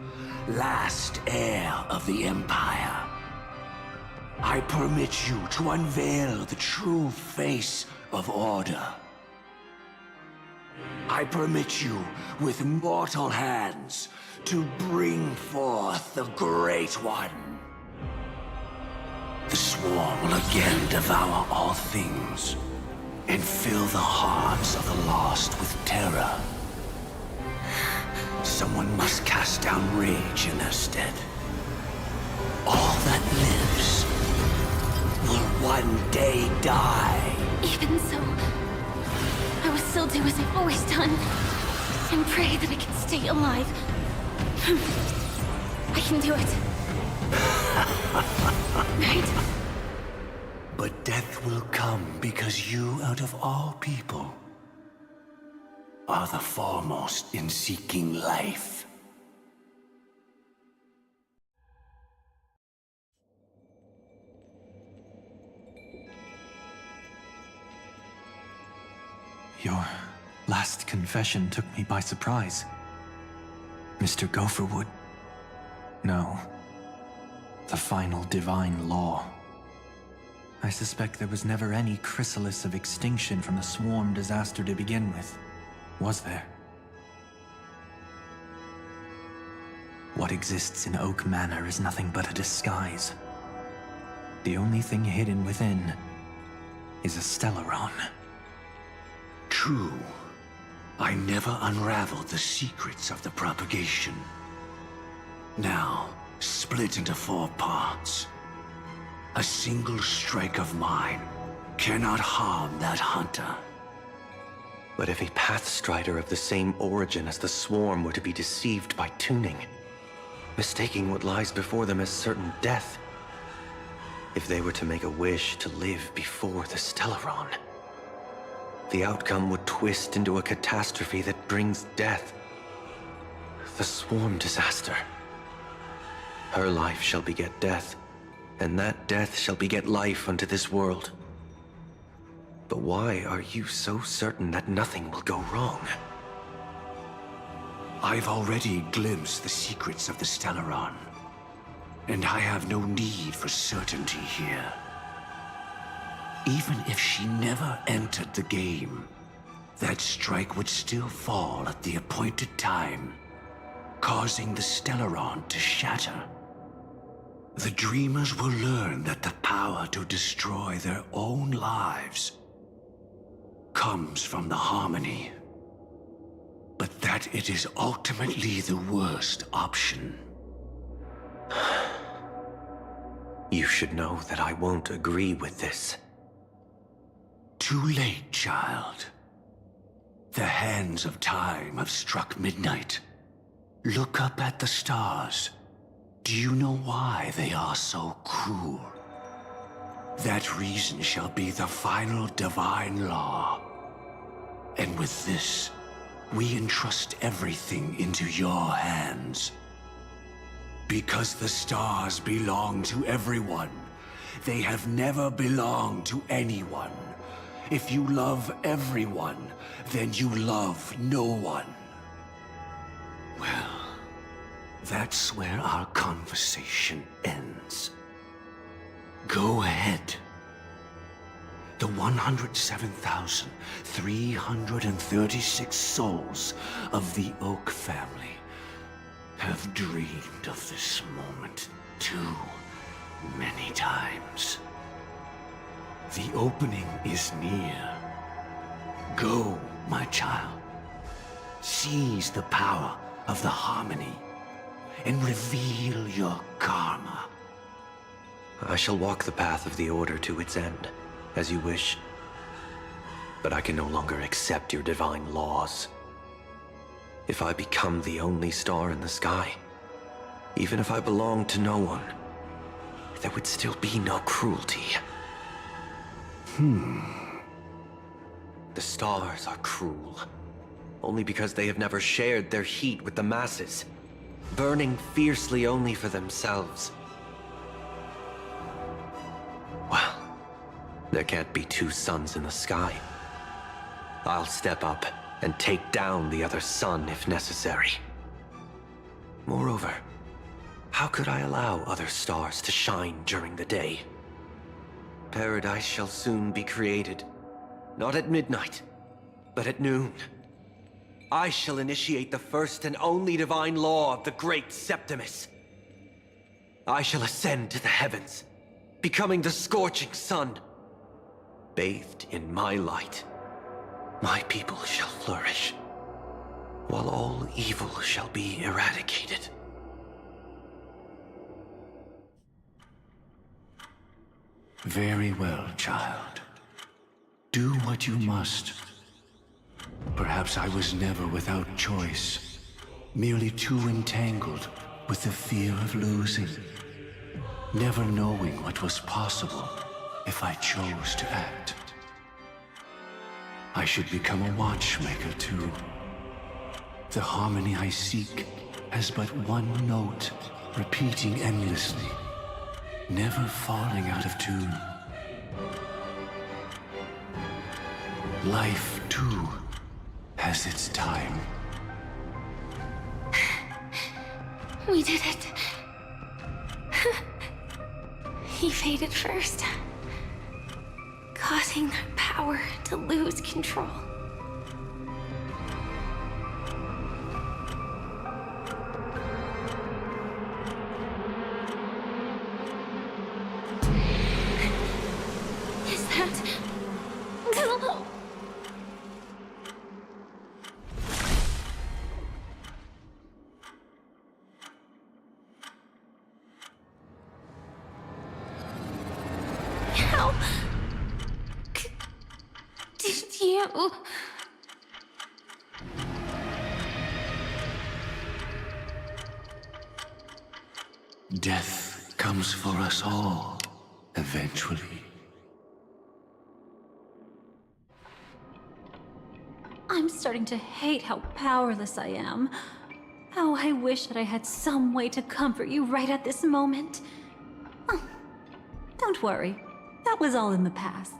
last heir of the Empire. I permit you to unveil the true face of order. I permit you, with mortal hands, to bring forth the Great One. The swarm will again devour all things, and fill the hearts of the lost with terror. Someone must cast down rage in their stead. All that lives will one day die. Even so, I will still do as I've always done, and pray that I can stay alive. I can do it. Right? But death will come because you, out of all people, are the foremost in seeking life. Your last confession took me by surprise. Mr. Gopherwood. No. The final divine law. I suspect there was never any chrysalis of extinction from the swarm disaster to begin with. Was there? What exists in Oak Manor is nothing but a disguise. The only thing hidden within is a Stellaron. True. I never unraveled the secrets of the propagation. Now, split into 4 parts. A single strike of mine cannot harm that hunter. But if a Pathstrider of the same origin as the Swarm were to be deceived by tuning, mistaking what lies before them as certain death, if they were to make a wish to live before the Stellaron, the outcome would twist into a catastrophe that brings death. The Swarm disaster. Her life shall beget death, and that death shall beget life unto this world. But why are you so certain that nothing will go wrong? I've already glimpsed the secrets of the Stellaron, and I have no need for certainty here. Even if she never entered the game, that strike would still fall at the appointed time, causing the Stellaron to shatter. The Dreamers will learn that the power to destroy their own lives comes from the harmony, but that it is ultimately the worst option. You should know that I won't agree with this. Too late, child. The hands of time have struck midnight. Look up at the stars. Do you know why they are so cruel? That reason shall be the final divine law. And with this, we entrust everything into your hands. Because the stars belong to everyone, they have never belonged to anyone. If you love everyone, then you love no one. Well, that's where our conversation ends. Go ahead. The 107,336 souls of the Oak family have dreamed of this moment too many times. The opening is near. Go, my child. Seize the power of the harmony and reveal your karma. I shall walk the path of the Order to its end. As you wish. But I can no longer accept your divine laws. If I become the only star in the sky, even if I belong to no one, there would still be no cruelty. The stars are cruel, only because they have never shared their heat with the masses, burning fiercely only for themselves. Well, there can't be two suns in the sky. I'll step up and take down the other sun if necessary. Moreover, how could I allow other stars to shine during the day? Paradise shall soon be created. Not at midnight, but at noon. I shall initiate the first and only divine law of the great Septimus. I shall ascend to the heavens, becoming the scorching sun. Bathed in my light, my people shall flourish, while all evil shall be eradicated. Very well, child. Do what you must. Perhaps I was never without choice, merely too entangled with the fear of losing, never knowing what was possible if I chose to act. I should become a watchmaker too. The harmony I seek has but one note, repeating endlessly, never falling out of tune. Life, too, has its time. We did it. He faded first, causing their power to lose control. Is that... How... did you... Death comes for us all, eventually. I'm starting to hate how powerless I am. How I wish that I had some way to comfort you right at this moment. Oh, don't worry. That was all in the past.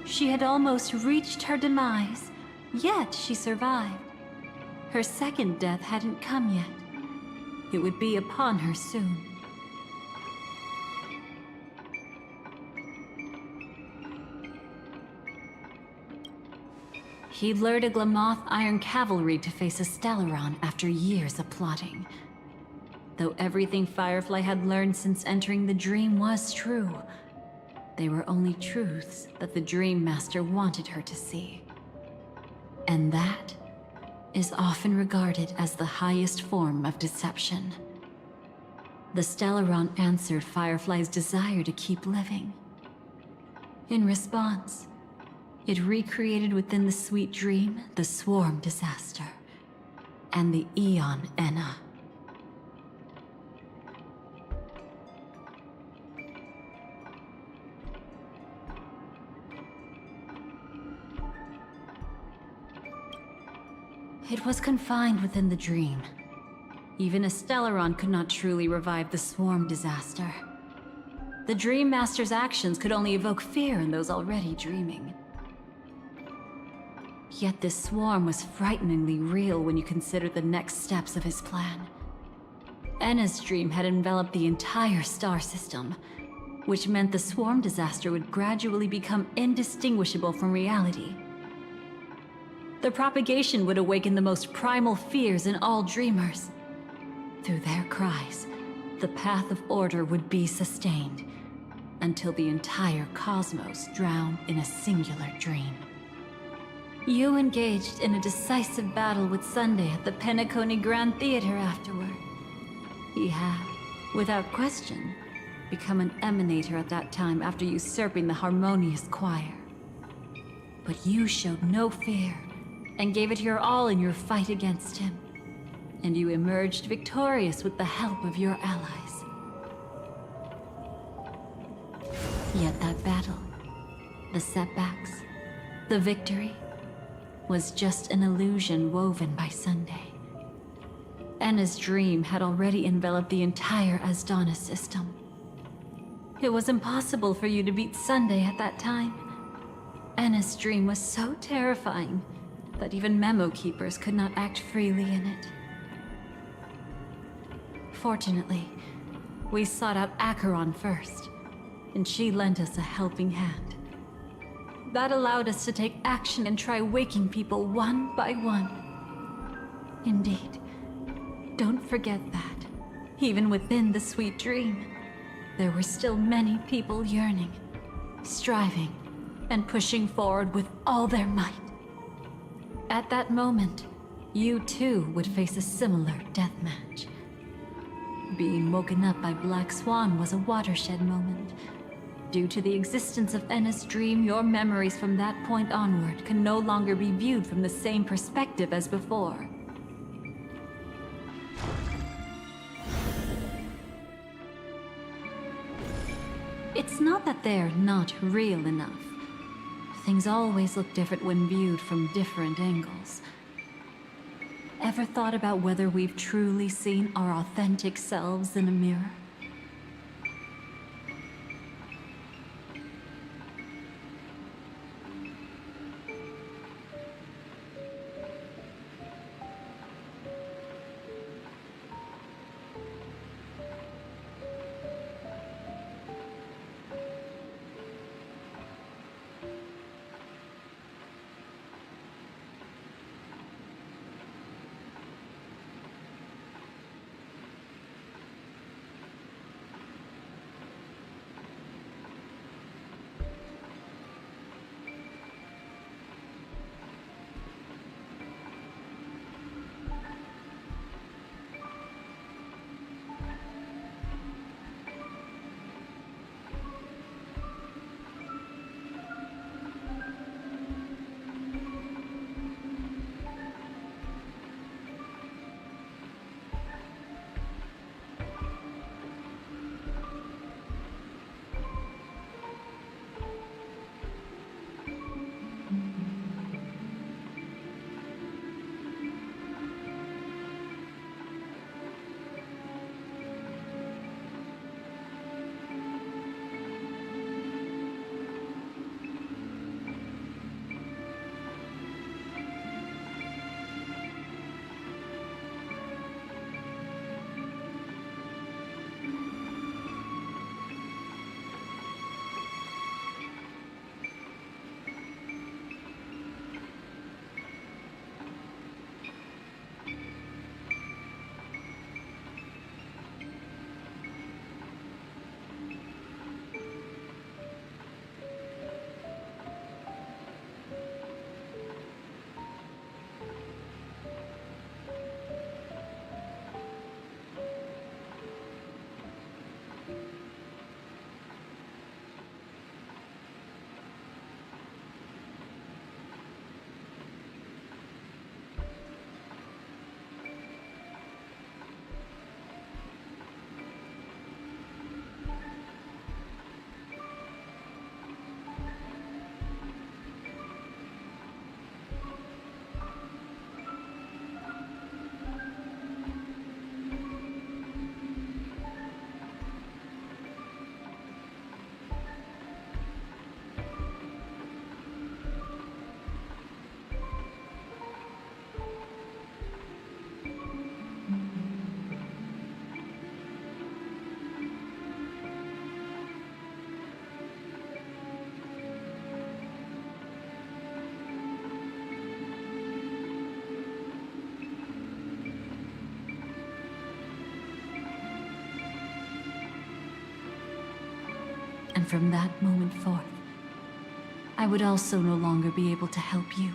She had almost reached her demise, yet she survived. Her second death hadn't come yet. It would be upon her soon. He lured a Glamoth Iron Cavalry to face a Stellaron after years of plotting. Though everything Firefly had learned since entering the dream was true, they were only truths that the Dream Master wanted her to see. And that is often regarded as the highest form of deception. The Stellaron answered Firefly's desire to keep living. In response, it recreated within the sweet dream the Swarm disaster and the Eon Enna. It was confined within the dream. Even a Stellaron could not truly revive the Swarm disaster. The Dream Master's actions could only evoke fear in those already dreaming. Yet this swarm was frighteningly real when you consider the next steps of his plan. Enna's dream had enveloped the entire star system, which meant the swarm disaster would gradually become indistinguishable from reality. The propagation would awaken the most primal fears in all dreamers. Through their cries, the path of order would be sustained, until the entire cosmos drowned in a singular dream. You engaged in a decisive battle with Sunday at the Penacony Grand Theater afterward. He had, without question, become an emanator at that time after usurping the Harmonious Choir. But you showed no fear, and gave it your all in your fight against him. And you emerged victorious with the help of your allies. Yet that battle, the setbacks, the victory, was just an illusion woven by Sunday. Enna's dream had already enveloped the entire Asdana system. It was impossible for you to beat Sunday at that time. Enna's dream was so terrifying that even Memo Keepers could not act freely in it. Fortunately, we sought out Acheron first, and she lent us a helping hand. That allowed us to take action and try waking people one by one. Indeed, don't forget that, even within the sweet dream, there were still many people yearning, striving, and pushing forward with all their might. At that moment, you too would face a similar deathmatch. Being woken up by Black Swan was a watershed moment. Due to the existence of Enna's dream, your memories from that point onward can no longer be viewed from the same perspective as before. It's not that they're not real enough. Things always look different when viewed from different angles. Ever thought about whether we've truly seen our authentic selves in a mirror? And from that moment forth, I would also no longer be able to help you.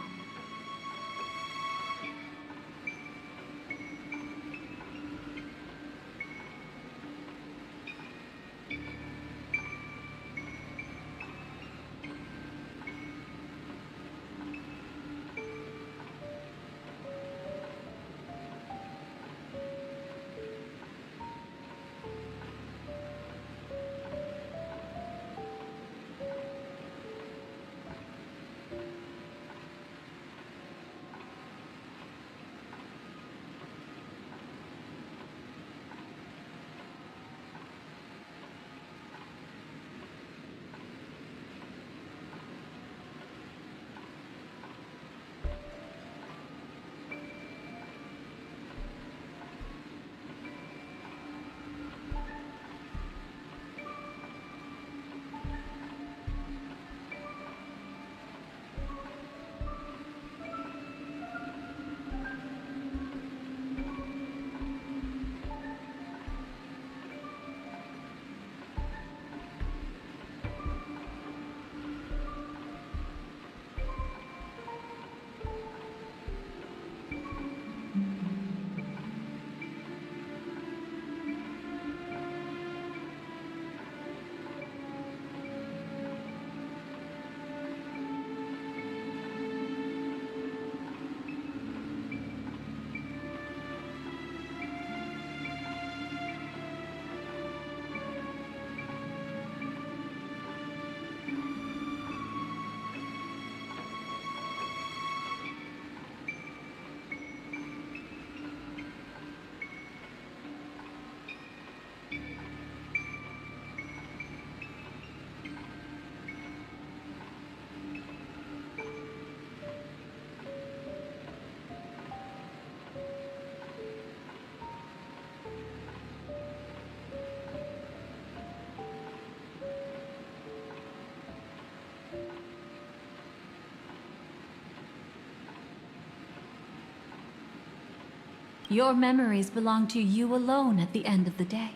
Your memories belong to you alone at the end of the day.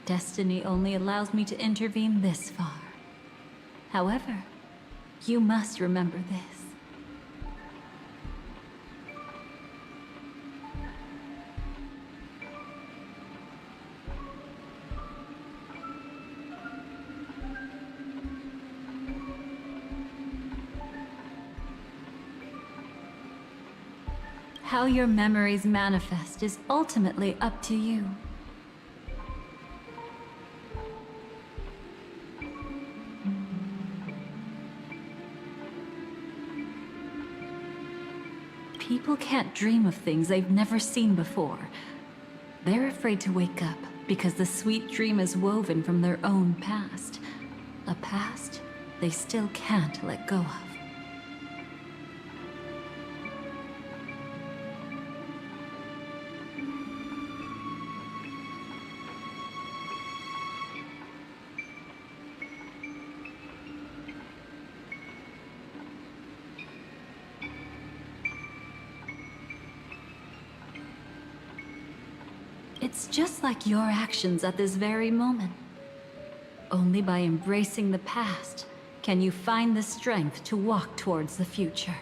Destiny only allows me to intervene this far. However, you must remember this. How your memories manifest is ultimately up to you. People can't dream of things they've never seen before. They're afraid to wake up because the sweet dream is woven from their own past. A past they still can't let go of. It's just like your actions at this very moment. Only by embracing the past can you find the strength to walk towards the future.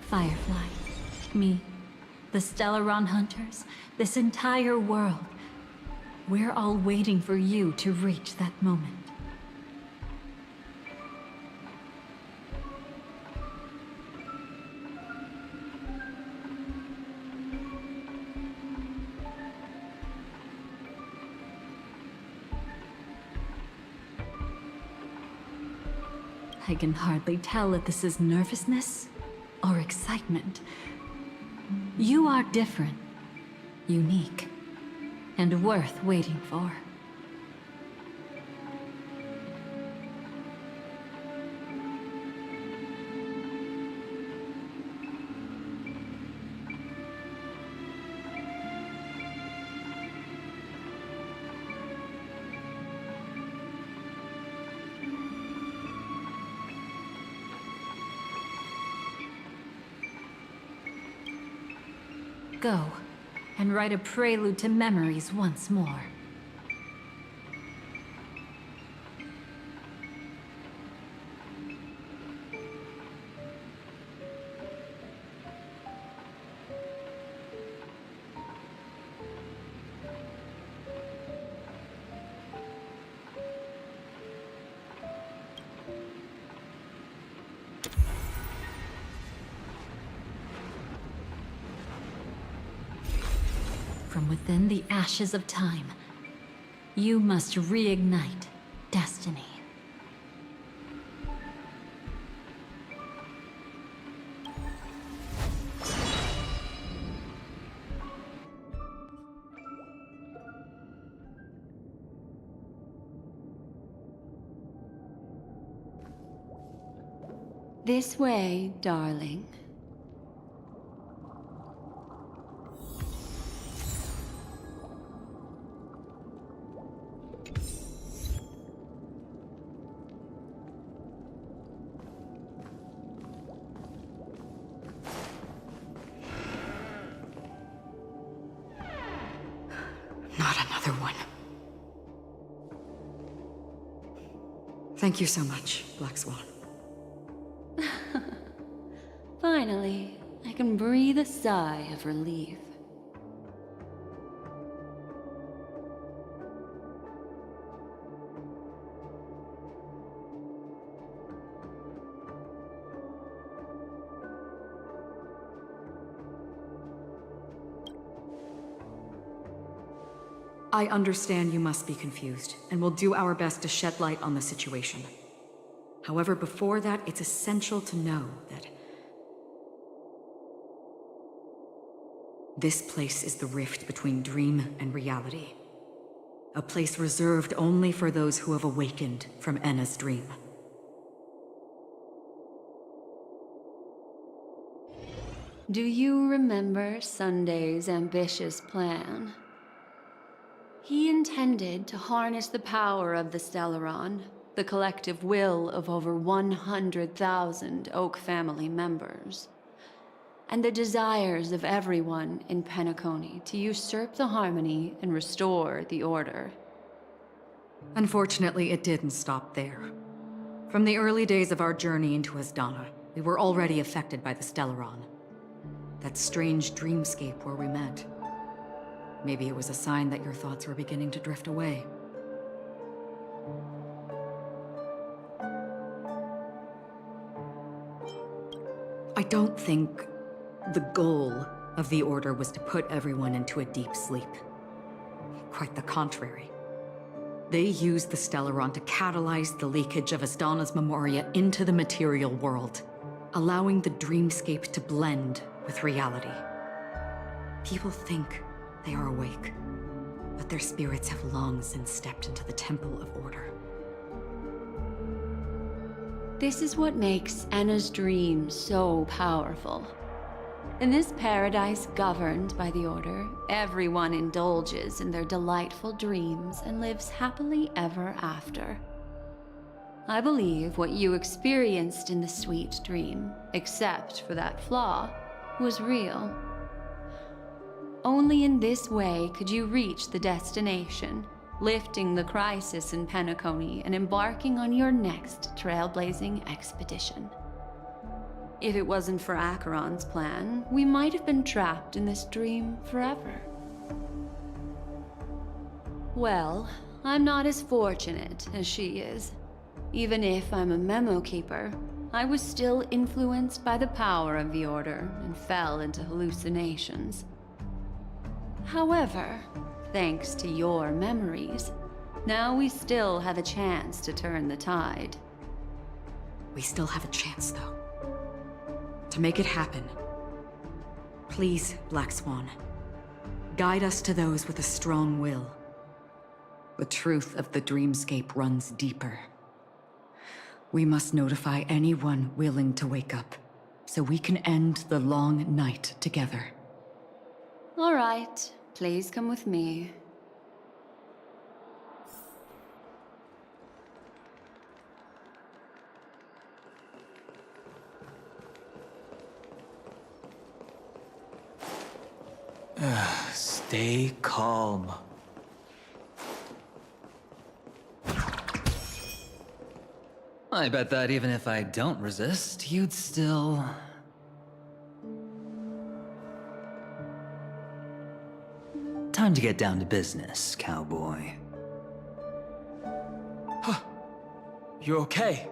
Firefly, me, the Stellaron Hunters, this entire world. We're all waiting for you to reach that moment. I can hardly tell if this is nervousness or excitement. You are different, unique, and worth waiting for. go and write a prelude to memories once more. From within the ashes of time, you must reignite destiny. This way, darling. Not another one. Thank you so much, Black Swan. Finally, I can breathe a sigh of relief. I understand you must be confused, and will do our best to shed light on the situation. However, before that, it's essential to know that this place is the rift between dream and reality. A place reserved only for those who have awakened from Enna's dream. Do you remember Sunday's ambitious plan? He intended to harness the power of the Stellaron, the collective will of over 100,000 Oak family members, and the desires of everyone in Penacony to usurp the harmony and restore the order. Unfortunately, it didn't stop there. From the early days of our journey into Asdana, we were already affected by the Stellaron. That strange dreamscape where we met. Maybe it was a sign that your thoughts were beginning to drift away. I don't think the goal of the Order was to put everyone into a deep sleep. Quite the contrary. They used the Stellaron to catalyze the leakage of Asdana's memoria into the material world, allowing the dreamscape to blend with reality. People think they are awake, but their spirits have long since stepped into the Temple of Order. This is what makes Enna's dream so powerful. In this paradise governed by the Order, everyone indulges in their delightful dreams and lives happily ever after. I believe what you experienced in the sweet dream, except for that flaw, was real. Only in this way could you reach the destination, lifting the crisis in Penacony and embarking on your next trailblazing expedition. If it wasn't for Acheron's plan, we might have been trapped in this dream forever. Well, I'm not as fortunate as she is. Even if I'm a memo keeper, I was still influenced by the power of the Order and fell into hallucinations. However, thanks to your memories, now we still have a chance to turn the tide. We still have a chance, though. To make it happen, please, Black Swan, guide us to those with a strong will. The truth of the dreamscape runs deeper. We must notify anyone willing to wake up, so we can end the long night together. All right, please come with me. Stay calm. I bet that even if I don't resist, you'd still... Time to get down to business, cowboy. You okay?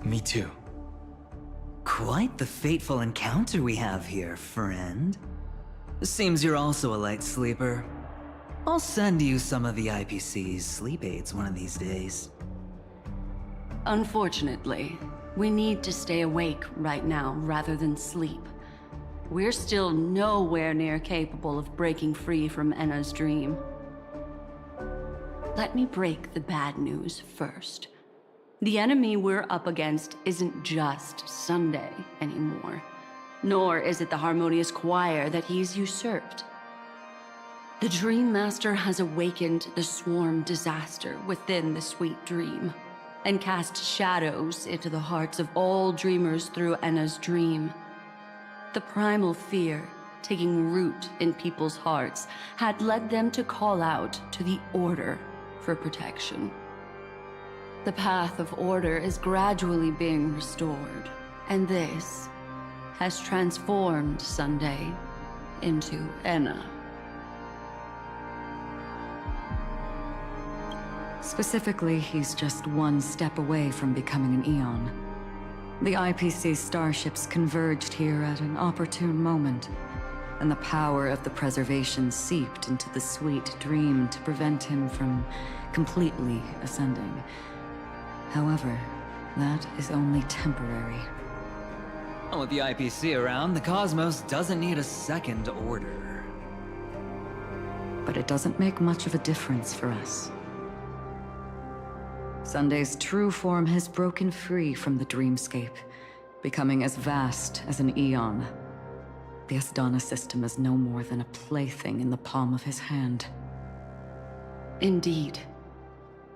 Me too. Quite the fateful encounter we have here, friend. Seems you're also a light sleeper. I'll send you some of the IPC's sleep aids one of these days. Unfortunately, we need to stay awake right now rather than sleep. We're still nowhere near capable of breaking free from Enna's dream. Let me break the bad news first. The enemy we're up against isn't just Sunday anymore, nor is it the harmonious choir that he's usurped. The Dream Master has awakened the swarm disaster within the sweet dream, and cast shadows into the hearts of all dreamers through Enna's dream. The primal fear taking root in people's hearts had led them to call out to the Order for protection. The path of order is gradually being restored, and this has transformed Sunday into Enna. Specifically, he's just one step away from becoming an Eon. The IPC starships converged here at an opportune moment, and the power of the preservation seeped into the sweet dream to prevent him from completely ascending. However, that is only temporary. With the IPC around, the cosmos doesn't need a second order. But it doesn't make much of a difference for us. Sunday's true form has broken free from the dreamscape, becoming as vast as an Eon. The Asdana system is no more than a plaything in the palm of his hand. Indeed.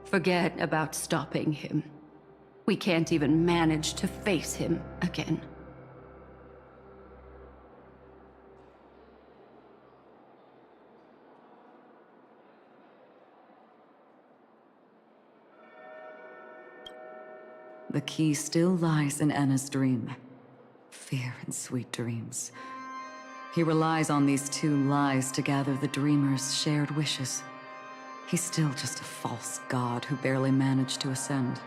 Forget about stopping him. We can't even manage to face him again. The key still lies in Enna's dream. Fear and sweet dreams. He relies on these two lies to gather the dreamers' shared wishes. He's still just a false god who barely managed to ascend.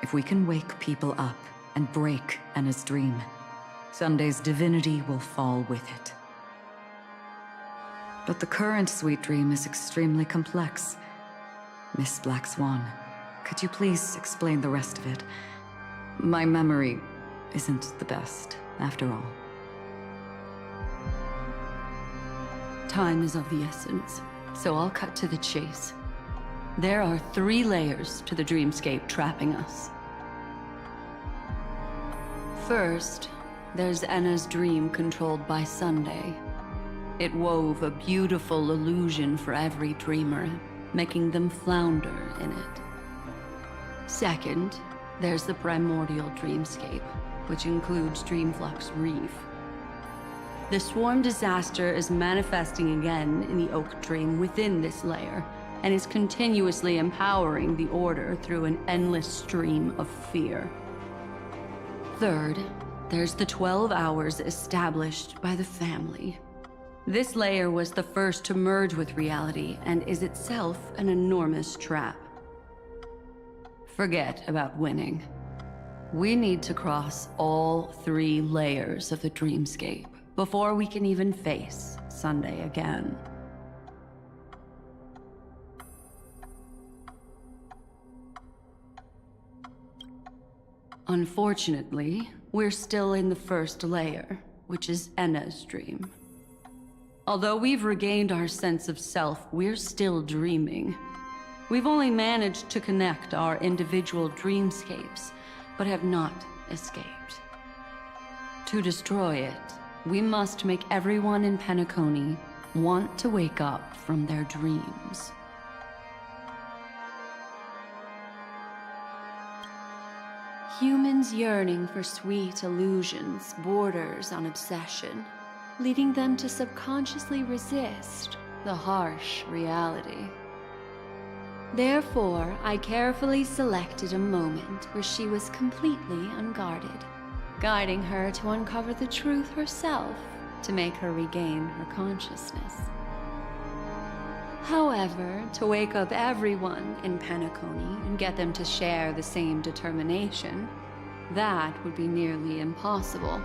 If we can wake people up and break Enna's dream, Sunday's divinity will fall with it. But the current sweet dream is extremely complex. Miss Black Swan, could you please explain the rest of it? My memory isn't the best, after all. Time is of the essence, so I'll cut to the chase. There are 3 layers to the dreamscape trapping us. First, there's Enna's dream controlled by Sunday. It wove a beautiful illusion for every dreamer, making them flounder in it. Second, there's the primordial dreamscape, which includes Dreamflux Reef. The swarm disaster is manifesting again in the Oak Dream within this layer, and is continuously empowering the Order through an endless stream of fear. Third, there's the 12 hours established by the family. This layer was the first to merge with reality and is itself an enormous trap. Forget about winning. We need to cross all 3 layers of the dreamscape before we can even face Sunday again. Unfortunately, we're still in the first layer, which is Enna's dream. Although we've regained our sense of self, we're still dreaming. We've only managed to connect our individual dreamscapes, but have not escaped. To destroy it, we must make everyone in Penacony want to wake up from their dreams. Humans yearning for sweet illusions borders on obsession, leading them to subconsciously resist the harsh reality. Therefore, I carefully selected a moment where she was completely unguarded, guiding her to uncover the truth herself to make her regain her consciousness. However, to wake up everyone in Penacony and get them to share the same determination, that would be nearly impossible.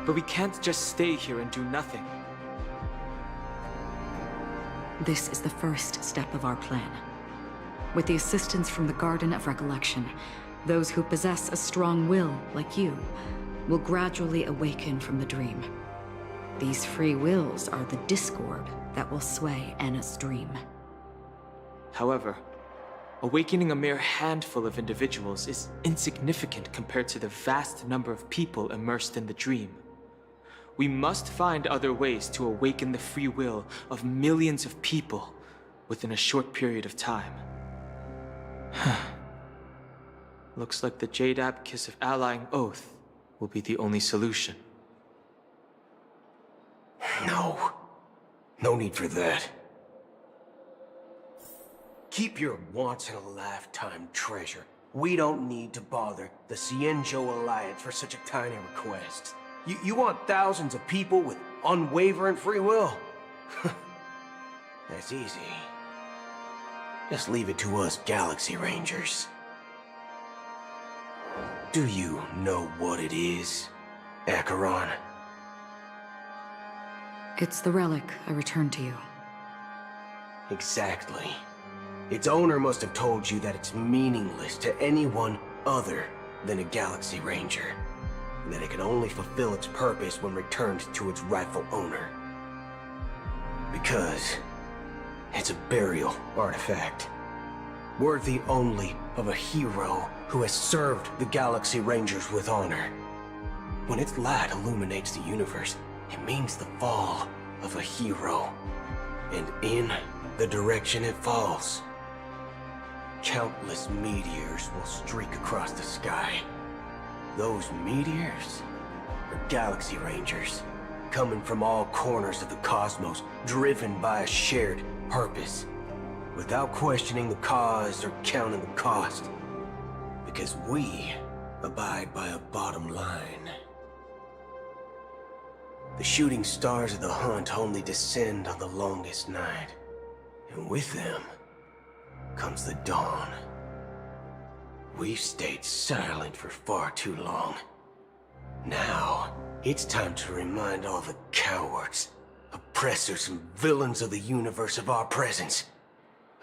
But we can't just stay here and do nothing. This is the first step of our plan. With the assistance from the Garden of Recollection, those who possess a strong will, like you, will gradually awaken from the dream. These free wills are the discord that will sway Enna's dream. However, awakening a mere handful of individuals is insignificant compared to the vast number of people immersed in the dream. We must find other ways to awaken the free will of millions of people within a short period of time. Looks like the Jade Abacus of Allying Oath will be the only solution. No. No need for that. Keep your once-in-a-lifetime treasure. We don't need to bother the Cienjo Alliance for such a tiny request. You want thousands of people with unwavering free will? That's easy. Just leave it to us Galaxy Rangers. Do you know what it is, Acheron? It's the relic I returned to you. Exactly. Its owner must have told you that it's meaningless to anyone other than a Galaxy Ranger, and that it can only fulfill its purpose when returned to its rightful owner. Because it's a burial artifact, worthy only of a hero who has served the Galaxy Rangers with honor. When its light illuminates the universe, it means the fall of a hero. And in the direction it falls, countless meteors will streak across the sky. Those meteors are Galaxy Rangers, coming from all corners of the cosmos, driven by a shared purpose, without questioning the cause or counting the cost. Because we abide by a bottom line. The shooting stars of the hunt only descend on the longest night, and with them comes the dawn. We've stayed silent for far too long. Now, it's time to remind all the cowards, oppressors, and villains of the universe of our presence.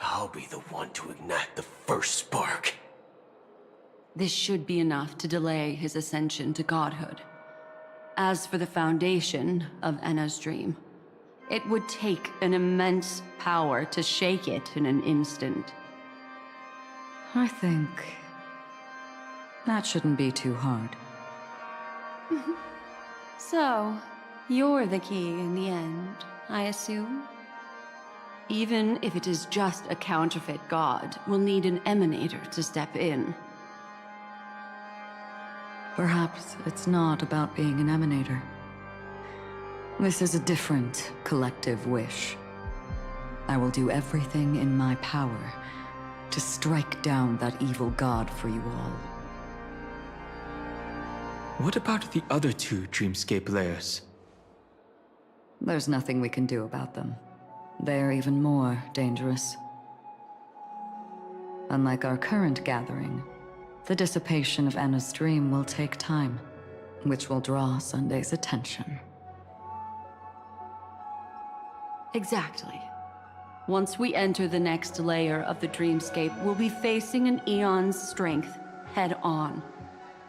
I'll be the one to ignite the first spark. This should be enough to delay his ascension to godhood. As for the foundation of Enna's dream, it would take an immense power to shake it in an instant. I think that shouldn't be too hard. So, you're the key in the end, I assume? Even if it is just a counterfeit god, we'll need an emanator to step in. Perhaps it's not about being an emanator. This is a different collective wish. I will do everything in my power to strike down that evil god for you all. What about the other two Dreamscape layers? There's nothing we can do about them. They're even more dangerous. Unlike our current gathering, the dissipation of Anna's dream will take time, which will draw Sunday's attention. Exactly. Once we enter the next layer of the Dreamscape, we'll be facing an eon's strength head-on.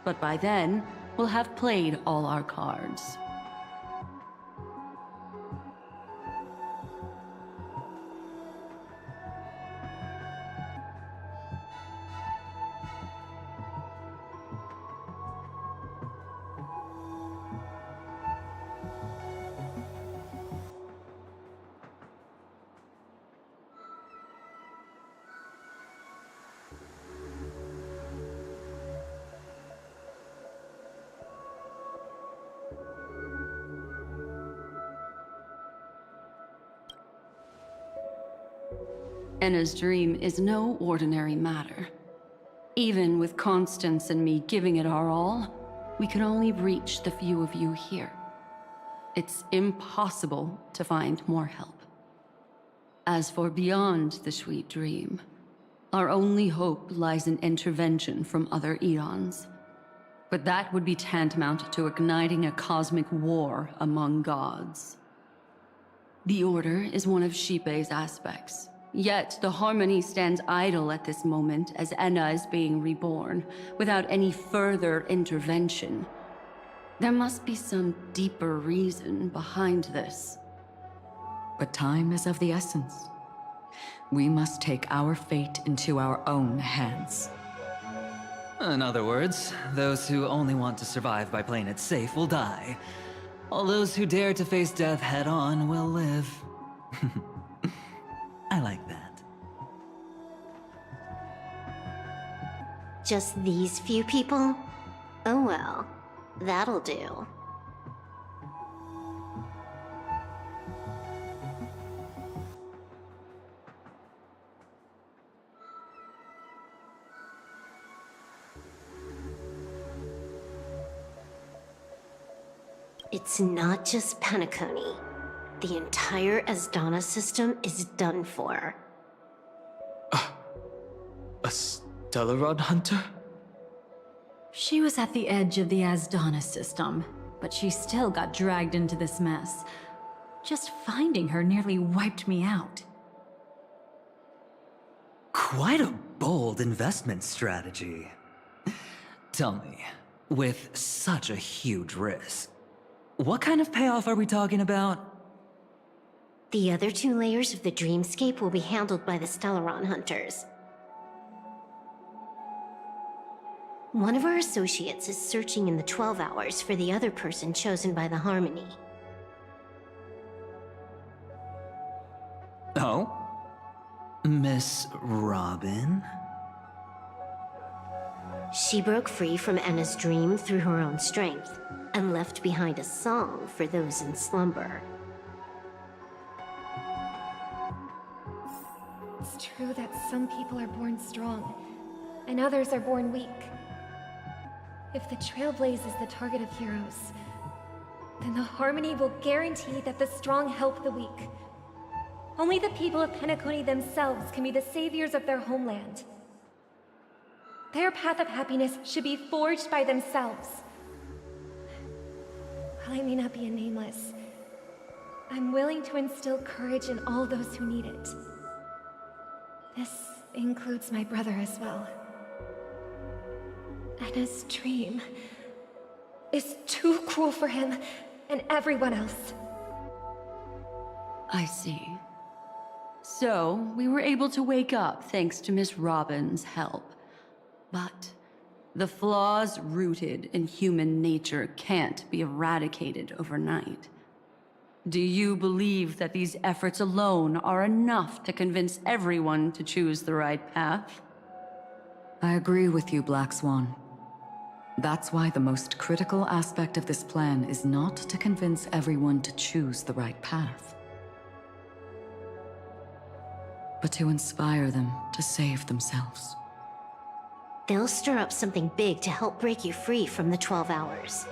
But by then, we'll have played all our cards. Enna's dream is no ordinary matter. Even with Constance and me giving it our all, we can only reach the few of you here. It's impossible to find more help. As for beyond the sweet dream, our only hope lies in intervention from other eons. But that would be tantamount to igniting a cosmic war among gods. The Order is one of Xipe's aspects. Yet, the Harmony stands idle at this moment as Enna is being reborn, without any further intervention. There must be some deeper reason behind this. But time is of the essence. We must take our fate into our own hands. In other words, those who only want to survive by playing it safe will die. All those who dare to face death head-on will live. I like that. Just these few people? Oh well, that'll do. It's not just Penacony. The entire Asdana system is done for. A Stellaron hunter? She was at the edge of the Asdana system, but she still got dragged into this mess. Just finding her nearly wiped me out. Quite a bold investment strategy. Tell me, with such a huge risk, what kind of payoff are we talking about? The other two layers of the Dreamscape will be handled by the Stellaron hunters. One of our associates is searching in the 12 hours for the other person chosen by the Harmony. Oh? Miss Robin? She broke free from Enna's dream through her own strength, and left behind a song for those in slumber. It's true that some people are born strong, and others are born weak. If the trailblaze is the target of heroes, then the Harmony will guarantee that the strong help the weak. Only the people of Penacony themselves can be the saviors of their homeland. Their path of happiness should be forged by themselves. While I may not be a nameless, I'm willing to instill courage in all those who need it. This includes my brother as well. Anna's dream is too cruel for him and everyone else. I see. So, we were able to wake up thanks to Miss Robin's help. But the flaws rooted in human nature can't be eradicated overnight. Do you believe that these efforts alone are enough to convince everyone to choose the right path? I agree with you, Black Swan. That's why the most critical aspect of this plan is not to convince everyone to choose the right path, but to inspire them to save themselves. They'll stir up something big to help break you free from the 12 hours.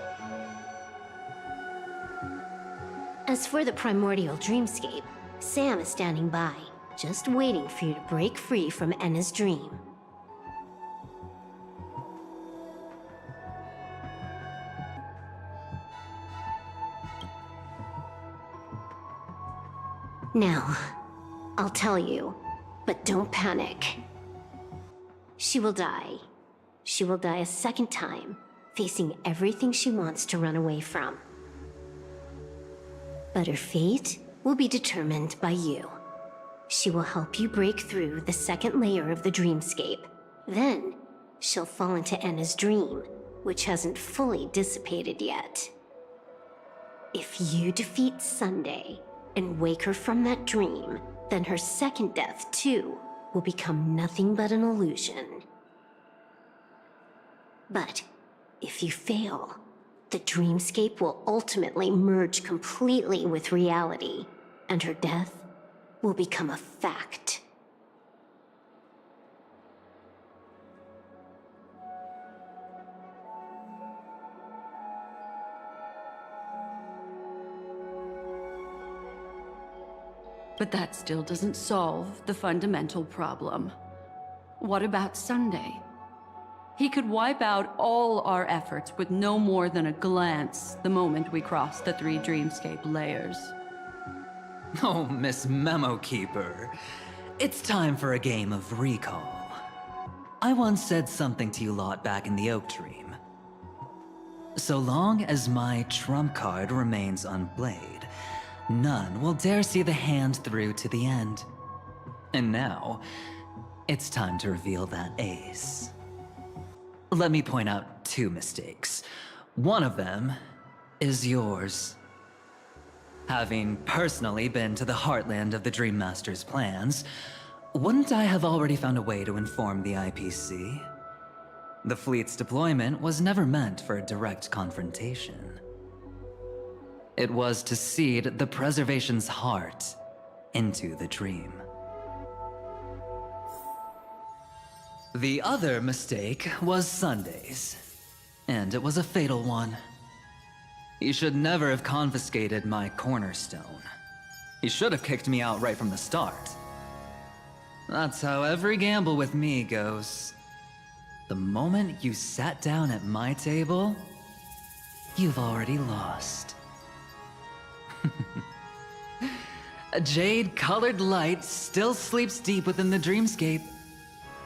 As for the primordial dreamscape, Sam is standing by, just waiting for you to break free from Enna's dream. Now, I'll tell you, but don't panic. She will die. She will die a second time, facing everything she wants to run away from. But her fate will be determined by you. She will help you break through the second layer of the dreamscape. Then, she'll fall into Enna's dream, which hasn't fully dissipated yet. If you defeat Sunday and wake her from that dream, then her second death, too, will become nothing but an illusion. But if you fail, the dreamscape will ultimately merge completely with reality, and her death will become a fact. But that still doesn't solve the fundamental problem. What about Sunday? He could wipe out all our efforts with no more than a glance the moment we cross the 3 dreamscape layers. Oh, Miss Memo Keeper. It's time for a game of recall. I once said something to you lot back in the Oak Dream. So long as my trump card remains unplayed, none will dare see the hand through to the end. And now, it's time to reveal that ace. Let me point out 2 mistakes. One of them is yours. Having personally been to the heartland of the Dream Master's plans, wouldn't I have already found a way to inform the IPC? The fleet's deployment was never meant for a direct confrontation. It was to seed the Preservation's heart into the dream. The other mistake was Sunday's, and it was a fatal one. He should never have confiscated my cornerstone. He should have kicked me out right from the start. That's how every gamble with me goes. The moment you sat down at my table, you've already lost. A jade-colored light still sleeps deep within the dreamscape,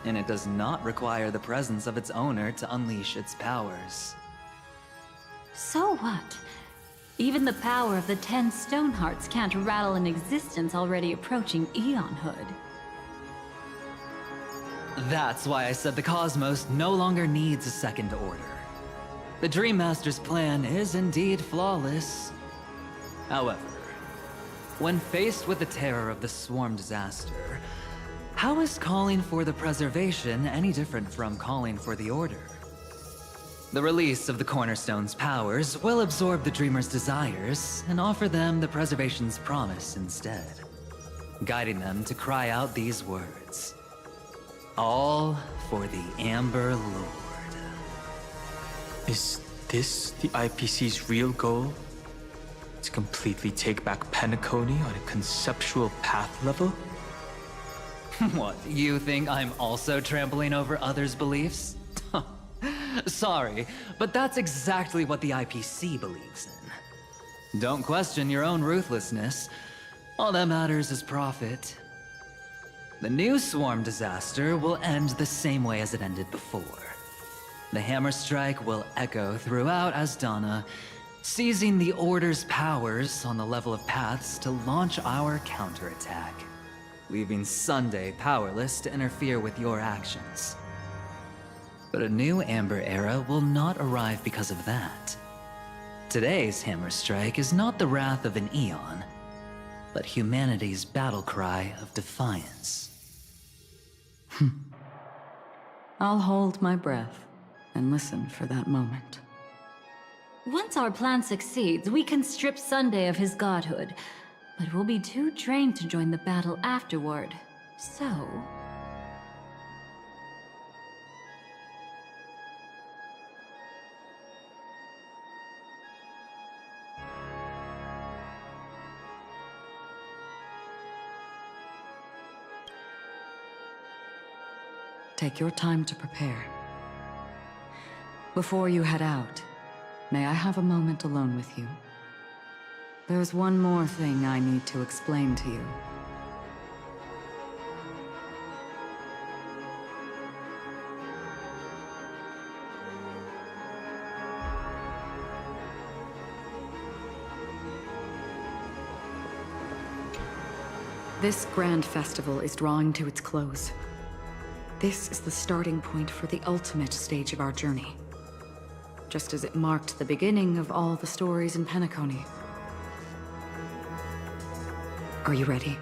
and it does not require the presence of its owner to unleash its powers. So what? Even the power of the 10 stone hearts can't rattle an existence already approaching eonhood. That's why I said the cosmos no longer needs a second order. The Dream Master's plan is indeed flawless. However, when faced with the terror of the swarm disaster, how is calling for the preservation any different from calling for the order? The release of the Cornerstone's powers will absorb the Dreamer's desires and offer them the preservation's promise instead, guiding them to cry out these words. All for the Amber Lord. Is this the IPC's real goal? To completely take back Penacony on a conceptual path level? What, you think I'm also trampling over others' beliefs? Sorry, but that's exactly what the IPC believes in. Don't question your own ruthlessness. All that matters is profit. The new swarm disaster will end the same way as it ended before. The hammer strike will echo throughout Asdana, seizing the Order's powers on the level of paths to launch our counterattack, leaving Sunday powerless to interfere with your actions. But a new Amber Era will not arrive because of that. Today's hammer strike is not the wrath of an eon, but humanity's battle cry of defiance. I'll hold my breath. and listen for that moment. Once our plan succeeds, we can strip Sunday of his godhood, but we'll be too drained to join the battle afterward. So... Take your time to prepare. Before you head out, may I have a moment alone with you? There's one more thing I need to explain to you. This grand festival is drawing to its close. This is the starting point for the ultimate stage of our journey. Just as it marked the beginning of all the stories in Penacony. Are you ready?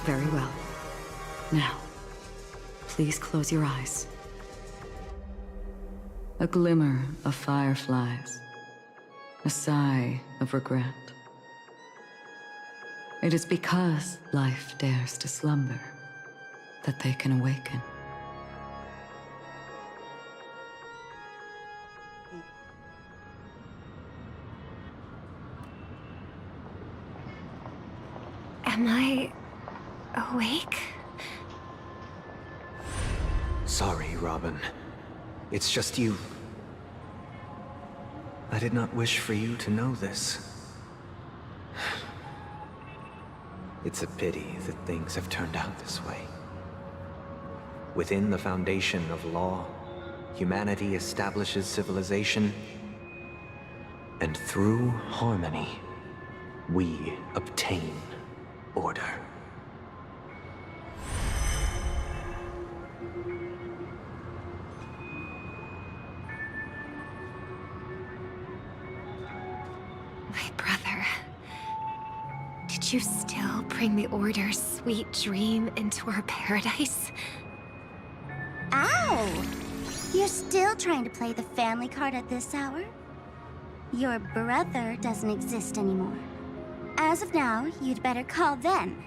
Very well. Now, please close your eyes. A glimmer of fireflies. A sigh of regret. It is because life dares to slumber that they can awaken. Am I awake? Sorry, Robin. It's just you. I did not wish for you to know this. It's a pity that things have turned out this way. Within the foundation of law, humanity establishes civilization, and through harmony, we obtain order. My brother. Did you still bring the Order's sweet dream into our paradise? Ow! You're still trying to play the family card at this hour? Your brother doesn't exist anymore. As of now, you'd better call them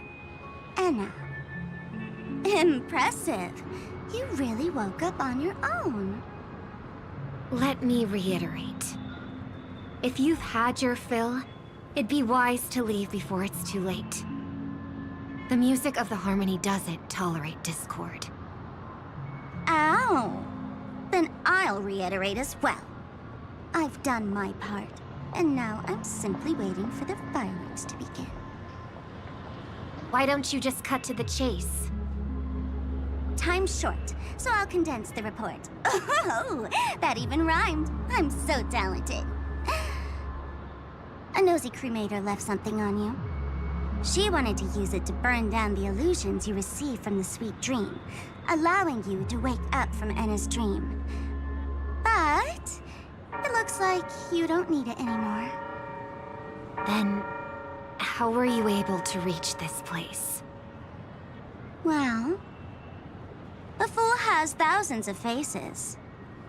Anna. Impressive. You really woke up on your own. Let me reiterate. If you've had your fill, it'd be wise to leave before it's too late. The music of the Harmony doesn't tolerate discord. Ow! Then I'll reiterate as well. I've done my part, and now I'm simply waiting for the fireworks to begin. Why don't you just cut to the chase? Time's short, so I'll condense the report. Oh, that even rhymed. I'm so talented. A nosy cremator left something on you. She wanted to use it to burn down the illusions you received from the sweet dream, allowing you to wake up from Anna's dream. But it looks like you don't need it anymore. Then, how were you able to reach this place? Well, a fool has thousands of faces.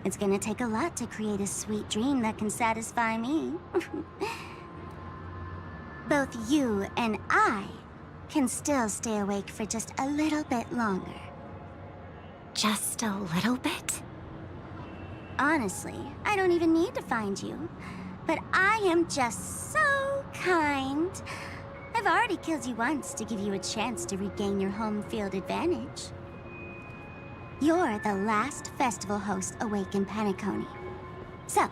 It's gonna take a lot to create a sweet dream that can satisfy me. Both you and I can still stay awake for just a little bit longer. Just a little bit? Honestly, I don't even need to find you. But I am just so kind. I've already killed you once to give you a chance to regain your home field advantage. You're the last festival host awake in Penacony. So,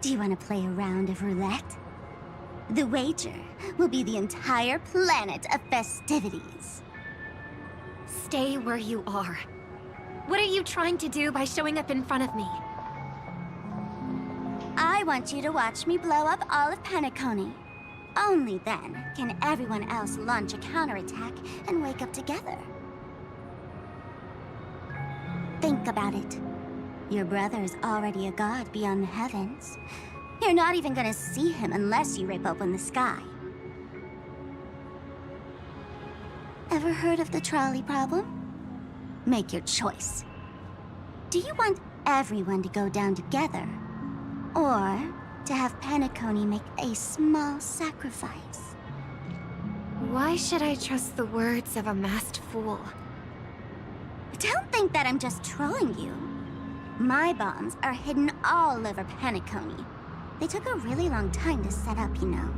do you want to play a round of roulette? The wager will be the entire planet of festivities. Stay where you are. What are you trying to do by showing up in front of me? I want you to watch me blow up all of Penacony. Only then can everyone else launch a counterattack and wake up together. Think about it. Your brother's already a god beyond the heavens. You're not even gonna see him unless you rip open the sky. Ever heard of the trolley problem? Make your choice. Do you want everyone to go down together? Or to have Penacony make a small sacrifice? Why should I trust the words of a masked fool? Don't think that I'm just trolling you. My bombs are hidden all over Penacony. They took a really long time to set up, you know.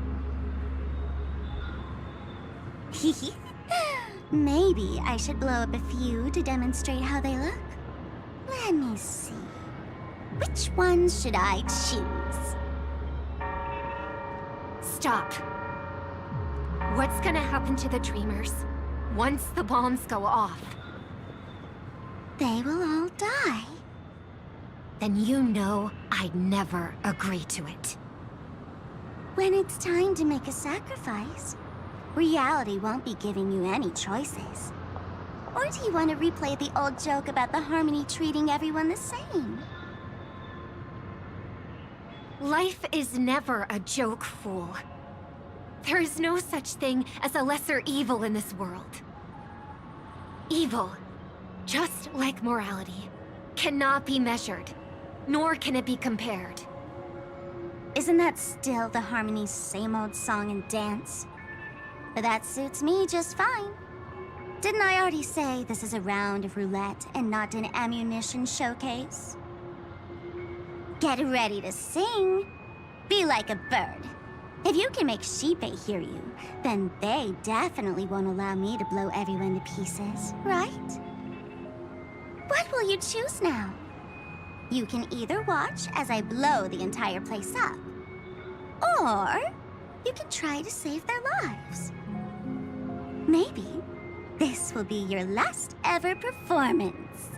Maybe I should blow up a few to demonstrate how they look. Let me see. Which ones should I choose? Stop. What's gonna happen to the Dreamers once the bombs go off? They will all die. Then you know I'd never agree to it. When it's time to make a sacrifice, reality won't be giving you any choices. Or do you want to replay the old joke about the Harmony treating everyone the same? Life is never a joke, fool. There is no such thing as a lesser evil in this world. Evil, just like morality, cannot be measured, nor can it be compared. Isn't that still the Harmony's same old song and dance? But that suits me just fine. Didn't I already say this is a round of roulette and not an ammunition showcase? Get ready to sing. Be like a bird. If you can make Sheepei hear you, then they definitely won't allow me to blow everyone to pieces, right? What will you choose now? You can either watch as I blow the entire place up, or you can try to save their lives. Maybe this will be your last ever performance.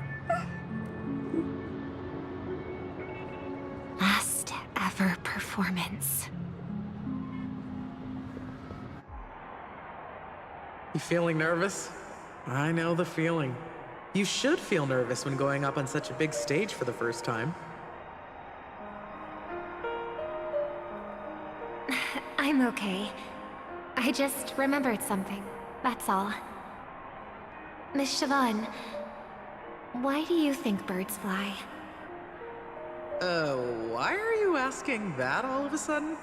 Last ever performance. You feeling nervous? I know the feeling. You should feel nervous when going up on such a big stage for the first time. I'm okay. I just remembered something, that's all. Miss Siobhan, why do you think birds fly? Why are you asking that all of a sudden?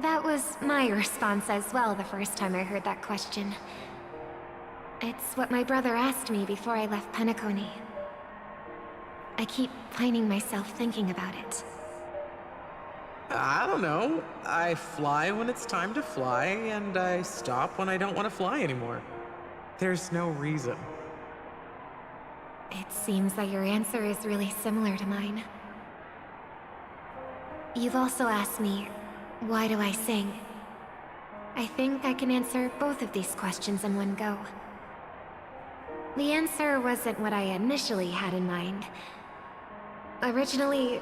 That was my response as well the first time I heard that question. It's what my brother asked me before I left Penacony. I keep finding myself thinking about it. I don't know. I fly when it's time to fly, and I stop when I don't want to fly anymore. There's no reason. It seems that your answer is really similar to mine. You've also asked me, why do I sing? I think I can answer both of these questions in one go. The answer wasn't what I initially had in mind. Originally,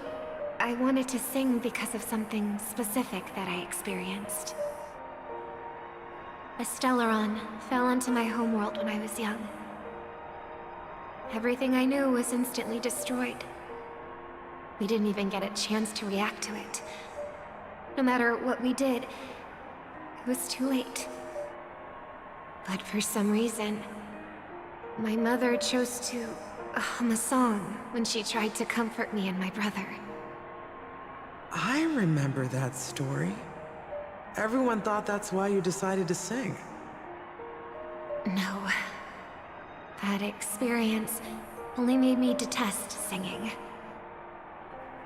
I wanted to sing because of something specific that I experienced. A Stellaron fell onto my homeworld when I was young. Everything I knew was instantly destroyed. We didn't even get a chance to react to it. No matter what we did, it was too late. But for some reason, my mother chose to hum a song when she tried to comfort me and my brother. I remember that story. Everyone thought that's why you decided to sing. No. That experience only made me detest singing.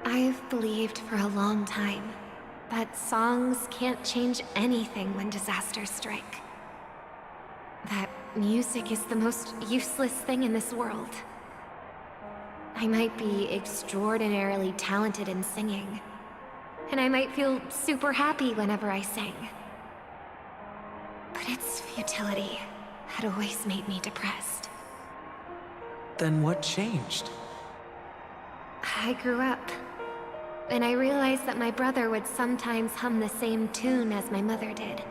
I've believed for a long time that songs can't change anything when disasters strike. That music is the most useless thing in this world. I might be extraordinarily talented in singing, and I might feel super happy whenever I sing. But its futility had always made me depressed. Then what changed? I grew up, and I realized that my brother would sometimes hum the same tune as my mother did.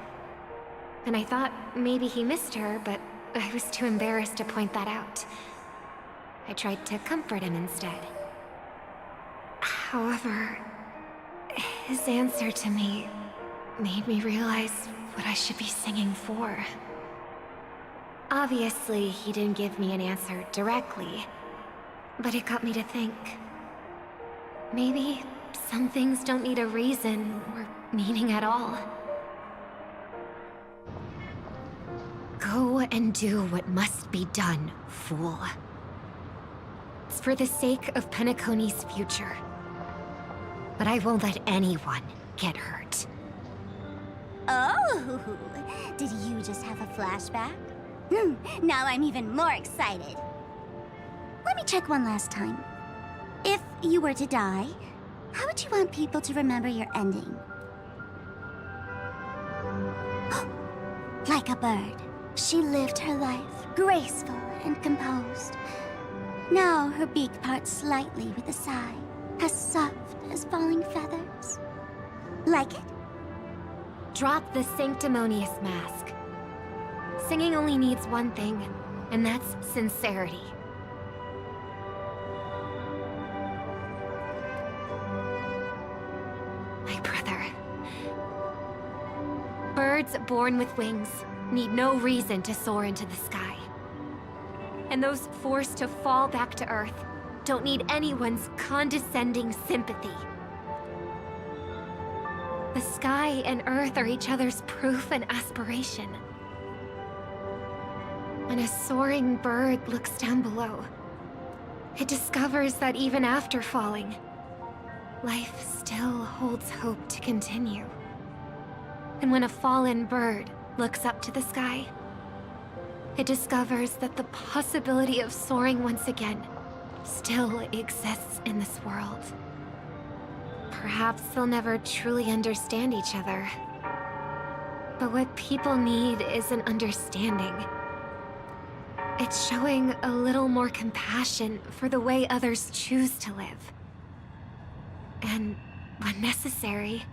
And I thought maybe he missed her, but I was too embarrassed to point that out. I tried to comfort him instead. However, his answer to me made me realize what I should be singing for. Obviously, he didn't give me an answer directly, but it got me to think. Maybe some things don't need a reason or meaning at all. Go and do what must be done, fool. It's for the sake of Penacony's future. But I won't let anyone get hurt. Oh, did you just have a flashback? Now I'm even more excited. Let me check one last time. If you were to die, how would you want people to remember your ending? Like a bird, she lived her life, graceful and composed. Now her beak parts slightly with a sigh, as soft as falling feathers. Like it? Drop the sanctimonious mask. Singing only needs one thing, and that's sincerity. My brother. Birds born with wings need no reason to soar into the sky. And those forced to fall back to Earth don't need anyone's condescending sympathy. The sky and Earth are each other's proof and aspiration. When a soaring bird looks down below, it discovers that even after falling, life still holds hope to continue. And when a fallen bird looks up to the sky, it discovers that the possibility of soaring once again still exists in this world. Perhaps they'll never truly understand each other. But what people need isn't understanding. It's showing a little more compassion for the way others choose to live. And, when necessary,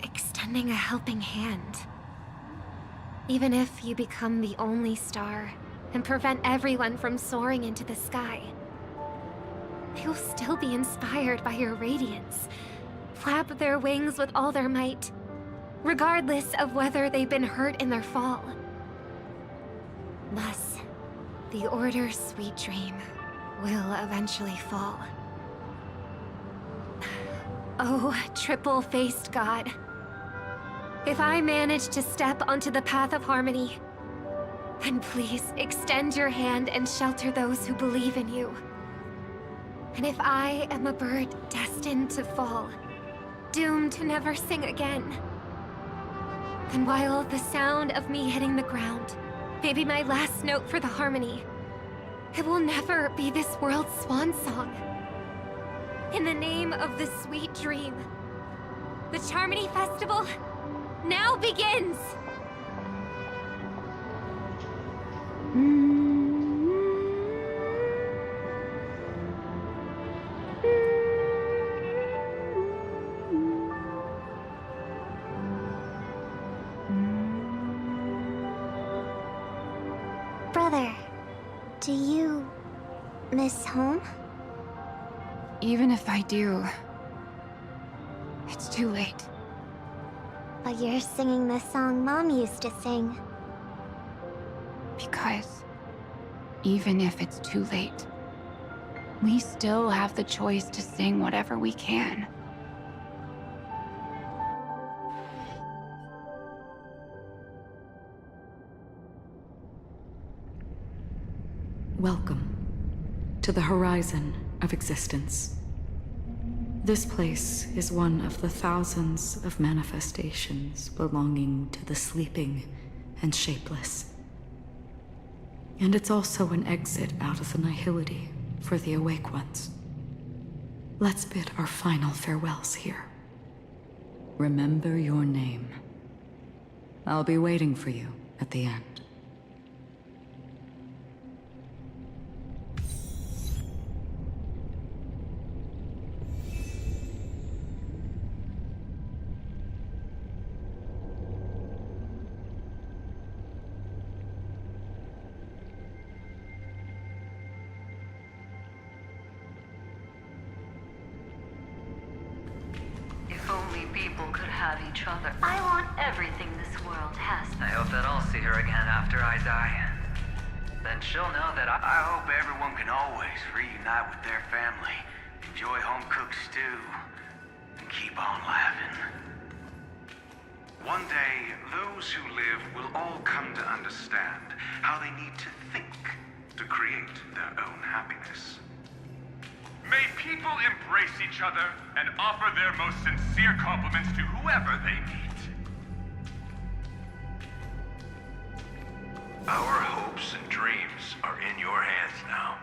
extending a helping hand. Even if you become the only star and prevent everyone from soaring into the sky, they will still be inspired by your radiance, flap their wings with all their might, regardless of whether they've been hurt in their fall. Thus, the Order's sweet dream will eventually fall. Oh, triple-faced god. If I manage to step onto the path of harmony, then please extend your hand and shelter those who believe in you. And if I am a bird destined to fall, doomed to never sing again, then while the sound of me hitting the ground may be my last note for the harmony, it will never be this world's swan song. In the name of the sweet dream, the Charmony Festival now begins! Brother, do you miss home? Even if I do, it's too late. But you're singing the song Mom used to sing. Because even if it's too late, we still have the choice to sing whatever we can. Welcome to the horizon of existence. This place is one of the thousands of manifestations belonging to the sleeping and shapeless. And it's also an exit out of the nihility for the awake ones. Let's bid our final farewells here. Remember your name. I'll be waiting for you at the end. people could have each other. I want everything this world has. I hope that I'll see her again after I die. Then she'll know that I hope everyone can always reunite with their family, enjoy home-cooked stew, and keep on laughing. One day, those who live will all come to understand how they need to think to create their own happiness. May people embrace each other and offer their most sincere compliments to whoever they meet. Our hopes and dreams are in your hands now.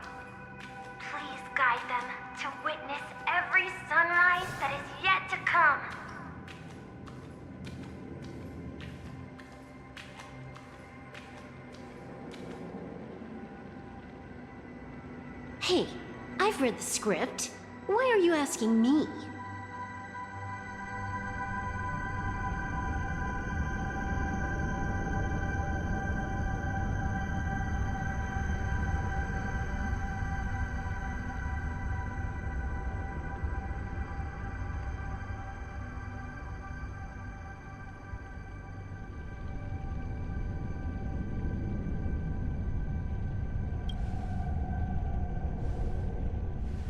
Please guide them to witness every sunrise that is yet to come. Hey, I've read the script. Why are you asking me?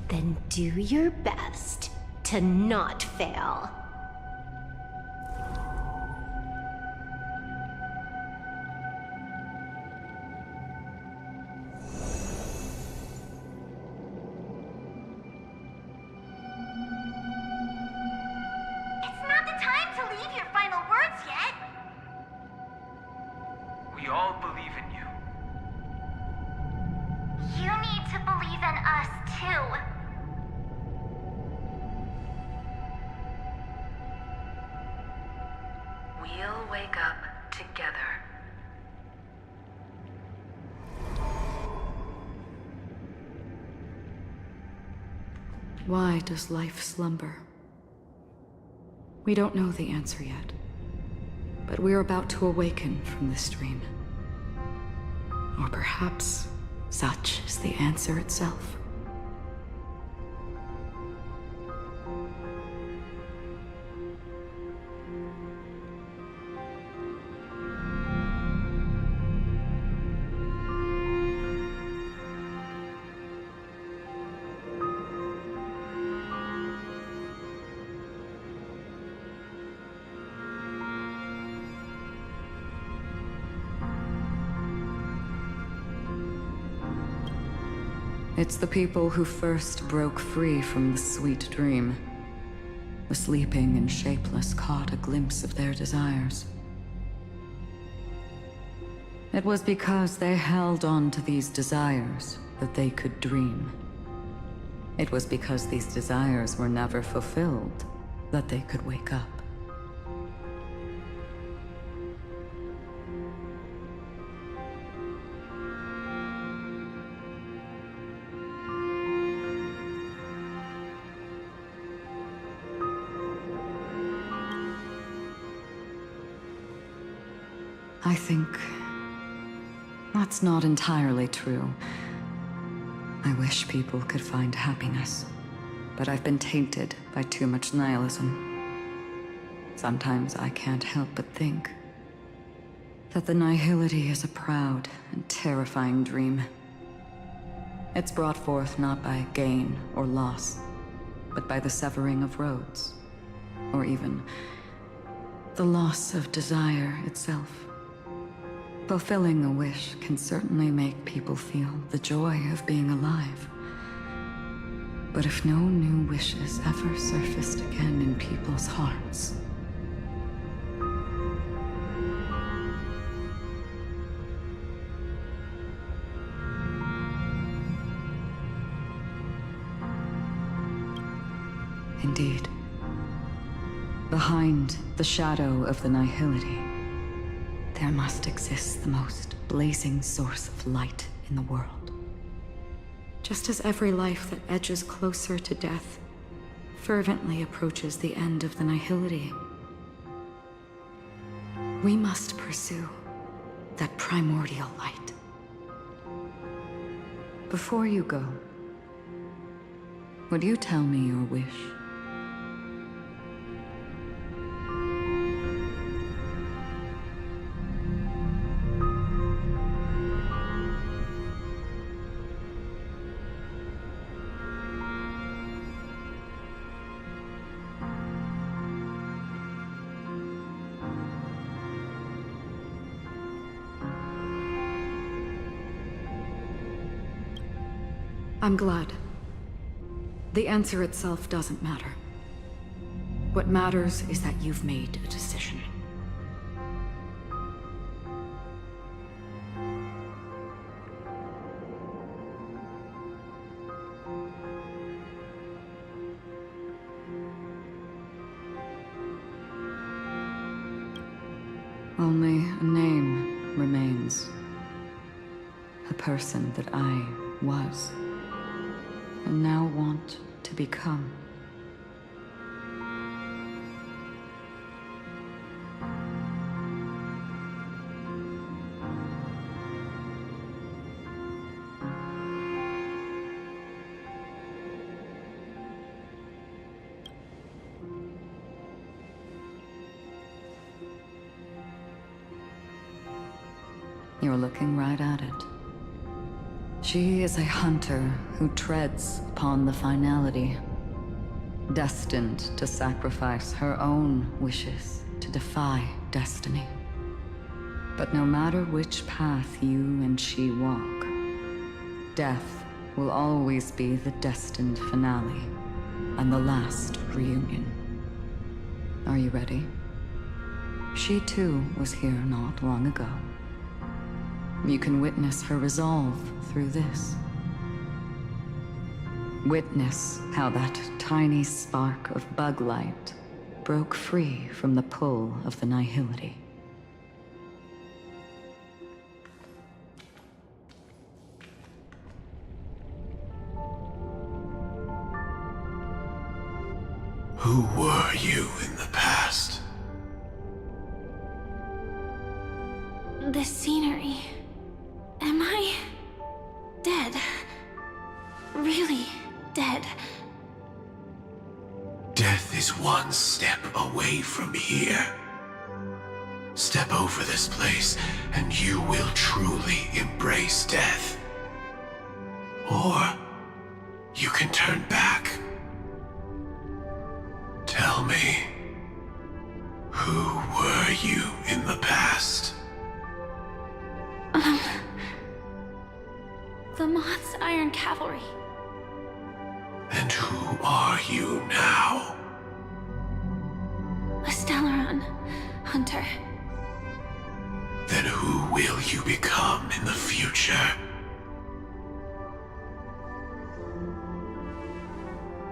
Then do your best to not fail. It's not the time to leave your final words yet. We all believe in you. You need to believe in us too. We'll wake up together. Why does life slumber? We don't know the answer yet, but we're about to awaken from this dream. Or perhaps such is the answer itself. It's the people who first broke free from the sweet dream. The sleeping and shapeless caught a glimpse of their desires. It was because they held on to these desires that they could dream. It was because these desires were never fulfilled that they could wake up. I think that's not entirely true. I wish people could find happiness, but I've been tainted by too much nihilism. Sometimes I can't help but think that the nihility is a proud and terrifying dream. It's brought forth not by gain or loss, but by the severing of roads, or even the loss of desire itself. Fulfilling a wish can certainly make people feel the joy of being alive. But if no new wishes ever surfaced again in people's hearts, indeed, behind the shadow of the nihility, there must exist the most blazing source of light in the world. Just as every life that edges closer to death fervently approaches the end of the nihility, we must pursue that primordial light. Before you go, would you tell me your wish? I'm glad. The answer itself doesn't matter. What matters is that you've made a decision. Only a name remains. A person that I was, and now want to become. You're looking right at it. She is a hunter who treads upon the finality, destined to sacrifice her own wishes to defy destiny. But no matter which path you and she walk, death will always be the destined finale and the last reunion. Are you ready? She too was here not long ago. You can witness her resolve through this. Witness how that tiny spark of bug light broke free from the pull of the nihility. Who were you in the past? The scenery. Am I dead? Really dead? Death is one step away from here. Step over this place, and you will truly embrace death. Or you can turn back. Tell me, who were you in the past? The Moth's Iron Cavalry. And who are you now? A Stellaron hunter. Then who will you become in the future?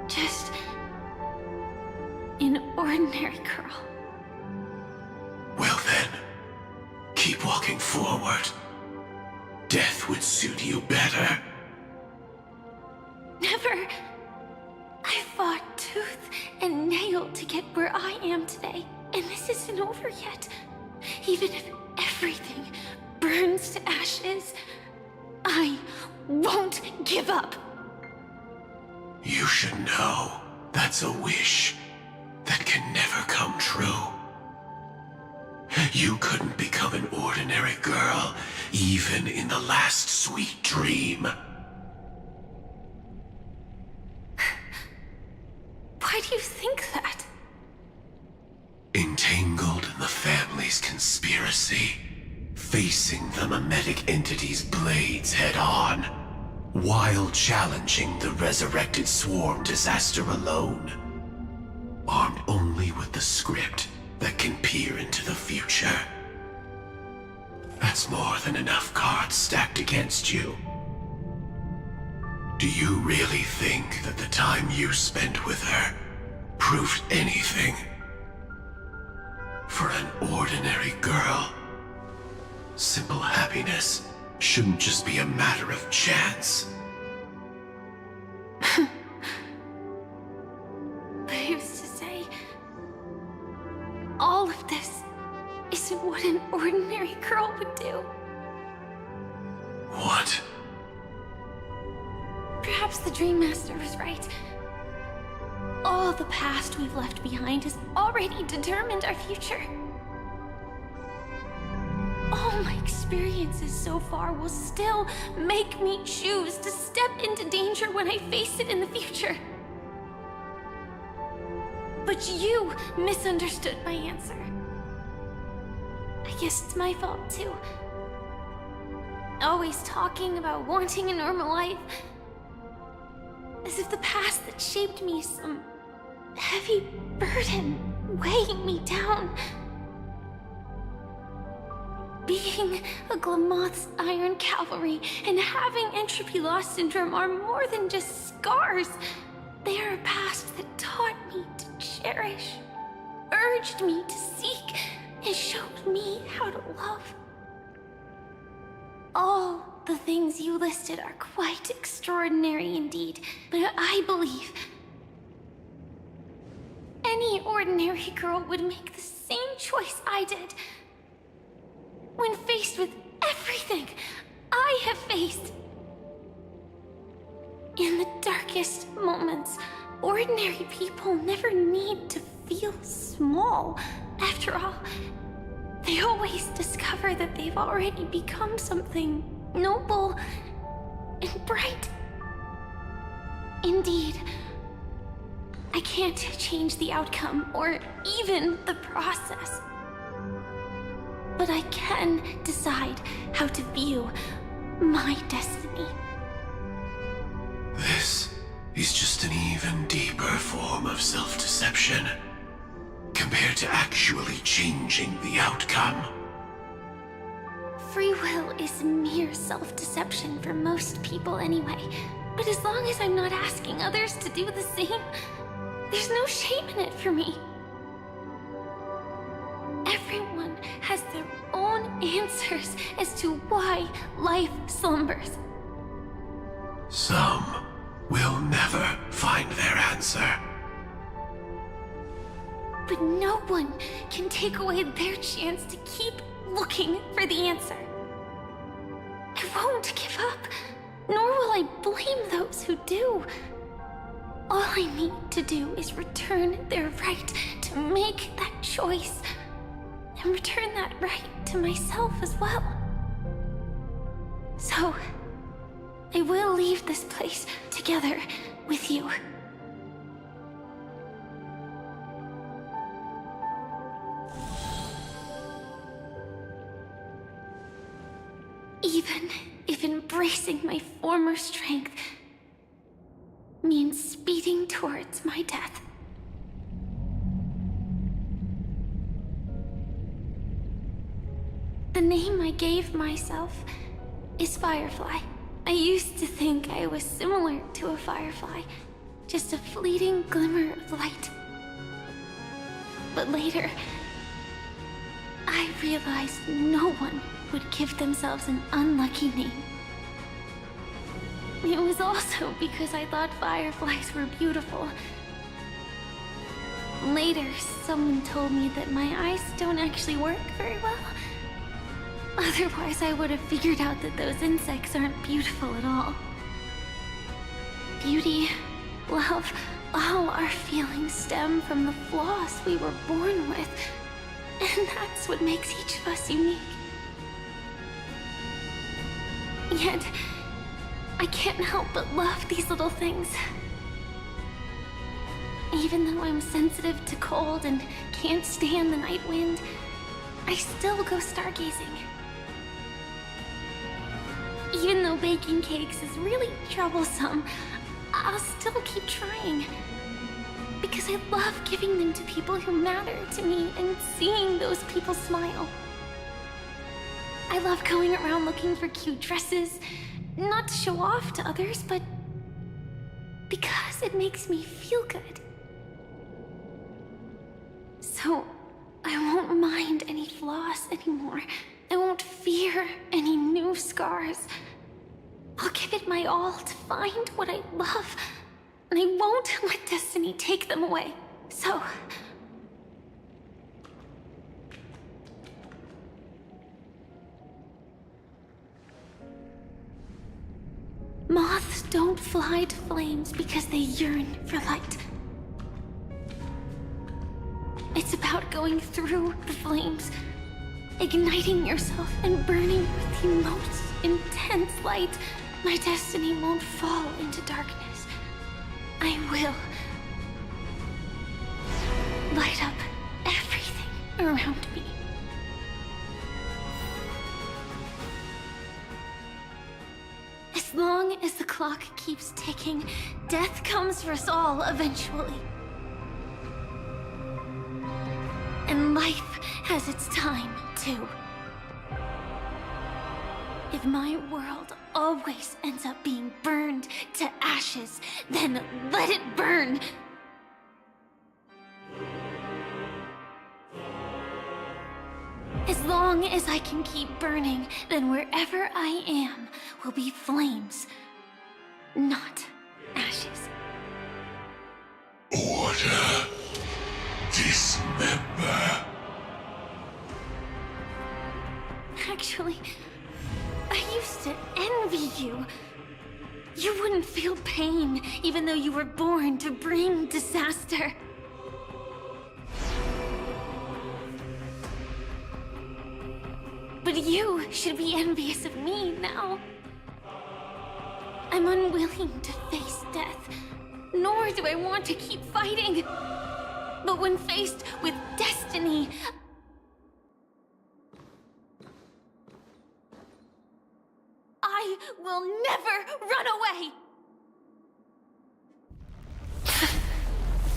Just an ordinary girl. Well then, keep walking forward. Death would suit you better. Never. I fought tooth and nail to get where I am today, and this isn't over yet. Even if everything burns to ashes, I won't give up. You should know that's a wish that can never come true. You couldn't become an ordinary girl, even in the last sweet dream. Why do you think that? Entangled in the family's conspiracy, facing the mimetic entity's blades head-on, while challenging the resurrected swarm disaster alone, armed only with the script that can peer into the future. That's more than enough cards stacked against you. Do you really think that the time you spent with her proved anything? For an ordinary girl, simple happiness shouldn't just be a matter of chance. I used to say, all of this isn't what an ordinary girl would do. What? Perhaps the Dream Master was right. All the past we've left behind has already determined our future. All my experiences so far will still make me choose to step into danger when I face it in the future. But you misunderstood my answer. I guess it's my fault too. Always talking about wanting a normal life, as if the past that shaped me is some heavy burden weighing me down. Being a Glamoth's Iron Cavalry and having entropy loss syndrome are more than just scars. They are a past that taught me to cherish, urged me to seek, and showed me how to love. All the things you listed are quite extraordinary indeed, but I believe any ordinary girl would make the same choice I did. When faced with everything I have faced. In the darkest moments, ordinary people never need to feel small. After all, they always discover that they've already become something noble and bright. Indeed, I can't change the outcome or even the process. But I can decide how to view my destiny. This is just an even deeper form of self-deception, compared to actually changing the outcome. Free will is mere self-deception for most people anyway. But as long as I'm not asking others to do the same, there's no shame in it for me. Everyone has their own answers as to why life slumbers. Some will never find their answer. But no one can take away their chance to keep looking for the answer. I won't give up, nor will I blame those who do. All I need to do is return their right to make that choice, and return that right to myself as well. So, I will leave this place together with you. Even if embracing my former strength means speeding towards my death. The name I gave myself is Firefly. I used to think I was similar to a firefly, just a fleeting glimmer of light. But later, I realized no one would give themselves an unlucky name. It was also because I thought fireflies were beautiful. Later, someone told me that my eyes don't actually work very well. Otherwise, I would have figured out that those insects aren't beautiful at all. Beauty, love, all our feelings stem from the flaws we were born with. And that's what makes each of us unique. Yet, I can't help but love these little things. Even though I'm sensitive to cold and can't stand the night wind, I still go stargazing. Even though baking cakes is really troublesome, I'll still keep trying. Because I love giving them to people who matter to me and seeing those people smile. I love going around looking for cute dresses, not to show off to others, but because it makes me feel good. So, I won't mind any flaws anymore. I won't fear any new scars. I'll give it my all to find what I love, and I won't let destiny take them away. So... moths don't fly to flames because they yearn for light. It's about going through the flames, igniting yourself and burning with the most intense light. My destiny won't fall into darkness. I will light up everything around me. As long as the clock clock keeps ticking, death comes for us all eventually. And life has its time, too. If my world always ends up being burned to ashes, then let it burn! As long as I can keep burning, then wherever I am will be flames, not ashes. Order. Dismember. Actually, I used to envy you. You wouldn't feel pain, even though you were born to bring disaster. But you should be envious of me now. I'm unwilling to face death, nor do I want to keep fighting. But when faced with destiny, I will never run away!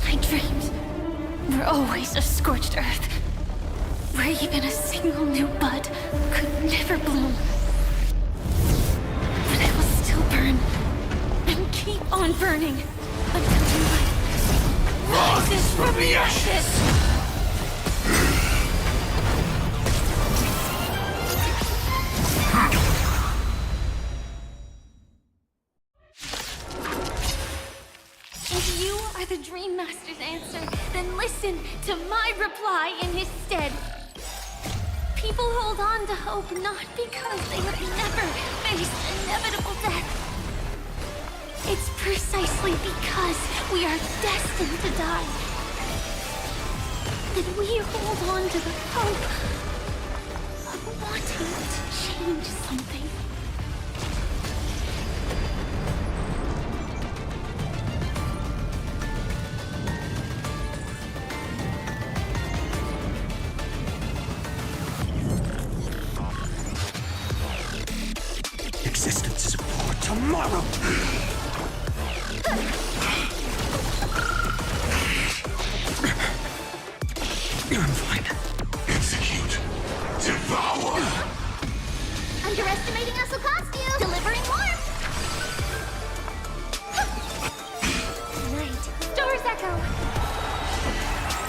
My dreams were always of scorched earth, where even a single new bud could never bloom. But I will still burn, and keep on burning, until new life rises from the ashes! If you are the Dream Master's answer, then listen to my reply in his stead. People hold on to hope not because they have never faced inevitable death. It's precisely because we are destined to die that we hold on to the hope of wanting to change something. Existence is for tomorrow. I'm fine. Execute. Devour. Underestimating us will cost you. Delivering warmth. Night. Stars echo.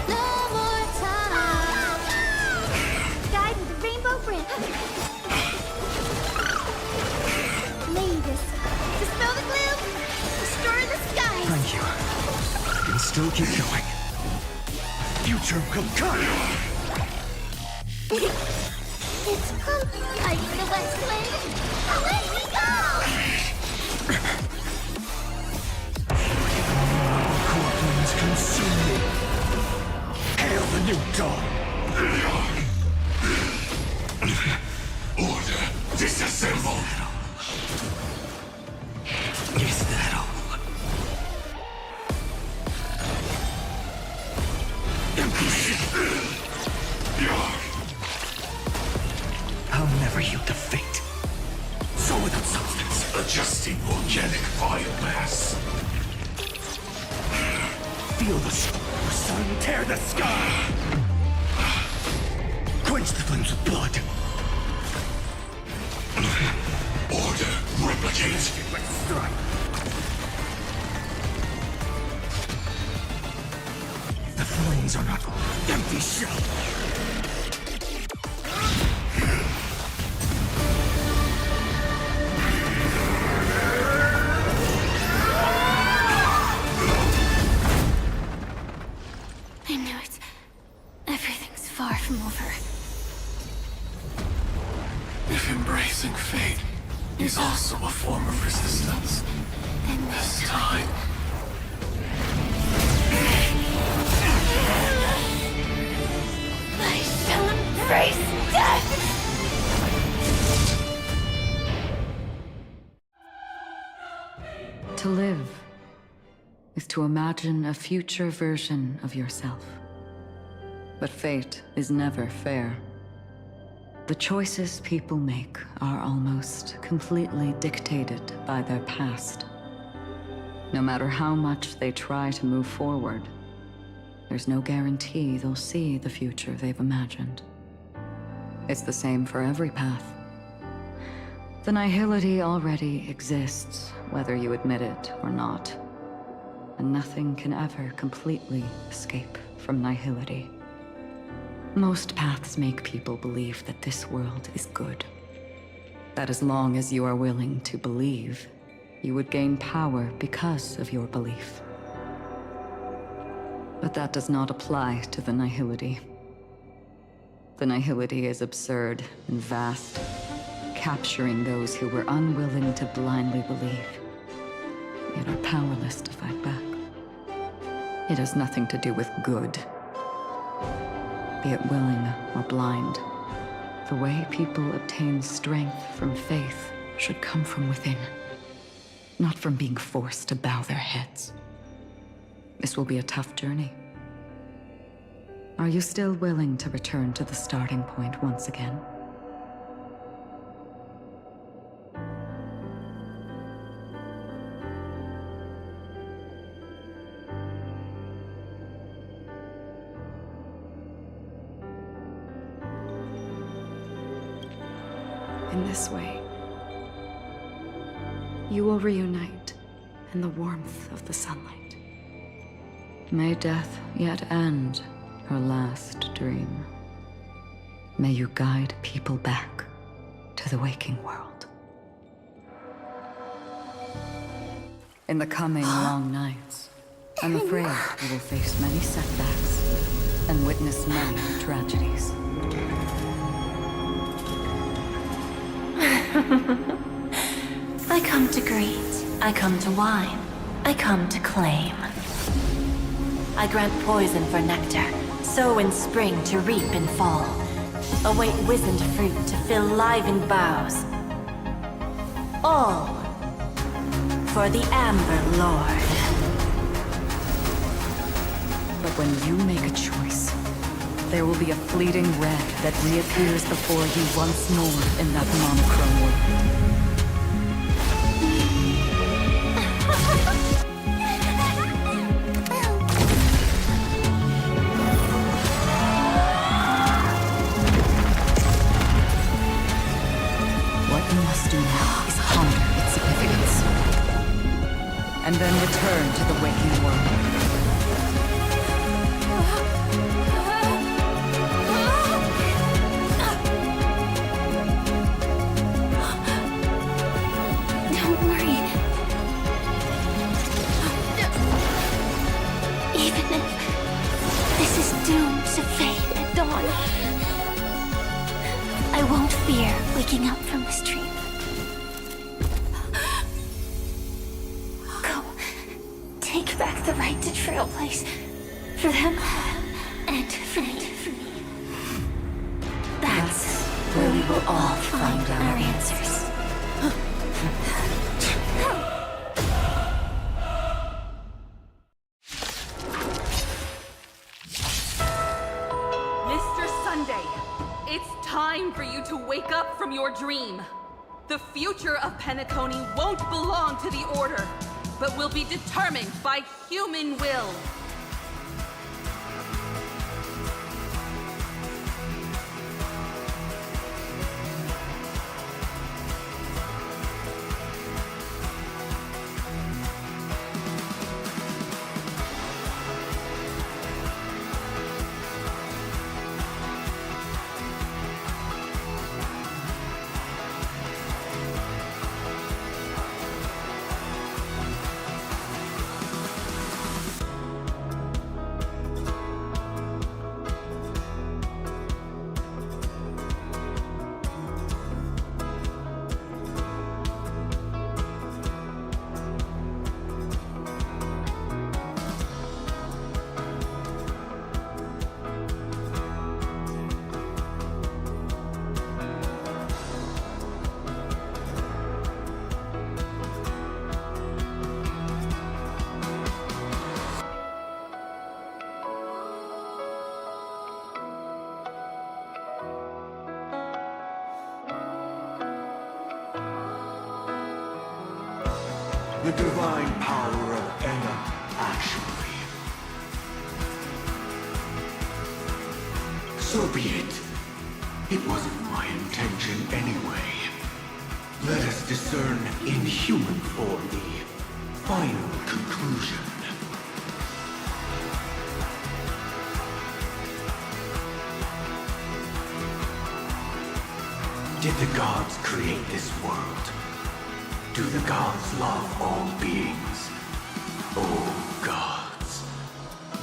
No more time. Guide with the rainbow brim. Mavis. Dispel the gloom. Restore the skies. Thank you. I can still keep going. Future will come. It's from light in the Westland. Away we go! Corpulence consume me. Hail the new dawn. Order disassemble. Is that all? I'll never yield to fate. So without substance. Adjusting organic biomass. Feel the sun tear the sky. Quench the flames with blood. Order replicate. Strike. The flames are not empty shell. I knew it. Everything's far from over. If embracing fate is also a form of resistance, Then this time I shall embrace death! To live is to imagine a future version of yourself. But fate is never fair. The choices people make are almost completely dictated by their past. No matter how much they try to move forward, there's no guarantee they'll see the future they've imagined. It's the same for every path. The nihility already exists, whether you admit it or not. And nothing can ever completely escape from nihility. Most paths make people believe that this world is good. That as long as you are willing to believe, you would gain power because of your belief. But that does not apply to the nihility. The nihility is absurd and vast, capturing those who were unwilling to blindly believe, yet are powerless to fight back. It has nothing to do with good, be it willing or blind. The way people obtain strength from faith should come from within, not from being forced to bow their heads. This will be a tough journey. Are you still willing to return to the starting point once again? In this way, you will reunite in the warmth of the sunlight. May death yet end her last dream. May you guide people back to the waking world. In the coming long nights, I'm afraid you will face many setbacks and witness many tragedies. I come to greet, I come to whine, I come to claim. I grant poison for nectar, sow in spring to reap in fall. Await wizened fruit to fill livened boughs. All for the Amber Lord. But when you make a choice, there will be a fleeting red that reappears before you once more in that monochrome world. What you must do now is ponder its significance, and then return to the waking world. Doomed to fade at dawn. I won't fear waking up from this dream. Go. Take back the right to trailblaze. For them and for me. That's where we will all find our answers. Time for you to wake up from your dream. The future of Penacony won't belong to the Order, but will be determined by human will. The divine power of So be it. It wasn't my intention anyway. Let us discern in human form the final conclusion. Did the gods create this world? Do the gods love all beings? Oh gods,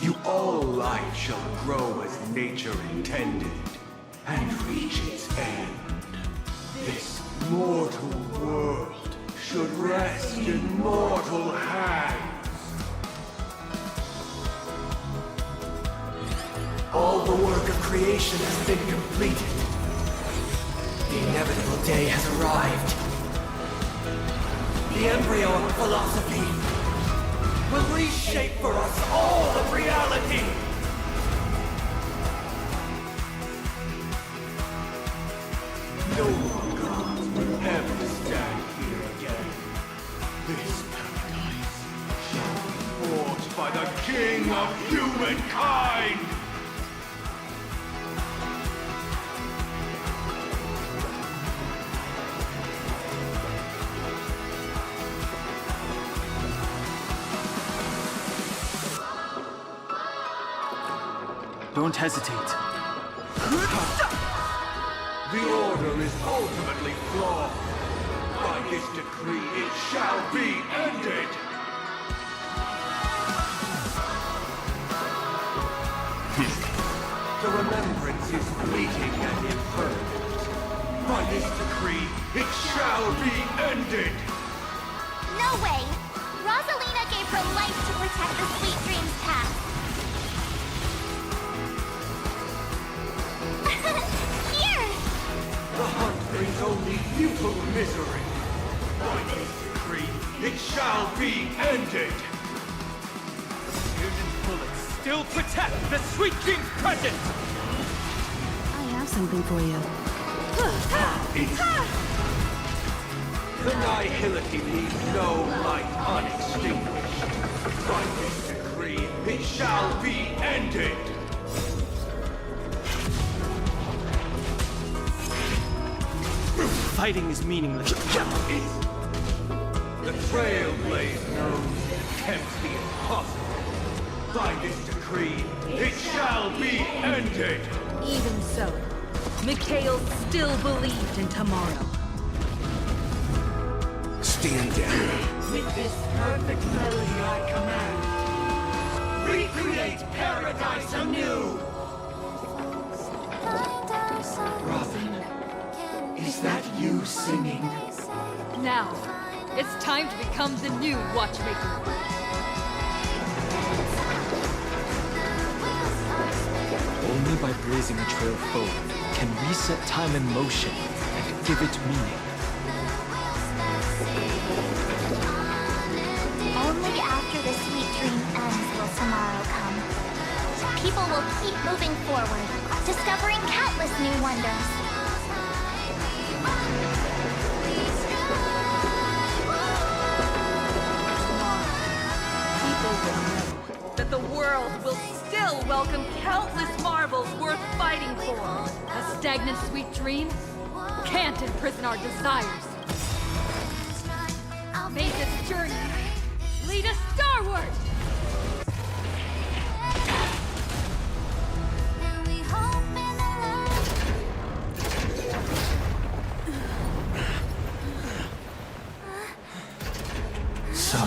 you all life shall grow as nature intended, and reach its end. This mortal world should rest in mortal hands. All the work of creation has been completed. The inevitable day has arrived. The embryo of philosophy will reshape for us all of reality. No more gods will ever stand here again. This paradise shall be forged by the king of humankind! Don't hesitate. The order is ultimately flawed. By this decree, it shall be ended. The remembrance is fleeting and impermanent. By this decree, it shall be ended. No way! Rosalina gave her life to protect the Sweet Dreams path. Here! The hunt brings only futile misery. By this decree, it shall be ended. Fusion bullets still protect the Sweet Dreams present! I have something for you. The nihility leaves no light unextinguished. By this decree, it shall be ended. Fighting is meaningless. The trailblaze knows it attempts the impossible. By this decree, it shall be ended. Even so, Mikhail still believed in tomorrow. Stand down. With this perfect melody I command, recreate paradise anew. Robin, is that you singing? Now, it's time to become the new Watchmaker. Only by blazing a trail forward can we set time in motion and give it meaning. Only after the sweet dream ends will tomorrow come. People will keep moving forward, discovering countless new wonders. People will know that the world will still welcome countless marvels worth fighting for. A stagnant sweet dream can't imprison our desires. May this journey lead us starward! So,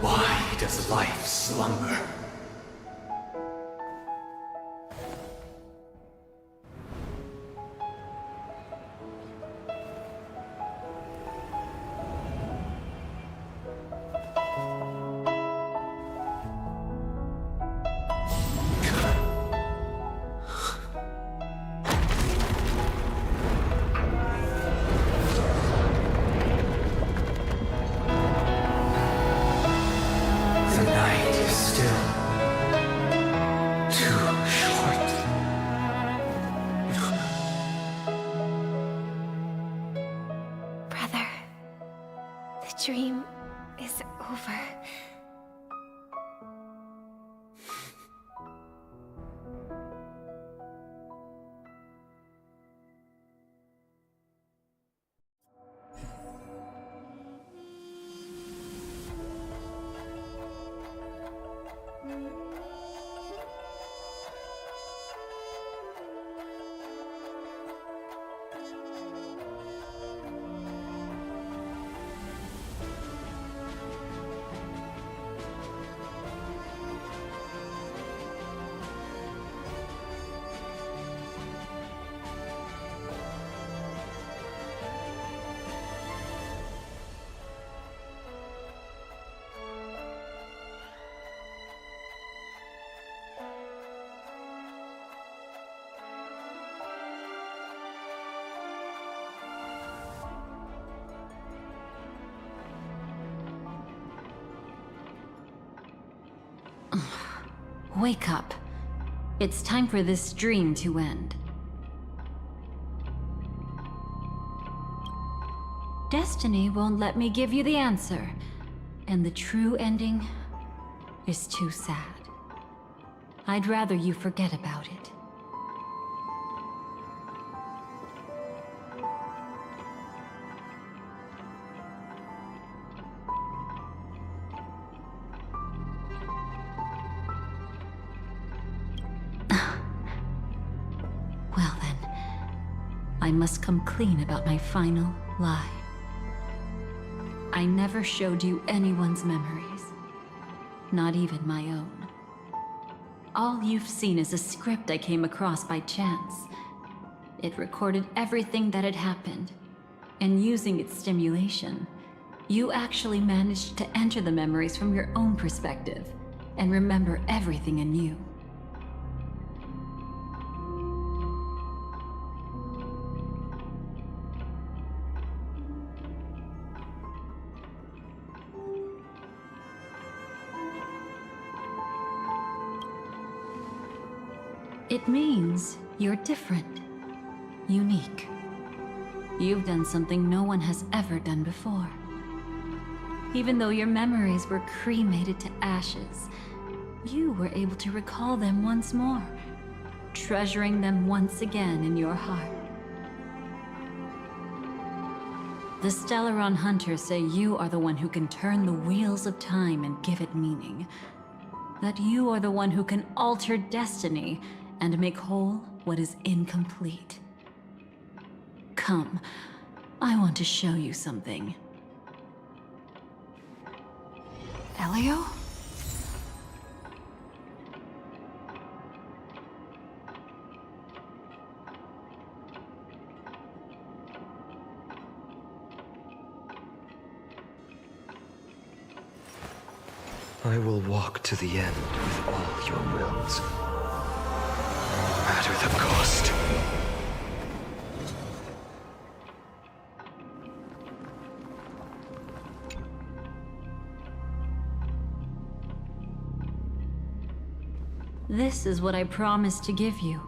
why does life slumber? The night is still too short. Brother, the dream is over. wake up. It's time for this dream to end. Destiny won't let me give you the answer, and the true ending is too sad. I'd rather you forget about it. Well then, I must come clean about my final lie. I never showed you anyone's memories, not even my own. All you've seen is a script I came across by chance. It recorded everything that had happened, and using its stimulation, you actually managed to enter the memories from your own perspective and remember everything anew. It means you're different, unique. You've done something no one has ever done before. Even though your memories were cremated to ashes, you were able to recall them once more, treasuring them once again in your heart. The Stellaron Hunters say you are the one who can turn the wheels of time and give it meaning. That you are the one who can alter destiny and make whole what is incomplete. Come, I want to show you something. Elio? I will walk to the end with all your wills. No matter the cost. This is what I promised to give you.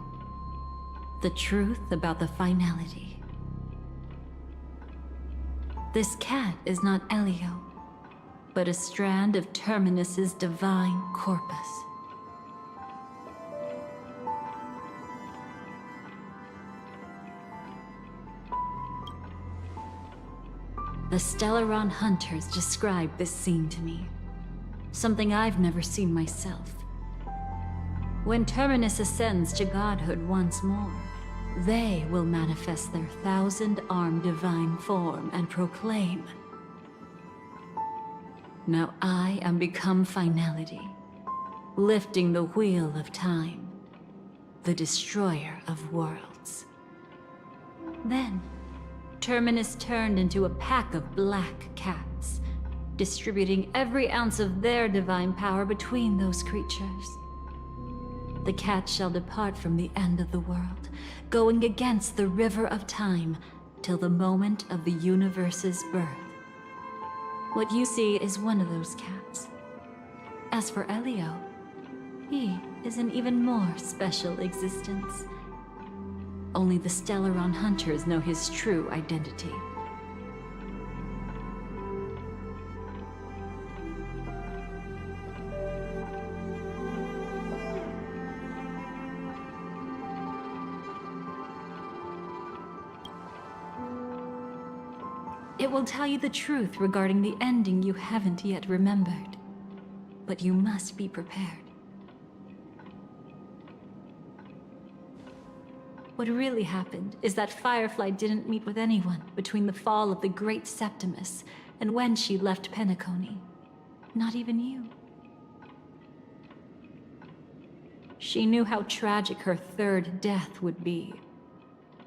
The truth about the finality. This cat is not Elio, but a strand of Terminus's divine corpus. The Stellaron Hunters described this scene to me. Something I've never seen myself. When Terminus ascends to godhood once more, they will manifest their 1,000-armed divine form and proclaim, "Now I am become finality, lifting the wheel of time, the destroyer of worlds." Then, Terminus turned into a pack of black cats, distributing every ounce of their divine power between those creatures. The cats shall depart from the end of the world, going against the river of time till the moment of the universe's birth. What you see is one of those cats. As for Elio, he is an even more special existence. Only the Stellaron Hunters know his true identity. It will tell you the truth regarding the ending you haven't yet remembered. But you must be prepared. What really happened is that Firefly didn't meet with anyone between the fall of the Great Septimus and when she left Penacony. Not even you. She knew how tragic her third death would be.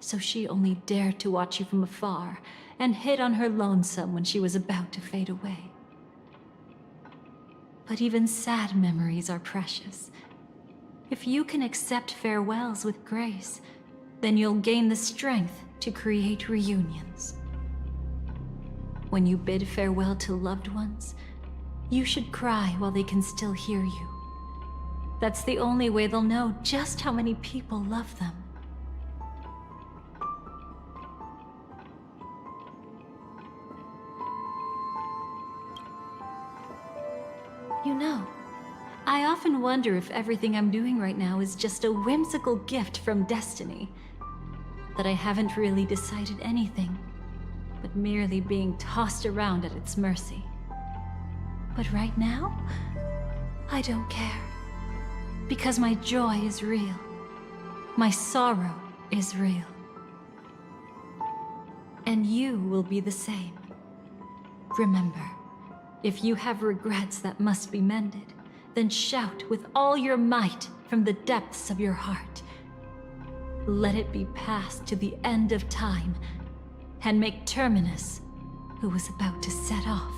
So she only dared to watch you from afar and hid on her lonesome when she was about to fade away. But even sad memories are precious. If you can accept farewells with grace, then you'll gain the strength to create reunions. When you bid farewell to loved ones, you should cry while they can still hear you. That's the only way they'll know just how many people love them. You know, I often wonder if everything I'm doing right now is just a whimsical gift from destiny. That I haven't really decided anything, but merely being tossed around at its mercy. But right now, I don't care. Because my joy is real. My sorrow is real. And you will be the same. Remember, if you have regrets that must be mended, then shout with all your might from the depths of your heart. Let it be passed to the end of time, and make Terminus, who is about to set off,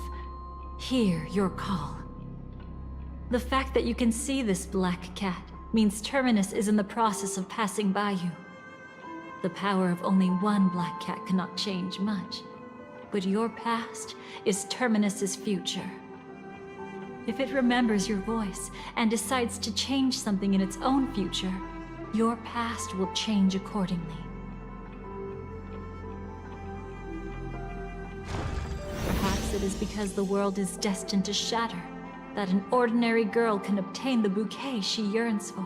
hear your call. The fact that you can see this black cat means Terminus is in the process of passing by you. The power of only one black cat cannot change much, but your past is Terminus's future. If it remembers your voice and decides to change something in its own future, your past will change accordingly. Perhaps it is because the world is destined to shatter that an ordinary girl can obtain the bouquet she yearns for.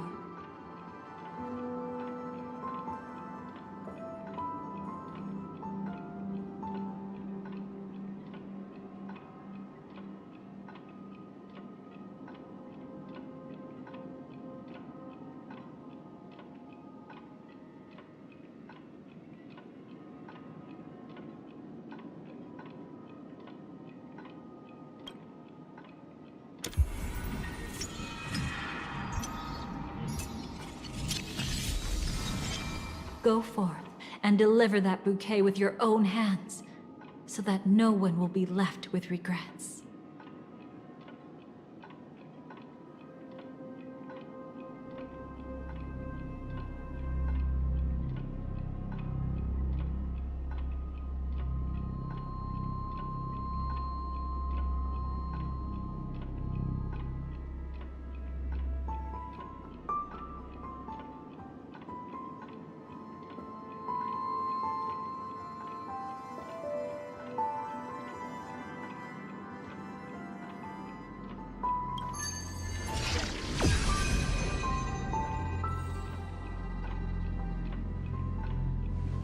Go forth and deliver that bouquet with your own hands, so that no one will be left with regrets.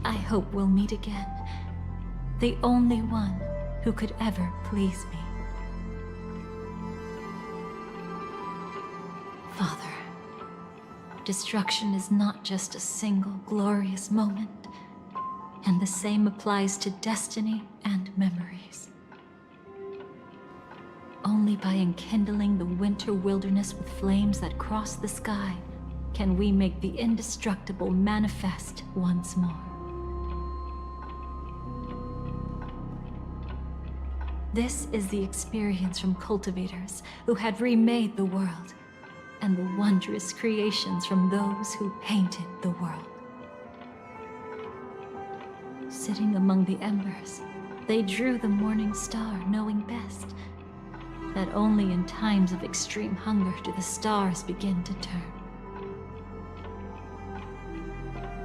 I hope we'll meet again. The only one who could ever please me. Father, destruction is not just a single glorious moment, and the same applies to destiny and memories. Only by enkindling the winter wilderness with flames that cross the sky can we make the indestructible manifest once more. This is the experience from cultivators who had remade the world, and the wondrous creations from those who painted the world. Sitting among the embers, they drew the morning star, knowing best that only in times of extreme hunger do the stars begin to turn.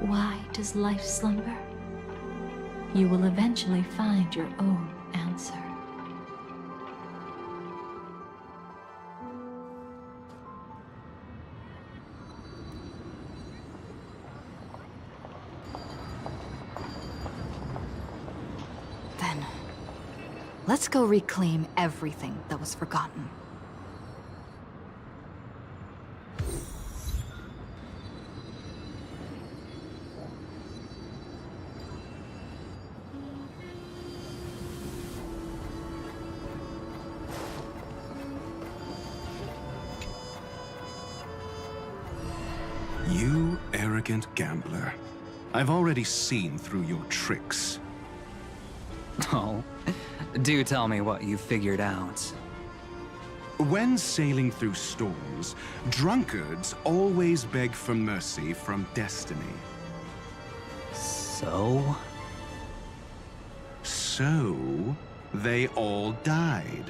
Why does life slumber? You will eventually find your own answer. Let's go reclaim everything that was forgotten. You arrogant gambler. I've already seen through your tricks. Oh, do tell me what you figured out. When sailing through storms, drunkards always beg for mercy from destiny. So? So, they all died.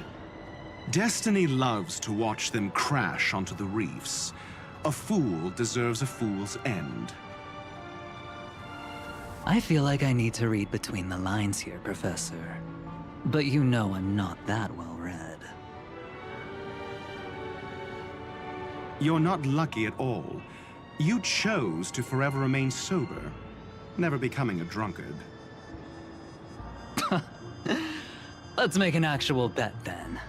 Destiny loves to watch them crash onto the reefs, A fool deserves a fool's end. I feel like I need to read between the lines here, Professor. But you know I'm not that well read. You're not lucky at all. You chose to forever remain sober, never becoming a drunkard. Let's make an actual bet then.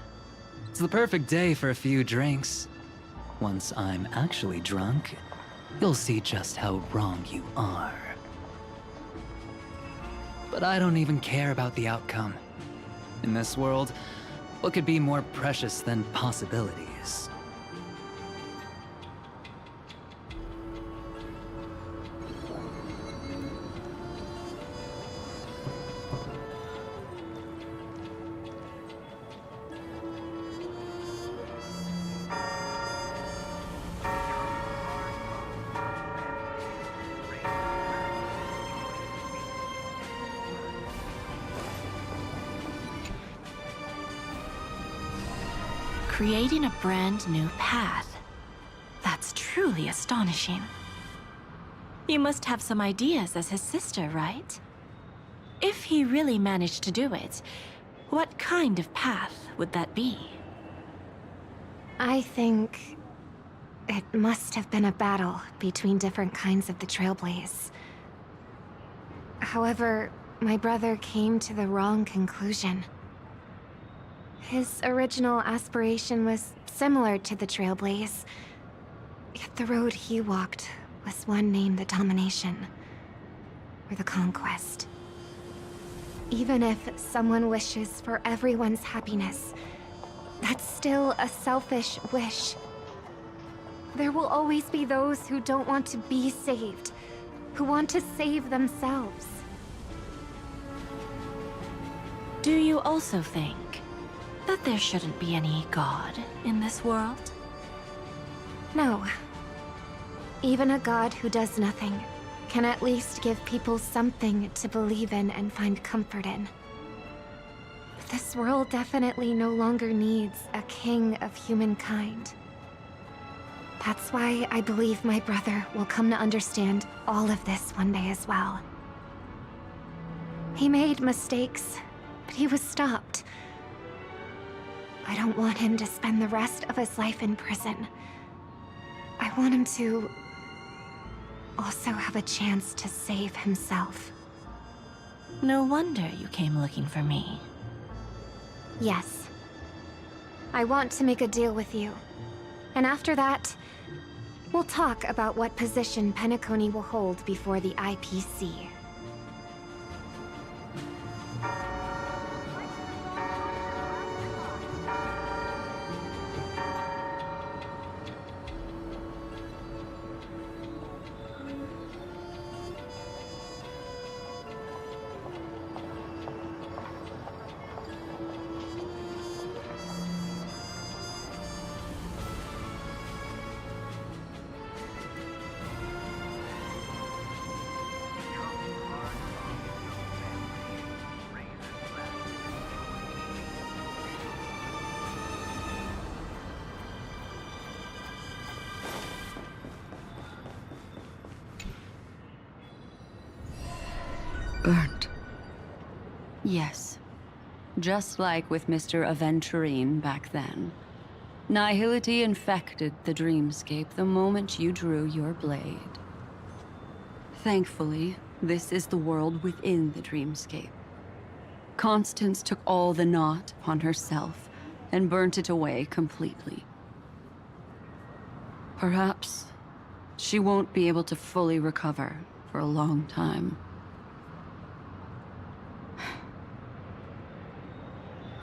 It's the perfect day for a few drinks. Once I'm actually drunk, you'll see just how wrong you are. But I don't even care about the outcome. In this world, what could be more precious than possibilities? Creating a brand new path. That's truly astonishing. You must have some ideas as his sister, right? If he really managed to do it, what kind of path would that be? I think it must have been a battle between different kinds of the trailblaze. However, my brother came to the wrong conclusion. His original aspiration was similar to the trailblaze, yet the road he walked was one named the domination, or the conquest. Even if someone wishes for everyone's happiness, that's still a selfish wish. There will always be those who don't want to be saved, who want to save themselves. Do you also think that there shouldn't be any god in this world? No. Even a god who does nothing can at least give people something to believe in and find comfort in. This world definitely no longer needs a king of humankind. That's why I believe my brother will come to understand all of this one day as well. He made mistakes, but he was stopped. I don't want him to spend the rest of his life in prison. I want him to also have a chance to save himself. No wonder you came looking for me. Yes. I want to make a deal with you. And after that, we'll talk about what position Penacony will hold before the IPC. Burnt. Yes. Just like with Mr. Aventurine back then. Nihility infected the dreamscape the moment you drew your blade. Thankfully, this is the world within the dreamscape. Constance took all the knot upon herself and burnt it away completely. Perhaps she won't be able to fully recover for a long time.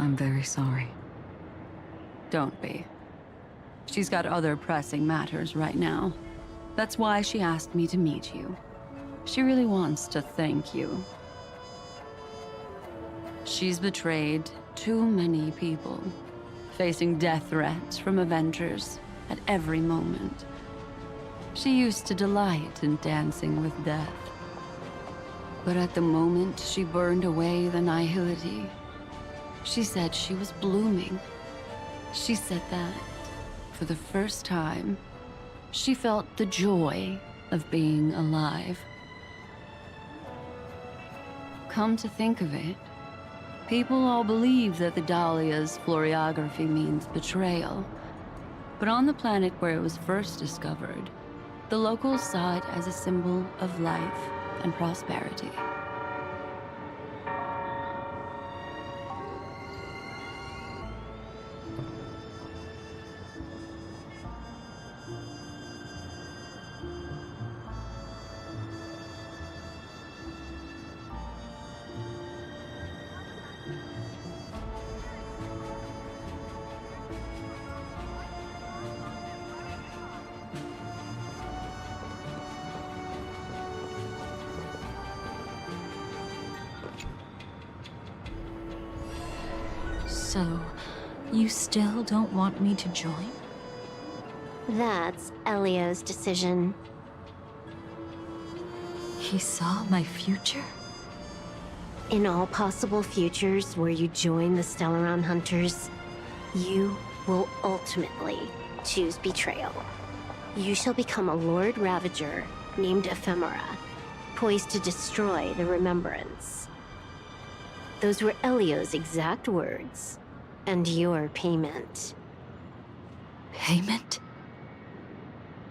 I'm very sorry. Don't be. She's got other pressing matters right now. That's why she asked me to meet you. She really wants to thank you. She's betrayed too many people, facing death threats from Avengers at every moment. She used to delight in dancing with death. But at the moment she burned away the nihility, she said she was blooming. She said that, for the first time, She felt the joy of being alive. Come to think of it, people all believe that the Dahlia's floriography means betrayal. But on the planet where it was first discovered, the locals saw it as a symbol of life and prosperity. So, you still don't want me to join? That's Elio's decision. He saw my future? In all possible futures where you join the Stellaron Hunters, you will ultimately choose betrayal. You shall become a Lord Ravager named Ephemera, poised to destroy the Remembrance. Those were Elio's exact words, and your payment. Payment?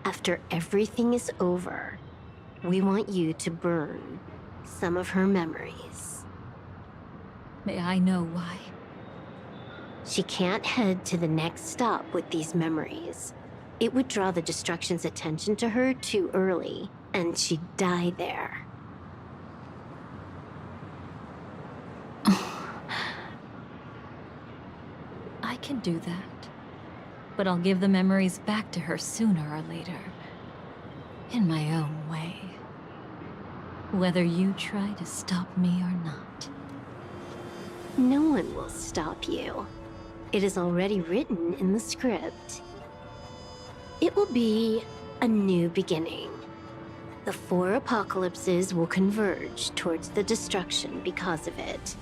After everything is over, we want you to burn some of her memories. May I know why? She can't head to the next stop with these memories. It would draw the Destruction's attention to her too early, and she'd die there. I can do that. But I'll give the memories back to her sooner or later. In my own way. Whether you try to stop me or not. No one will stop you. It is already written in the script. It will be a new beginning. The 4 apocalypses will converge towards the destruction because of it,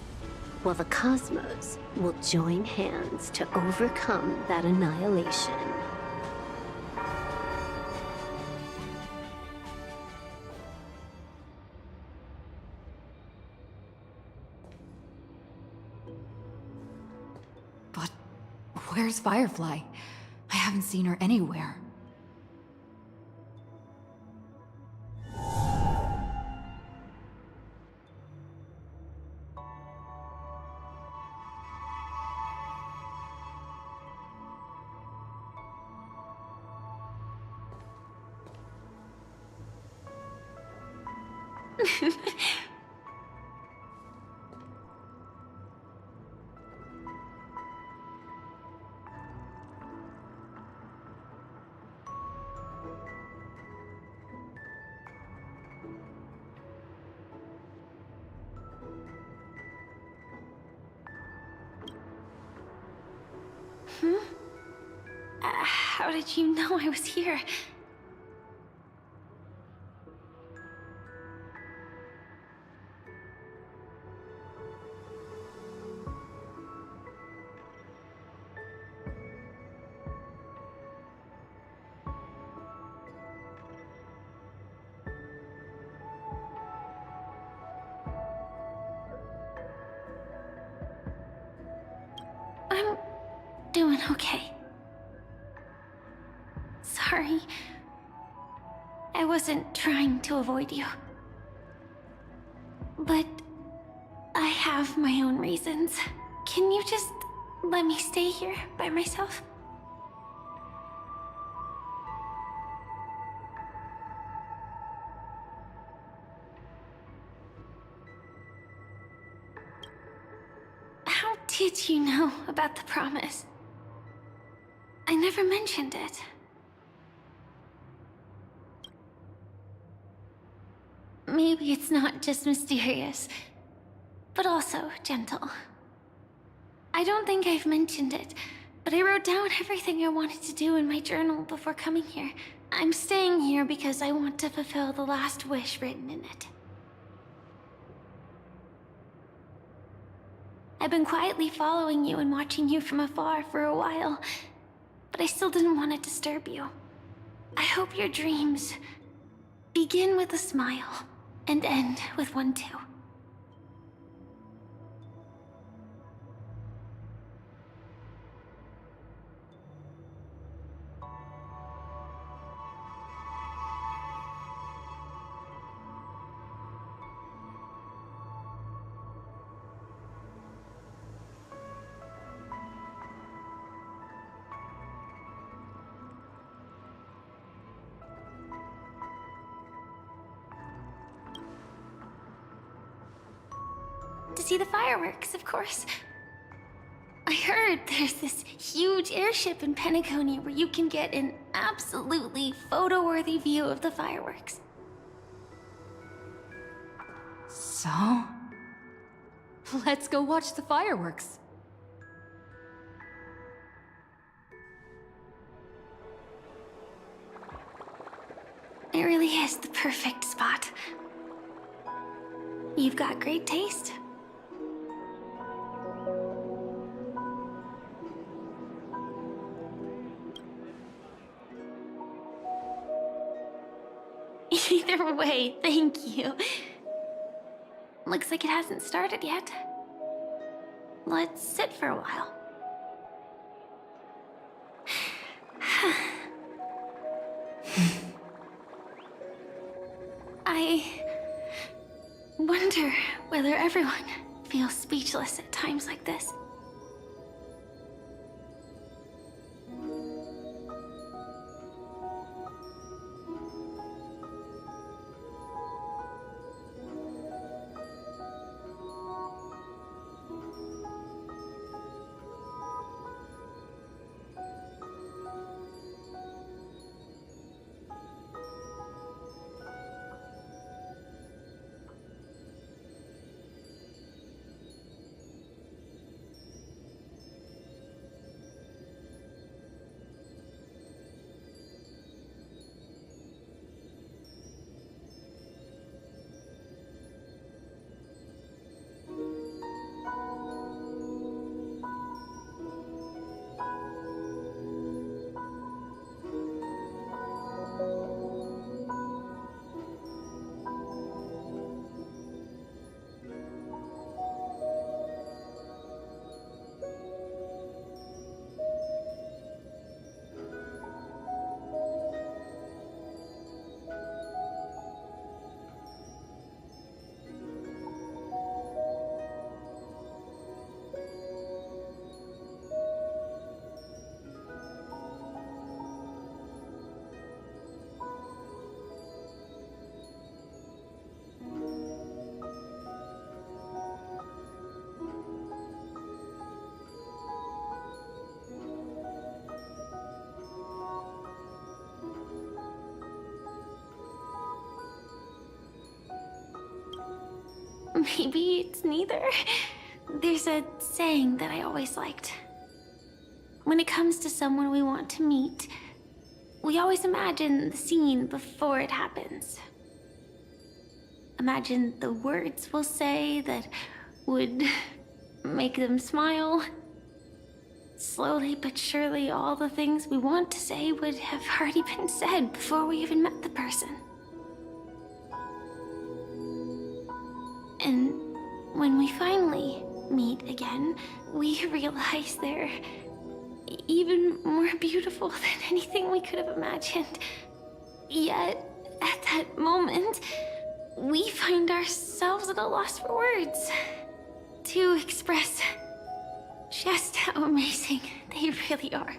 while the cosmos will join hands to overcome that annihilation. But where's Firefly? I haven't seen her anywhere. How did you know I was here? I'm doing okay. Sorry. I wasn't trying to avoid you. But I have my own reasons. Can you just let me stay here by myself? How did you know about the promise? I never mentioned it. Maybe it's not just mysterious, but also gentle. I don't think I've mentioned it, but I wrote down everything I wanted to do in my journal before coming here. I'm staying here because I want to fulfill the last wish written in it. I've been quietly following you and watching you from afar for a while, but I still didn't want to disturb you. I hope your dreams begin with a smile and end with one too. To see the fireworks, of course. I heard there's this huge airship in Penacony where you can get an absolutely photo-worthy view of the fireworks. So? Let's go watch the fireworks. It really is the perfect spot. You've got great taste. Either way, thank you. Looks like it hasn't started yet. Let's sit for a while. I wonder whether everyone feels speechless at times like this. Maybe it's neither. There's a saying that I always liked. When it comes to someone we want to meet, we always imagine the scene before it happens. Imagine the words we'll say that would make them smile. Slowly but surely, all the things we want to say would have already been said before we even met the person. And when we finally meet again, we realize they're even more beautiful than anything we could have imagined. Yet, at that moment, we find ourselves at a loss for words to express just how amazing they really are.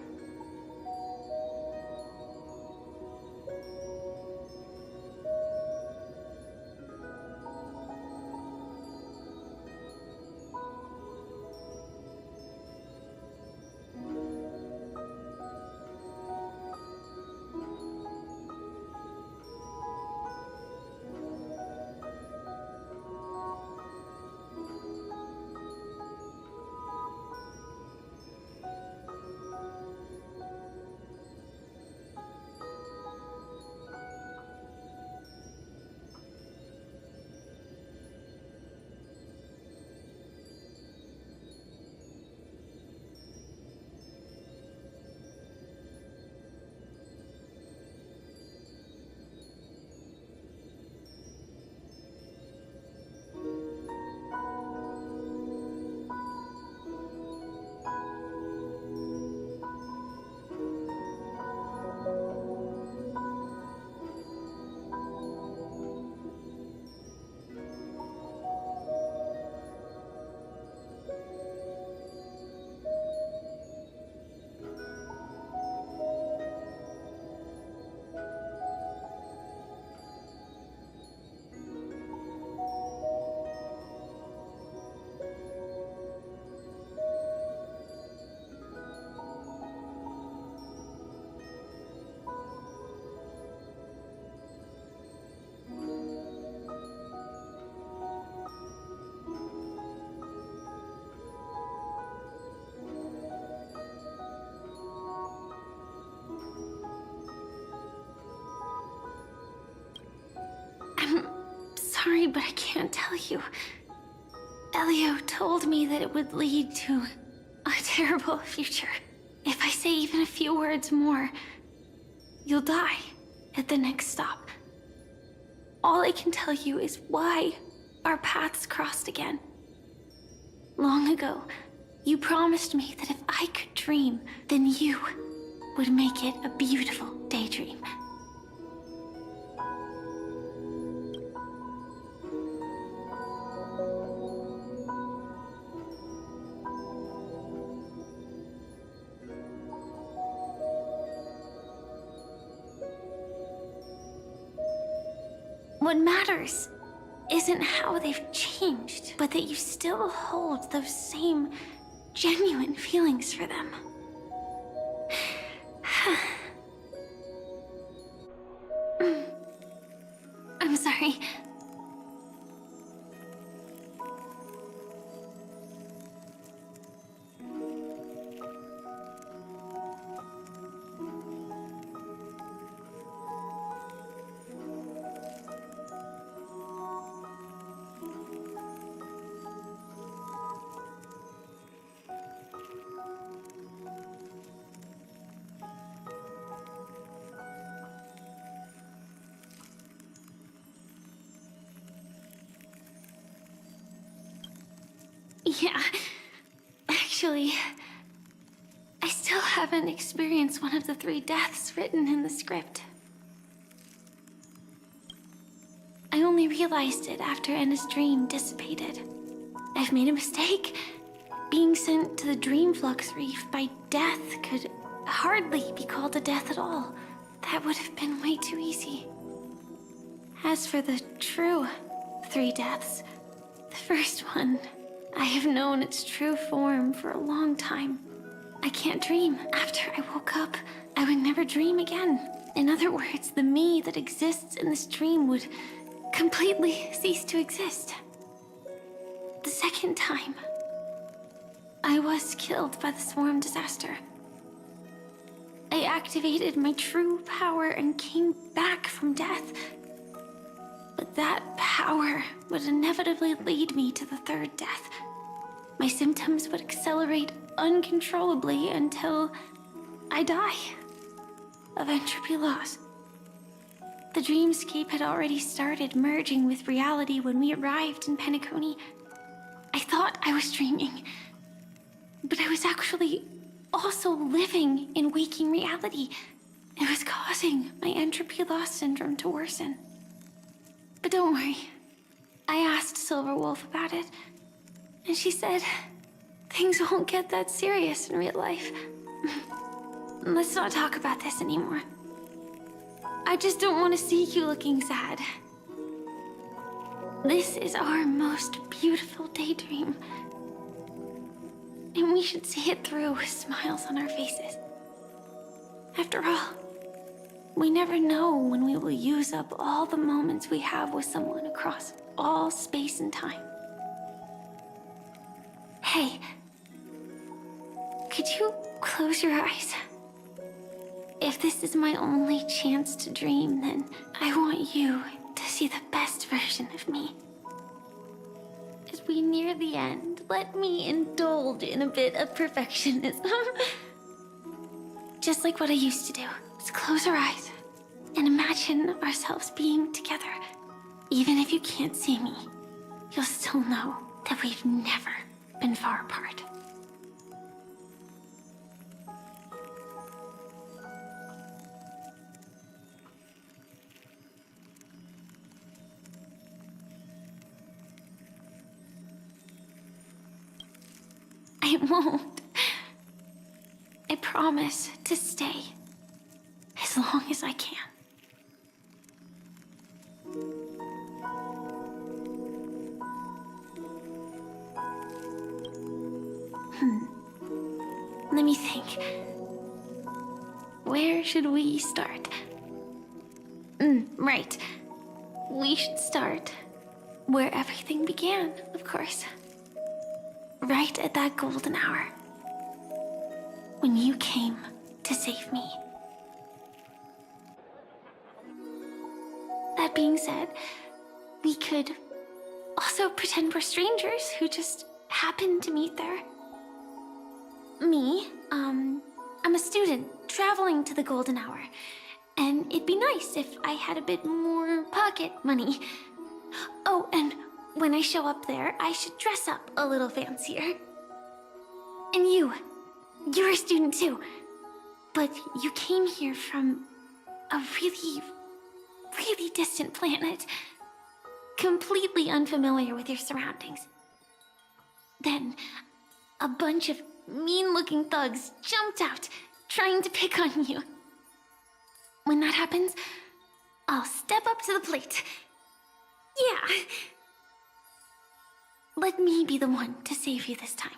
sorry, but I can't tell you. Elio told me that it would lead to a terrible future. If I say even a few words more, you'll die at the next stop. All I can tell you is why our paths crossed again. Long ago, you promised me that if I could dream, then you would make it a beautiful daydream. What matters isn't how they've changed, but that you still hold those same genuine feelings for them. I'm sorry. Yeah, actually, I still haven't experienced one of the 3 deaths written in the script. I only realized it after Anna's dream dissipated. I've made a mistake. Being sent to the Dream Flux Reef by death could hardly be called a death at all. That would have been way too easy. As for the true 3 deaths, the first one, I have known its true form for a long time. I can't dream. After I woke up, I would never dream again. In other words, the me that exists in this dream would completely cease to exist. The second time, I was killed by the swarm disaster. I activated my true power and came back from death. But that power would inevitably lead me to the 3rd death. My symptoms would accelerate uncontrollably until I die of entropy loss. The dreamscape had already started merging with reality when we arrived in Penacony. I thought I was dreaming, but I was actually also living in waking reality. It was causing my entropy loss syndrome to worsen. But don't worry, I asked Silverwolf about it, and she said things won't get that serious in real life. Let's not talk about this anymore. I just don't want to see you looking sad. This is our most beautiful daydream, and we should see it through with smiles on our faces. After all, we never know when we will use up all the moments we have with someone across all space and time. Hey, could you close your eyes? If this is my only chance to dream, then I want you to see the best version of me. As we near the end, let me indulge in a bit of perfectionism. Just like what I used to do. Let's close our eyes and imagine ourselves being together. Even if you can't see me, you'll still know that we've never been far apart. I won't. I promise to stay as long as I can. Let me think. Where should we start? Right. We should start where everything began, of course. Right at that golden hour. When you came to save me. That being said, we could also pretend we're strangers who just happened to meet there. Me, I'm a student traveling to the Golden Hour, and it'd be nice if I had a bit more pocket money. Oh, and when I show up there, I should dress up a little fancier. And you're a student too, but you came here from a really, really distant planet, completely unfamiliar with your surroundings. Then, a bunch of mean-looking thugs jumped out, trying to pick on you. When that happens, I'll step up to the plate. Yeah. Let me be the one to save you this time.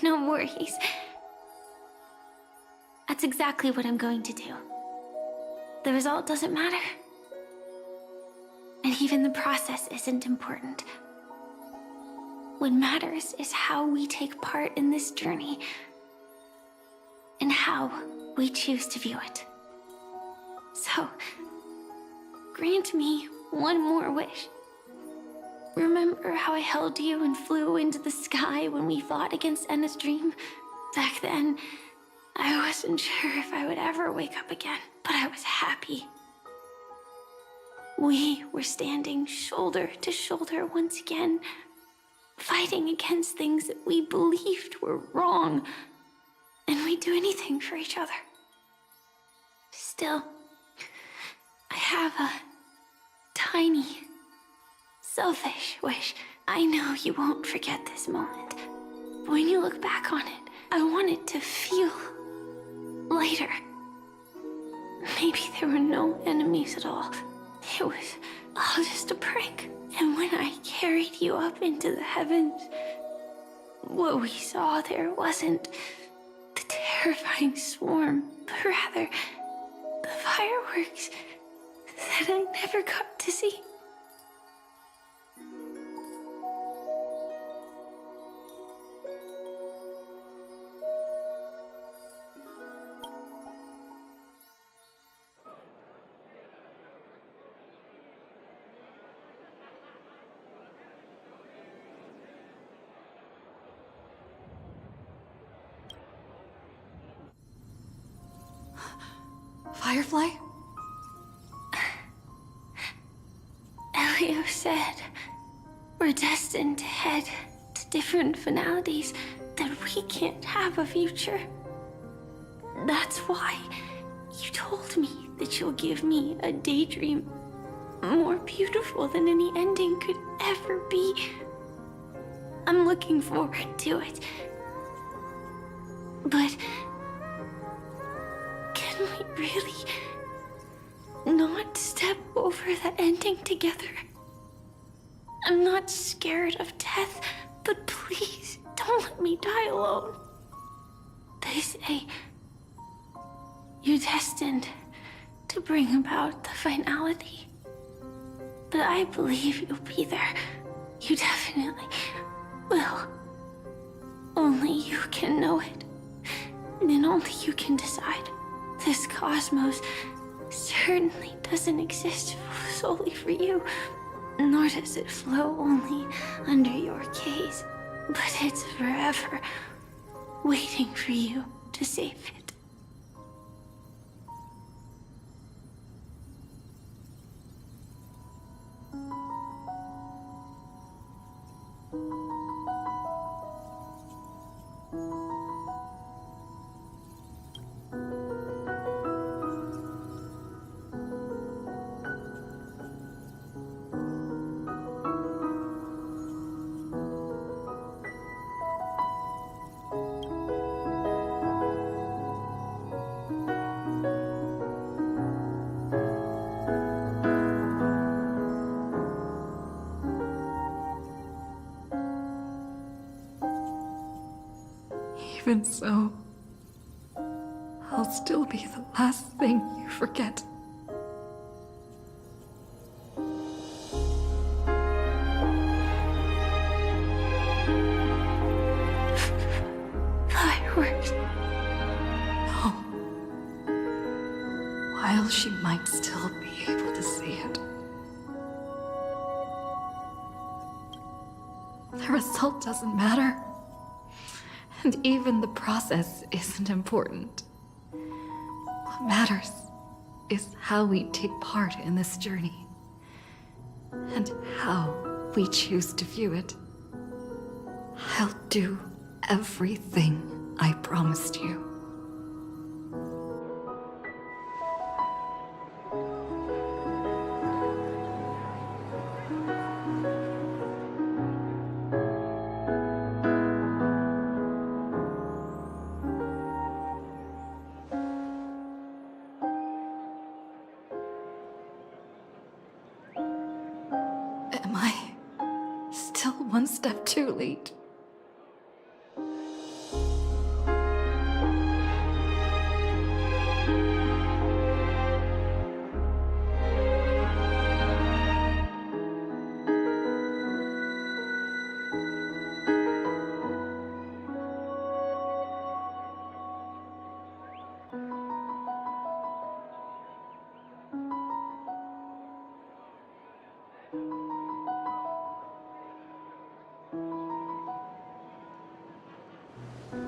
No worries. That's exactly what I'm going to do. The result doesn't matter. And even the process isn't important. What matters is how we take part in this journey, and how we choose to view it. So, grant me one more wish. Remember how I held you and flew into the sky when we fought against Enna's dream? Back then, I wasn't sure if I would ever wake up again, but I was happy. We were standing shoulder to shoulder once again, fighting against things that we believed were wrong, and we'd do anything for each other. Still, I have a tiny, selfish wish. I know you won't forget this moment. When you look back on it, I want it to feel lighter. Maybe there were no enemies at all. It was all just a prank. And when I carried you up into the heavens, what we saw there wasn't the terrifying swarm, but rather the fireworks that I never got to see. Firefly? Elio said we're destined to head to different finalities, that we can't have a future. That's why you told me that you'll give me a daydream more beautiful than any ending could ever be. I'm looking forward to it. But can we really not step over that ending together? I'm not scared of death, but please don't let me die alone. They say you're destined to bring about the finality, but I believe you'll be there. You definitely will. Only you can know it, and only you can decide. This cosmos certainly doesn't exist solely for you, nor does it flow only under your gaze, but it's forever waiting for you to save it. Even so, I'll still be the last thing you forget. Fireworks. No. While she might still be able to see it. The result doesn't matter. And even the process isn't important. What matters is how we take part in this journey. And how we choose to view it. I'll do everything I promised you. Am I still one step too late?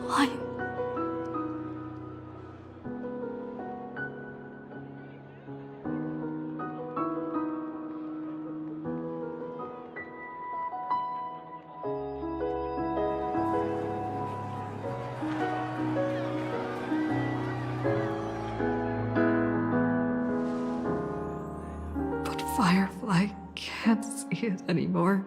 Why? But Firefly can't see it anymore.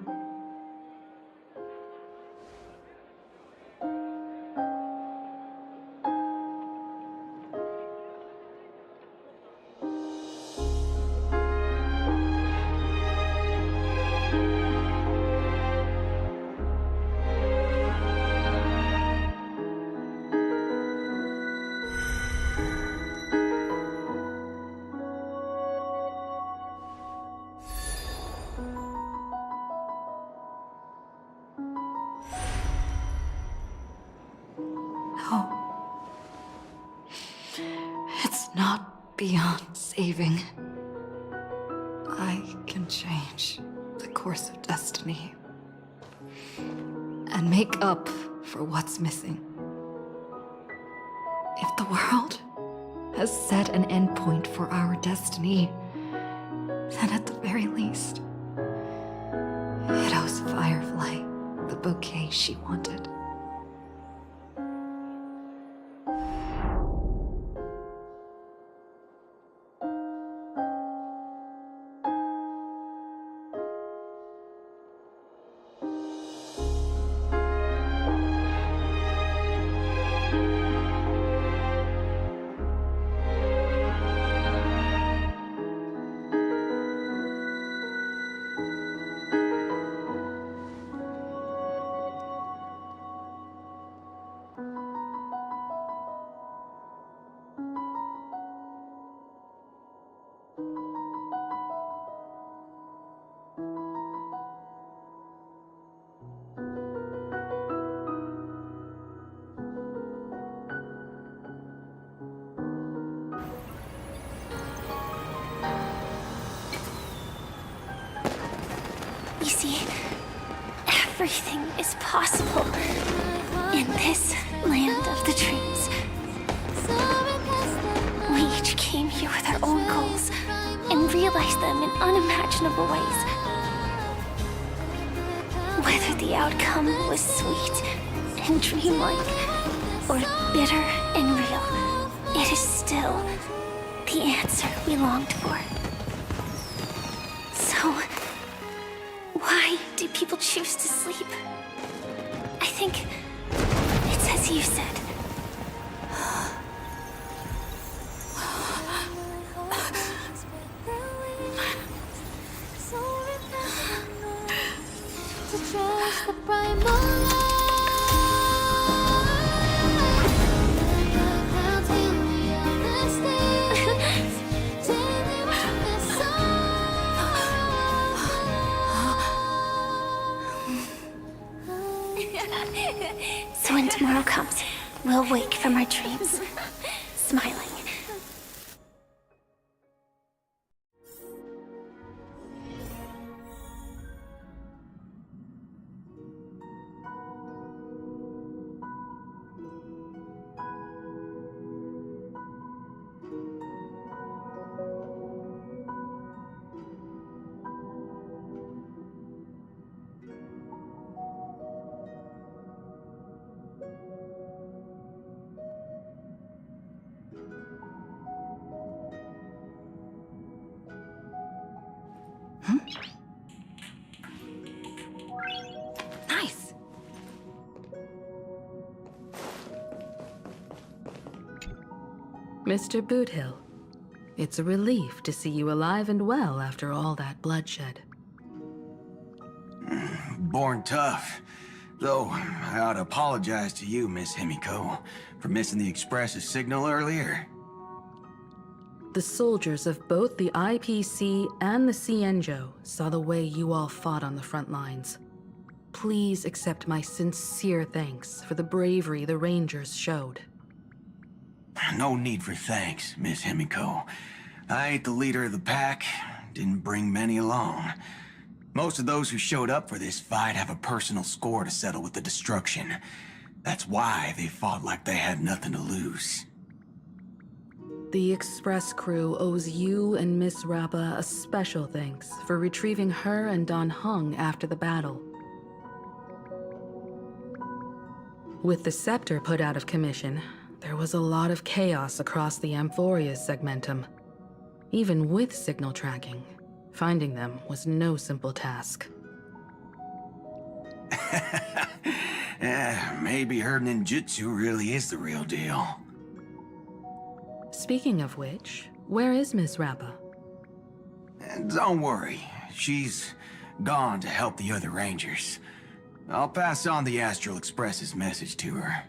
No. It's not beyond saving. I can change the course of destiny and make up for what's missing. If the world has set an endpoint for our destiny, then at the very least, it owes Firefly the bouquet she wanted. You see, everything is possible in this land of the dreams. We each came here with our own goals and realized them in unimaginable ways. Whether the outcome was sweet and dreamlike or bitter and real, it is still the answer we longed for. So, why do people choose to sleep? I think it's as you said. To trust the primal light. So when tomorrow comes, we'll wake from our dreams, smiling. Nice. Mr. Boothill, it's a relief to see you alive and well after all that bloodshed. Born tough. Though, I ought to apologize to you, Miss Himiko, for missing the Express's signal earlier. The soldiers of both the IPC and the Cienjo saw the way you all fought on the front lines. Please accept my sincere thanks for the bravery the Rangers showed. No need for thanks, Miss Himiko. I ain't the leader of the pack, didn't bring many along. Most of those who showed up for this fight have a personal score to settle with the destruction. That's why they fought like they had nothing to lose. The Express crew owes you and Miss Rappa a special thanks for retrieving her and Don Hung after the battle. With the Scepter put out of commission, there was a lot of chaos across the Amphoria's segmentum. Even with signal tracking, finding them was no simple task. Maybe her ninjutsu really is the real deal. Speaking of which, where is Miss Rappa? Don't worry, she's gone to help the other Rangers. I'll pass on the Astral Express's message to her.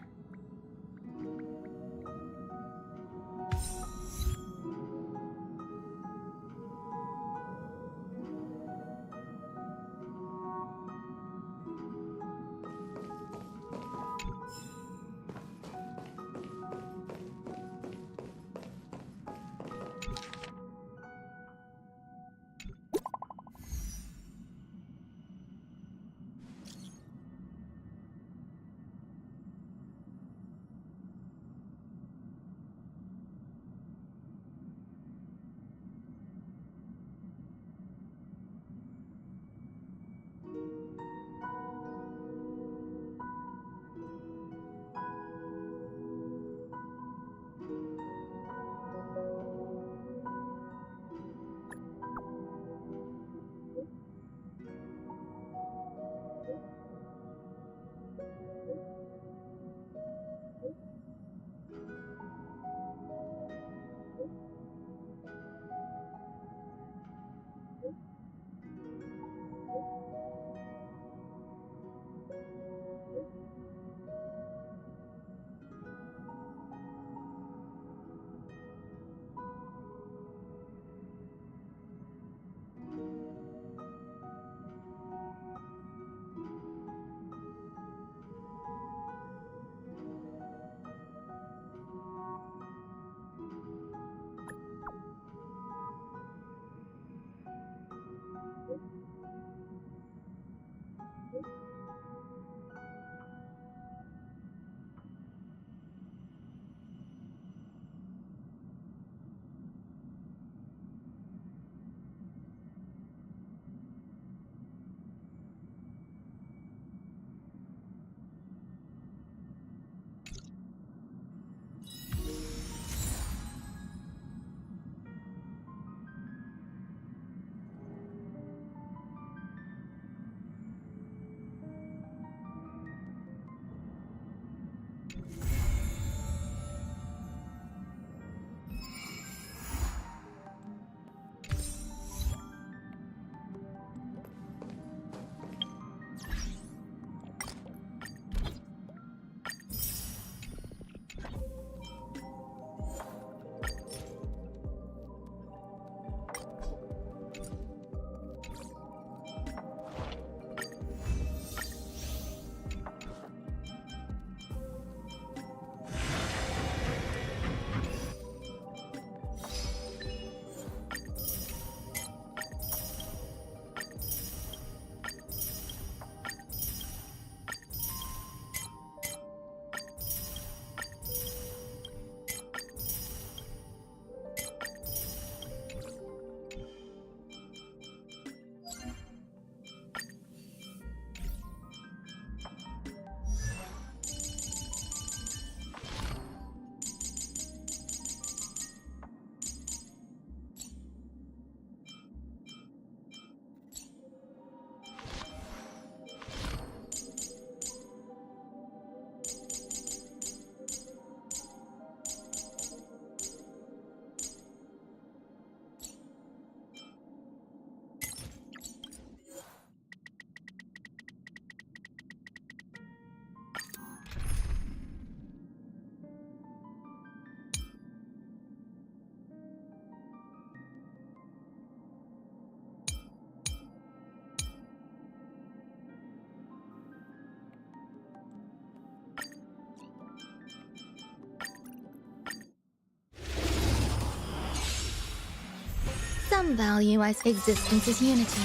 Some value as existence is unity.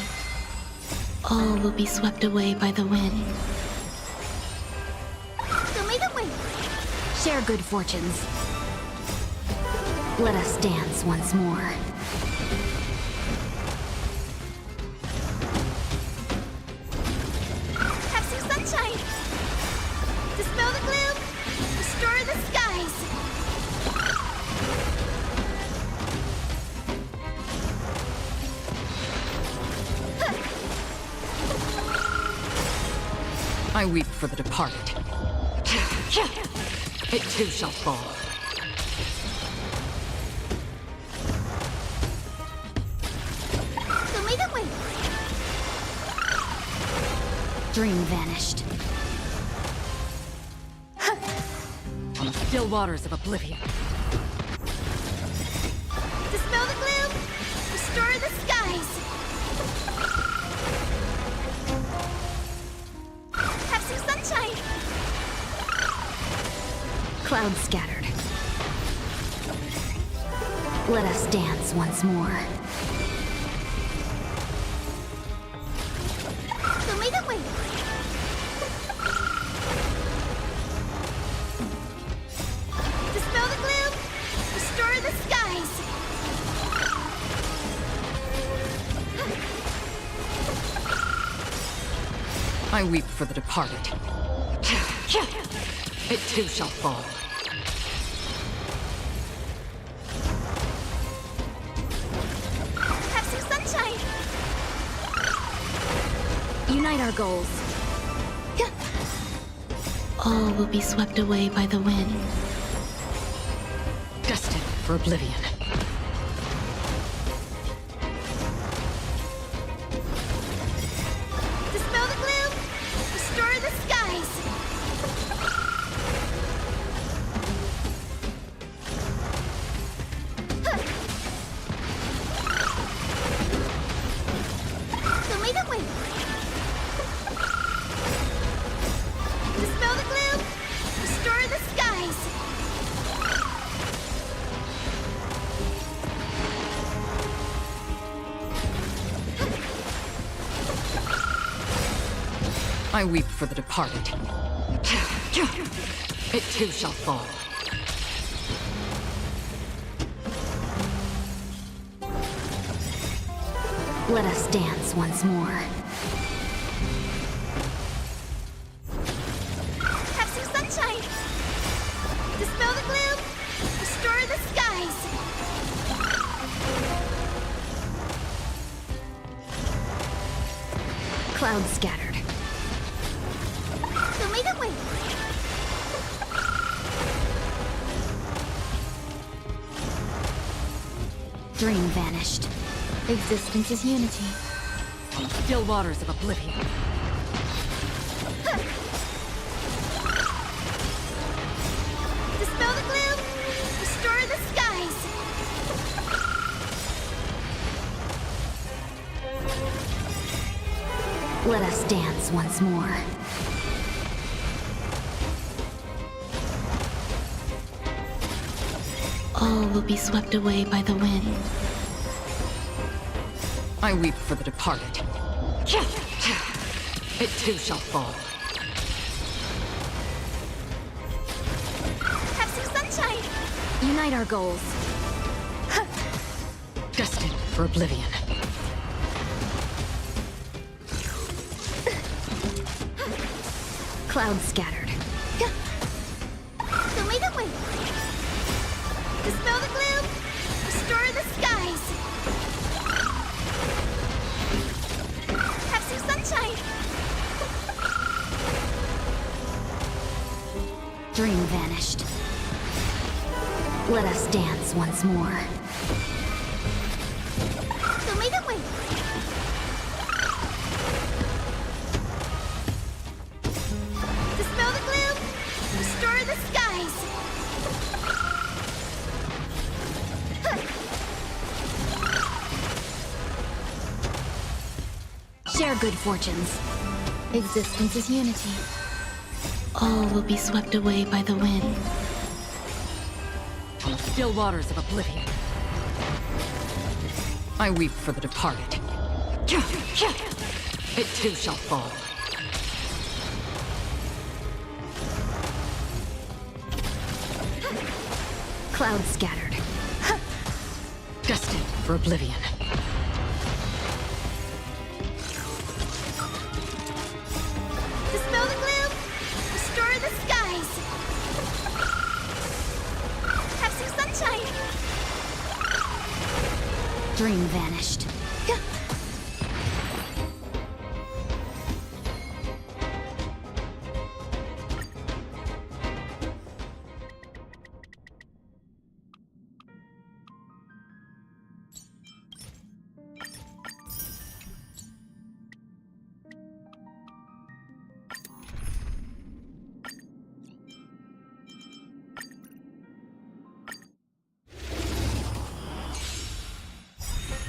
All will be swept away by the wind. Share good fortunes. Let us dance once more. Have some sunshine! Dispel the gloom! Restore the skies! I weep for the departed. It too shall fall. Show me the way! Dream vanished. On the still waters of oblivion. Dispel the gloom! Restore the skies! Have some sunshine! Clouds scattered. Let us dance once more. Show me the way! Dispel the gloom! Restore the skies! I weep for the departed. It too shall fall. Have some sunshine! Unite our goals. All will be swept away by the wind. Destined for oblivion. Dispel the gloom! Restore the skies! Show me the way! Dispel the gloom! Restore the skies! I weep for the departed. It too shall fall. Let us dance once more. Have some sunshine! Dispel the gloom! Restore the skies! Clouds scattered. Show me the way! Dream vanished. Existence is unity. On the still waters of oblivion. Dispel the gloom! Restore the skies! Let us dance once more. All will be swept away by the wind. I weep for the departed. It too shall fall. Have some sunshine! Unite our goals. Destined for oblivion. Clouds scattered. Show me the way! Dispel the gloom! Restore the skies! Have some sunshine! Dream vanished. Let us dance once more. Show me the way! Dispel the gloom! Restore the skies! Share good fortunes. Existence is unity. All will be swept away by the wind. On the still waters of oblivion. I weep for the departed. It too shall fall. Clouds scattered. Destined for oblivion. Dispel the gloom! Restore the skies! Have some sunshine! Dream vanished.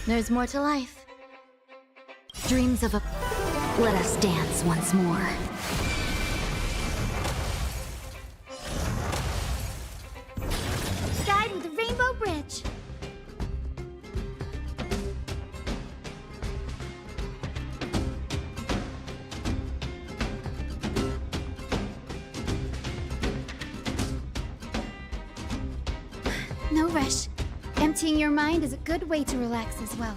There's more to life. Dreams of a... Let us dance once more. Guide with the rainbow bridge. No rush. Emptying your mind is a good way to relax as well.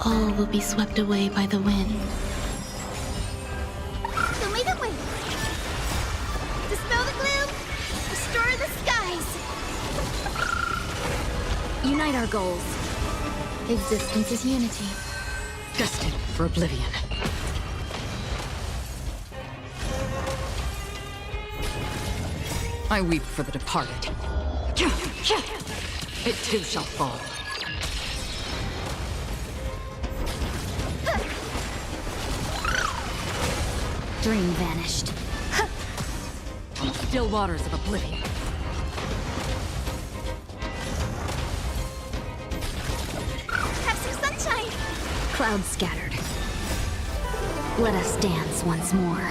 All will be swept away by the wind. Show me the way! Dispel the gloom! Restore the skies! Unite our goals. Existence is unity. Destined for oblivion. I weep for the departed. It too shall fall. Dream vanished. Still waters of oblivion. Have some sunshine! Clouds scattered. Let us dance once more.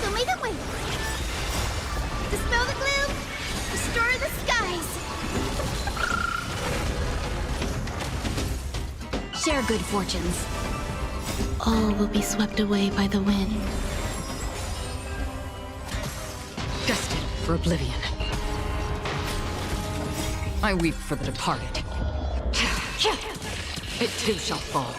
Show me the way. Dispel the gloom. Restore the skies. Share good fortunes. All will be swept away by the wind. Destined for oblivion. I weep for the departed. It too shall fall.